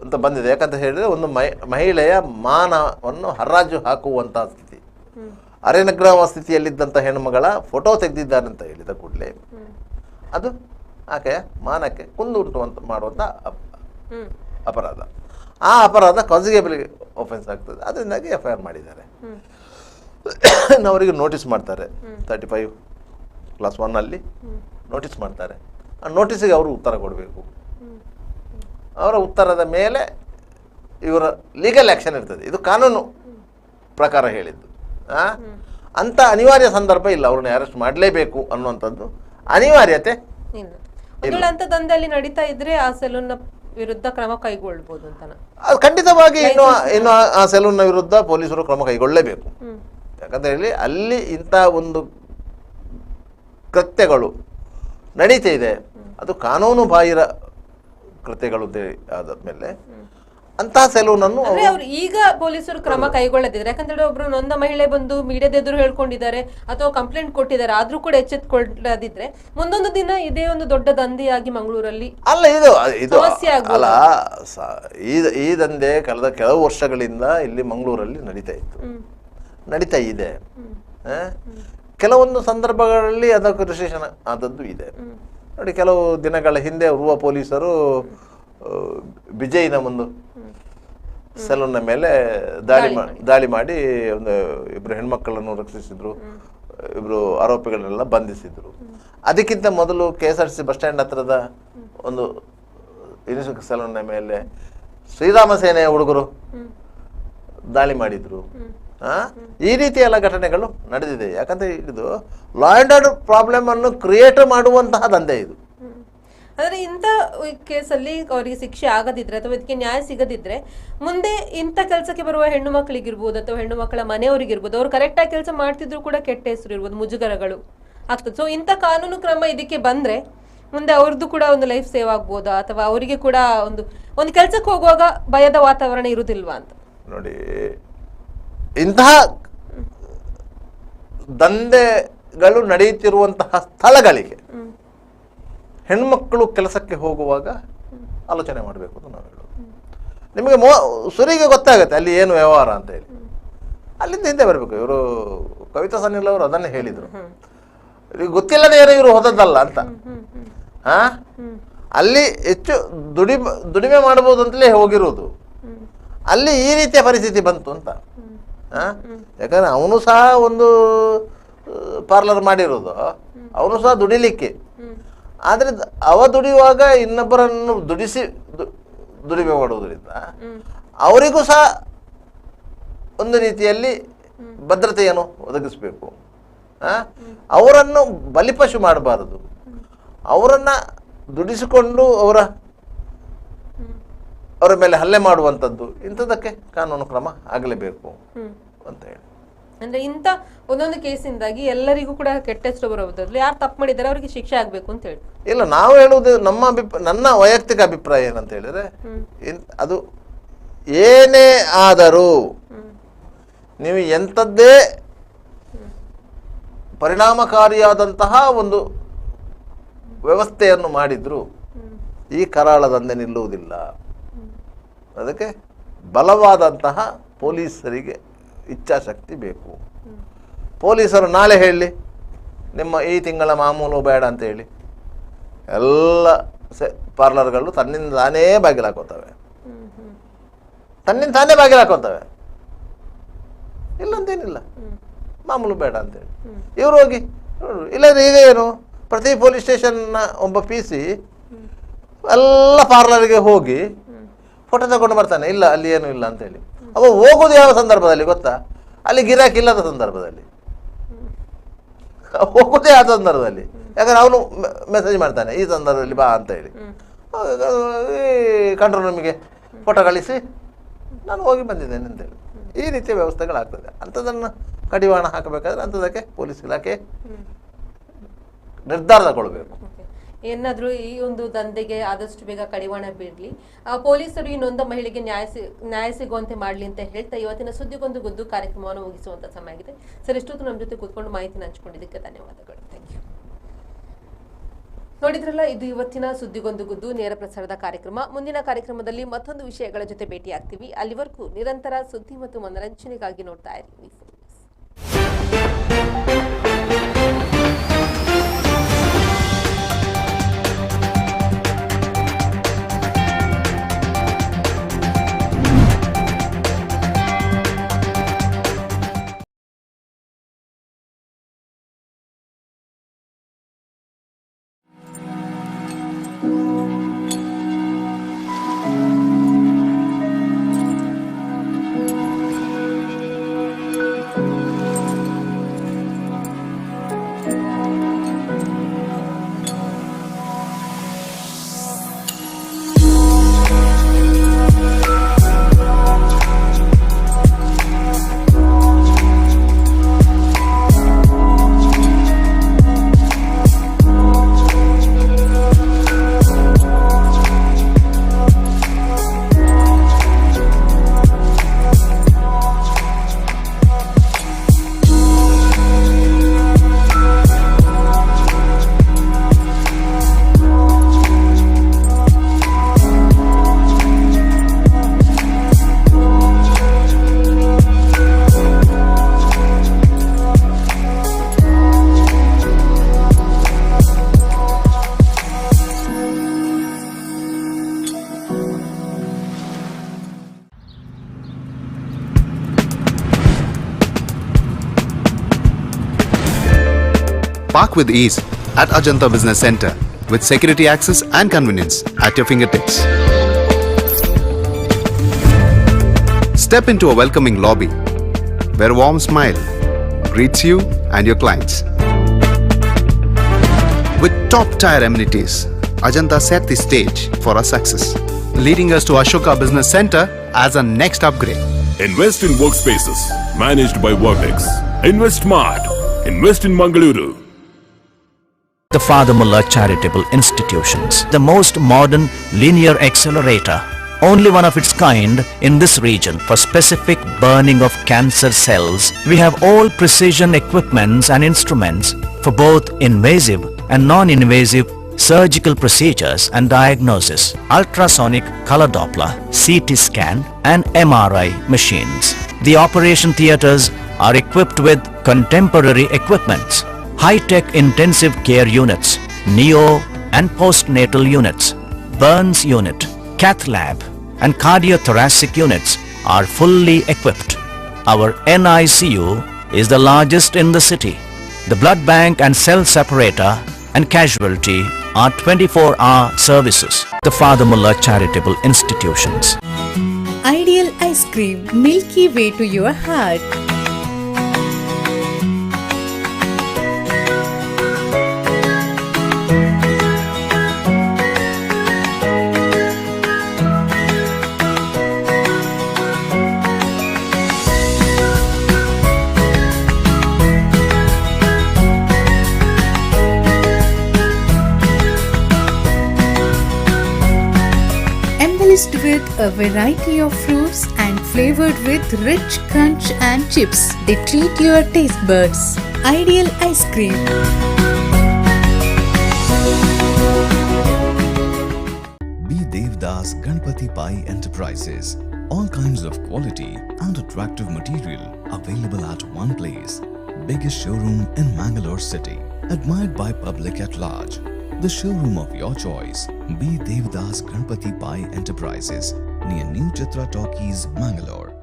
Speaker 5: ಅಂತ ಬಂದಿದೆ. ಯಾಕಂತ ಹೇಳಿದರೆ ಒಂದು ಮಹಿಳೆಯ ಮಾನವನ್ನು ಹರಾಜು ಹಾಕುವಂತಹ ಸ್ಥಿತಿ, ಅರೆನಗ್ರಹ ಸ್ಥಿತಿಯಲ್ಲಿದ್ದಂಥ ಹೆಣ್ಣುಮಗಳ ಫೋಟೋ ತೆಗೆದಿದ್ದಾರೆ ಅಂತ ಹೇಳಿದ ಕೂಡಲೇ ಅದು ಆಕೆಯ ಮಾನಕ್ಕೆ ಕುಂದುಂಟು ಮಾಡುವಂಥ ಅಪರಾಧ. ಆ ಅಪರಾಧ ಕಾನ್ಸಿಗೇಬಲ್ ಒಫೆನ್ಸ್ ಆಗ್ತದೆ. ಅದರಿಂದಾಗಿ FIR ಮಾಡಿದ್ದಾರೆ. ಅವರಿಗೆ ನೋಟಿಸ್ ಮಾಡ್ತಾರೆ. 35(1) ನೋಟಿಸ್ ಮಾಡ್ತಾರೆ. ಆ ನೋಟಿಸಿಗೆ ಅವರು ಉತ್ತರ ಕೊಡಬೇಕು. ಅವರ ಉತ್ತರದ ಮೇಲೆ ಇವರ ಲೀಗಲ್ ಆ್ಯಕ್ಷನ್ ಇರ್ತದೆ. ಇದು ಕಾನೂನು ಪ್ರಕಾರ ಹೇಳಿದ್ದು. ಅಂಥ ಅನಿವಾರ್ಯ ಸಂದರ್ಭ ಇಲ್ಲ. ಅವ್ರನ್ನ ಅರೆಸ್ಟ್ ಮಾಡಲೇಬೇಕು ಅನ್ನುವಂಥದ್ದು ಅನಿವಾರ್ಯತೆ
Speaker 1: ಇಲ್ಲ. ಅಂತ ದಂಧೆಯಲ್ಲಿ ನಡೀತಾ ಇದ್ರೆ ಆ ಸೆಲೂನ್ನ ವಿರುದ್ಧ ಕ್ರಮ ಕೈಗೊಳ್ಬಹುದು ಅಂತ.
Speaker 5: ಅದು ಖಂಡಿತವಾಗಿ ಇನ್ನು ಆ ಸೆಲೂನ್ನ ವಿರುದ್ಧ ಪೊಲೀಸರು ಕ್ರಮ ಕೈಗೊಳ್ಳಲೇಬೇಕು. ಯಾಕಂತ ಹೇಳಿ ಅಲ್ಲಿ ಇಂಥ ಒಂದು ಕೃತ್ಯಗಳು ನಡೀತಾ ಇದೆ. ಅದು ಕಾನೂನು ಬಾಹಿರ ಕೃತ್ಯಗಳು ಆದ ಮೇಲೆ ಅಂತಹ ಸೆಲೂನನ್ನು
Speaker 1: ಅವ್ರು ಈಗ ಪೊಲೀಸರು ಕ್ರಮ ಕೈಗೊಳ್ಳದಿದ್ರೆ, ಯಾಕಂದ್ರೆ ಒಬ್ರು ನೊಂದ ಮಹಿಳೆ ಬಂದು ಮೀಡಿಯಾದ ಎದುರು ಹೇಳ್ಕೊಂಡಿದ್ದಾರೆ ಅಥವಾ ಕಂಪ್ಲೇಂಟ್ ಕೊಟ್ಟಿದ್ದಾರೆ, ಆದ್ರೂ ಕೂಡ ಎಚ್ಚೆತ್ತುಕೊಳ್ಳದಿದ್ರೆ ಮುಂದೊಂದು ದಿನ ಇದೇ ಒಂದು ದೊಡ್ಡ ದಂಧೆಯಾಗಿ ಮಂಗಳೂರಲ್ಲಿ
Speaker 5: ಅಲ್ಲ ಇದು ಅಲ್ಲ ಈ ದಂಧೆ ಕಳೆದ ಕೆಲವು ವರ್ಷಗಳಿಂದ ಇಲ್ಲಿ ಮಂಗಳೂರಲ್ಲಿ ನಡೀತಾ ಇದೆ. ಕೆಲವೊಂದು ಸಂದರ್ಭಗಳಲ್ಲಿ ಅದಕ್ಕೆ ರಿಸೆಷನ್ ಆದದ್ದು ಇದೆ. ನೋಡಿ, ಕೆಲವು ದಿನಗಳ ಹಿಂದೆ ಓರ್ವ ಪೊಲೀಸರು ವಿಜಯ್ನ ಒಂದು ಸೆಲೂನ್ನ ಮೇಲೆ ದಾಳಿ ಮಾಡಿ ಇಬ್ರು ಹೆಣ್ಮಕ್ಕಳನ್ನು ರಕ್ಷಿಸಿದ್ರು, ಇಬ್ರು ಆರೋಪಿಗಳನ್ನೆಲ್ಲ ಬಂಧಿಸಿದ್ರು. ಅದಕ್ಕಿಂತ ಮೊದಲು KSRTC ಬಸ್ ಸ್ಟ್ಯಾಂಡ್ ಹತ್ರದ ಒಂದು ಯುನಿಸೆಕ್ ಸೆಲೂನ್ನ ಮೇಲೆ ಶ್ರೀರಾಮ ಸೇನೆಯ ಹುಡುಗರು ದಾಳಿ ಮಾಡಿದ್ರು. ಈ ರೀತಿ ಎಲ್ಲ ಘಟನೆಗಳು ನಡೆದಿದೆ. ಯಾಕಂದ್ರೆ ಇದು ಲಾ ಅಂಡ್ ಆರ್ಡರ್ ಪ್ರಾಬ್ಲಮ್ ಅನ್ನು ಕ್ರಿಯೇಟ್ ಮಾಡುವಂತಹ ದಂಧೆ ಇದು.
Speaker 1: ಆದರೆ ಇಂಥ ಕೇಸಲ್ಲಿ ಅವರಿಗೆ ಶಿಕ್ಷೆ ಆಗದಿದ್ರೆ ಅಥವಾ ಇದಕ್ಕೆ ನ್ಯಾಯ ಸಿಗದಿದ್ರೆ ಮುಂದೆ ಇಂಥ ಕೆಲಸಕ್ಕೆ ಬರುವ ಹೆಣ್ಣು ಮಕ್ಕಳಿಗಿರ್ಬೋದು ಅಥವಾ ಹೆಣ್ಣು ಮಕ್ಕಳ ಮನೆಯವರಿಗಿರ್ಬೋದು, ಅವ್ರು ಕರೆಕ್ಟಾಗಿ ಕೆಲಸ ಮಾಡ್ತಿದ್ರು ಕೂಡ ಕೆಟ್ಟ ಹೆಸರು ಇರ್ಬೋದು, ಮುಜುಗರಗಳು ಆಗ್ತದೆ. ಸೊ ಇಂಥ ಕಾನೂನು ಕ್ರಮ ಇದಕ್ಕೆ ಬಂದ್ರೆ ಮುಂದೆ ಅವ್ರದ್ದು ಕೂಡ ಒಂದು ಲೈಫ್ ಸೇವ್ ಆಗ್ಬೋದಾ, ಅಥವಾ ಅವರಿಗೆ ಕೂಡ ಒಂದು ಕೆಲಸಕ್ಕೆ ಹೋಗುವಾಗ ಭಯದ ವಾತಾವರಣ ಇರುವುದಿಲ್ವಾ ಅಂತ.
Speaker 5: ನೋಡಿ, ಇಂತಹ ದಂಧೆಗಳು ನಡೆಯುತ್ತಿರುವಂತಹ ಸ್ಥಳಗಳಿಗೆ ಹೆಣ್ಮಕ್ಕಳು ಕೆಲಸಕ್ಕೆ ಹೋಗುವಾಗ ಆಲೋಚನೆ ಮಾಡಬೇಕು ಅಂತ ನಾವು ಹೇಳೋದು. ನಿಮಗೆ ಸುರಿಗೆ ಗೊತ್ತಾಗುತ್ತೆ ಅಲ್ಲಿ ಏನು ವ್ಯವಹಾರ ಅಂತ ಹೇಳಿ. ಅಲ್ಲಿಂದ ಹಿಂದೆ ಬರಬೇಕು. ಇವರು ಕವಿತಾ ಸನಿಲ್ ಅವರು ಅದನ್ನೇ ಹೇಳಿದರು. ಇವ್ರಿಗೆ ಗೊತ್ತಿಲ್ಲದೆ ಏನೋ ಇವರು ಹೋದದ್ದಲ್ಲ ಅಂತ. ಅಲ್ಲಿ ಹೆಚ್ಚು ದುಡಿಮೆ ಮಾಡಬಹುದು ಅಂತಲೇ ಹೋಗಿರೋದು. ಅಲ್ಲಿ ಈ ರೀತಿಯ ಪರಿಸ್ಥಿತಿ ಬಂತು ಅಂತ. ಯಾಕಂದ್ರೆ ಅವನು ಸಹ ಒಂದು ಪಾರ್ಲರ್ ಮಾಡಿರೋದು, ಅವನು ಸಹ ದುಡಿಲಿಕ್ಕೆ. ಆದರೆ ಅವ ದುಡಿಯುವಾಗ ಇನ್ನೊಬ್ಬರನ್ನು ದುಡಿಮೆ ಮಾಡುವುದರಿಂದ ಅವರಿಗೂ ಸಹ ಒಂದು ರೀತಿಯಲ್ಲಿ ಭದ್ರತೆಯನ್ನು ಒದಗಿಸಬೇಕು. ಅವರನ್ನು ಬಲಿಪಶು ಮಾಡಬಾರದು. ಅವರನ್ನು ದುಡಿಸಿಕೊಂಡು ಅವರ ಮೇಲೆ ಹಲ್ಲೆ ಮಾಡುವಂಥದ್ದು, ಇಂಥದಕ್ಕೆ ಕಾನೂನು ಕ್ರಮ ಆಗಲೇಬೇಕು ಅಂತ ಹೇಳಿ.
Speaker 1: ಅಂದ್ರೆ ಇಂಥ ಒಂದೊಂದು ಕೇಸಿಂದಾಗಿ ಎಲ್ಲರಿಗೂ ಕೂಡ ಕೆಟ್ಟ ಹೆಸರು ಬರೋದ್ರಲ್ಲಿ ಯಾರು ತಪ್ಪು ಮಾಡಿದ್ದಾರೆ ಅವರಿಗೆ ಶಿಕ್ಷೆ ಆಗ್ಬೇಕು ಅಂತ ಹೇಳಿ.
Speaker 5: ಇಲ್ಲ, ನಾವು ಹೇಳುವುದು ನನ್ನ ವೈಯಕ್ತಿಕ ಅಭಿಪ್ರಾಯ ಏನಂತ ಹೇಳಿದ್ರೆ, ಅದು ಏನೇ ಆದರೂ ನೀವು ಎಂಥದ್ದೇ ಪರಿಣಾಮಕಾರಿಯಾದಂತಹ ಒಂದು ವ್ಯವಸ್ಥೆಯನ್ನು ಮಾಡಿದ್ರು ಈ ಕರಾಳ ದಂಧೆ ನಿಲ್ಲುವುದಿಲ್ಲ. ಅದಕ್ಕೆ ಬಲವಾದಂತಹ ಪೊಲೀಸರಿಗೆ ಇಚ್ಛಾಶಕ್ತಿ ಬೇಕು. ಪೊಲೀಸರು ನಾಳೆ ಹೇಳಿ ನಿಮ್ಮ ಈ ತಿಂಗಳ ಮಾಮೂಲು ಬೇಡ ಅಂತ ಹೇಳಿ ಎಲ್ಲ ಪಾರ್ಲರ್ಗಳು ತನ್ನಿಂದ ತಾನೇ ಬಾಗಿಲಾಕೋತವೆ. ಇಲ್ಲಂತೇನಿಲ್ಲ, ಮಾಮೂಲು ಬೇಡ ಅಂತೇಳಿ ಇವ್ರು ಹೋಗಿ ಇಲ್ಲದ್ರೆ ಈಗ ಏನು, ಪ್ರತಿ ಪೊಲೀಸ್ ಸ್ಟೇಷನ್ನ ಒಬ್ಬ PC ಎಲ್ಲ ಪಾರ್ಲರ್ಗೆ ಹೋಗಿ ಫೋಟೋ ತಗೊಂಡು ಬರ್ತಾನೆ. ಇಲ್ಲ, ಅಲ್ಲಿ ಏನು ಇಲ್ಲ ಅಂತೇಳಿ. ಅವ ಹೋಗೋದು ಯಾವ ಸಂದರ್ಭದಲ್ಲಿ ಗೊತ್ತಾ? ಅಲ್ಲಿ ಗಿರಾಕಿ ಇಲ್ಲದ ಸಂದರ್ಭದಲ್ಲಿ. ಹೋಗೋದೇ ಆ ಸಂದರ್ಭದಲ್ಲಿ. ಯಾಕಂದ್ರೆ ಅವನು ಮೆಸೇಜ್ ಮಾಡ್ತಾನೆ ಈ ಸಂದರ್ಭದಲ್ಲಿ ಬಾ ಅಂತ ಹೇಳಿ, ಈ ಕಂಟ್ರೋಲ್ ರೂಮಿಗೆ ಫೋಟೋ ಕಳಿಸಿ ನಾನು ಹೋಗಿ ಬಂದಿದ್ದೇನೆ ಅಂತೇಳಿ ಈ ರೀತಿಯ ವ್ಯವಸ್ಥೆಗಳಾಗ್ತದೆ. ಅಂಥದ್ದನ್ನು ಕಡಿವಾಣ ಹಾಕಬೇಕಾದ್ರೆ ಅಂಥದ್ದಕ್ಕೆ ಪೊಲೀಸ್ ಇಲಾಖೆ ನಿರ್ಧಾರ ತಗೊಳ್ಬೇಕು.
Speaker 1: ಏನಾದರೂ ಈ ಒಂದು ದಂಧೆಗೆ ಆದಷ್ಟು ಬೇಗ ಕಡಿವಾಣ ಬೀಳಲಿ, ಪೊಲೀಸರು ಈ ನೊಂದ ಮಹಿಳೆಗೆ ನ್ಯಾಯ ಸಿಗುವಂತೆ ಮಾಡಲಿ ಅಂತ ಹೇಳ್ತಾ ಇವತ್ತಿನ ಸುದ್ದಿಗೊಂದು ಗುದ್ದು ಕಾರ್ಯಕ್ರಮವನ್ನು ಮುಗಿಸುವಂತ ಸಮಯ ಆಗಿದೆ. ಸರ್, ಇಷ್ಟೊತ್ತು ನಮ್ಮ ಜೊತೆ ಕೂತ್ಕೊಂಡು ಮಾಹಿತಿನ ಹಂಚಿಕೊಂಡಿದ್ದಕ್ಕೆ ಧನ್ಯವಾದಗಳು. Thank you. ನೋಡಿದ್ರಲ್ಲ, ಇದು ಇವತ್ತಿನ ಸುದ್ದಿಗೊಂದು ಗುದ್ದು ನೇರ ಪ್ರಸಾರದ ಕಾರ್ಯಕ್ರಮ. ಮುಂದಿನ ಕಾರ್ಯಕ್ರಮದಲ್ಲಿ ಮತ್ತೊಂದು ವಿಷಯಗಳ ಜೊತೆ ಭೇಟಿಯಾಗ್ತೀವಿ. ಅಲ್ಲಿವರೆಗೂ ನಿರಂತರ ಸುದ್ದಿ ಮತ್ತು ಮನರಂಜನೆಗಾಗಿ ನೋಡ್ತಾ ಇರಿ.
Speaker 7: Park with ease at Ajanta Business Center with security access and convenience at your fingertips. Step into a welcoming lobby where a warm smile greets you and your clients. With top-tier amenities, Ajanta set the stage for our success, leading us to Ashoka Business Center as a next upgrade.
Speaker 8: Invest in workspaces managed by Vertex. Invest smart. Invest in Mangaluru.
Speaker 9: The Father Mullah Charitable Institutions, the most modern linear accelerator, only one of its kind in this region for specific burning of cancer cells. We have all precision equipments and instruments for both invasive and non-invasive surgical procedures and diagnosis, ultrasonic color Doppler, CT scan and MRI machines. The operation theatres are equipped with contemporary equipments, high-tech intensive care units, neo and postnatal units, burns unit, cath lab and cardiothoracic units are fully equipped. Our NICU is the largest in the city. The blood bank and cell separator and casualty are 24-hour services. The Father Mullah Charitable Institutions.
Speaker 10: Ideal ice cream, milky way to your heart. Embellished with a variety of fruits and flavored with rich crunch and chips, they treat your taste buds. Ideal ice cream.
Speaker 11: B. Devdas Ganpati Pai Enterprises. All kinds of quality and attractive material available at one place. Biggest showroom in Mangalore city. Admired by public at large. The showroom of your choice. B. Devdas Ganpati Pai Enterprises near New Chitra Talkies, Mangalore.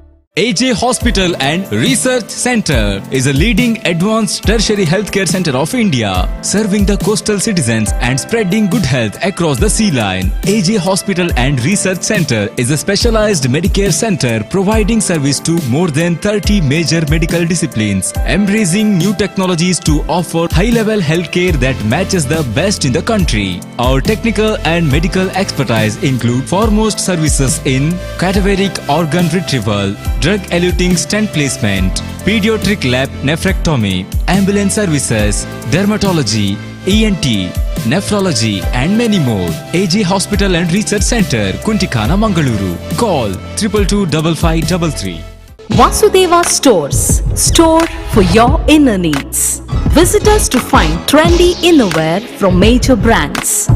Speaker 12: AJ Hospital and Research Center is a leading advanced tertiary healthcare center of India, serving the coastal citizens and spreading good health across the sea line. AJ Hospital and Research Center is a specialized Medicare center providing service to more than 30 major medical disciplines, embracing new technologies to offer high-level healthcare that matches the best in the country. Our technical and medical expertise include foremost services in cadaveric organ retrieval, drug-eluting stent placement, pediatric lab nephrectomy, ambulance services, dermatology, ENT, nephrology and many more. AJ Hospital and Research Center, Kuntikana, Mangaluru. Call 222553.
Speaker 13: Vasudeva Stores, store for your inner needs. Visit us to find trendy innerwear from major brands.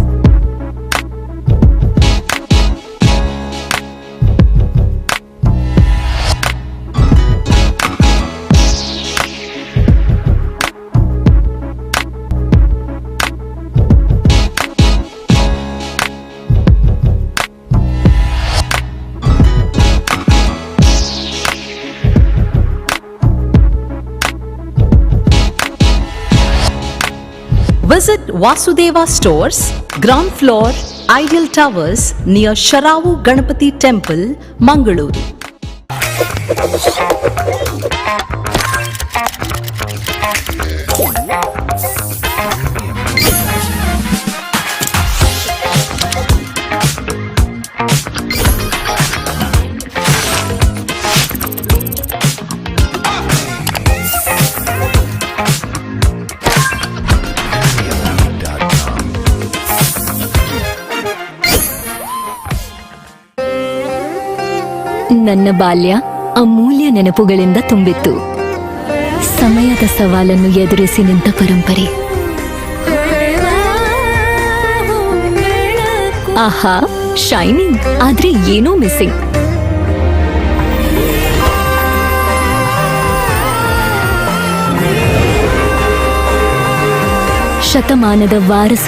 Speaker 13: Visit Vasudeva Stores, ground floor, Ideal Towers near Sharavu Ganapati Temple, Mangaluru.
Speaker 14: ನನ್ನ ಬಾಲ್ಯ ಅಮೂಲ್ಯ ನೆನಪುಗಳಿಂದ ತುಂಬಿತ್ತು. ಸಮಯದ ಸವಾಲನ್ನು ಎದುರಿಸಿ ನಿಂತ ಪರಂಪರೆ. ಆಹಾ, shining, ಆದ್ರೆ ಏನೋ ಮಿಸ್ಸಿಂಗ್. ಶತಮಾನದ ವಾರಸು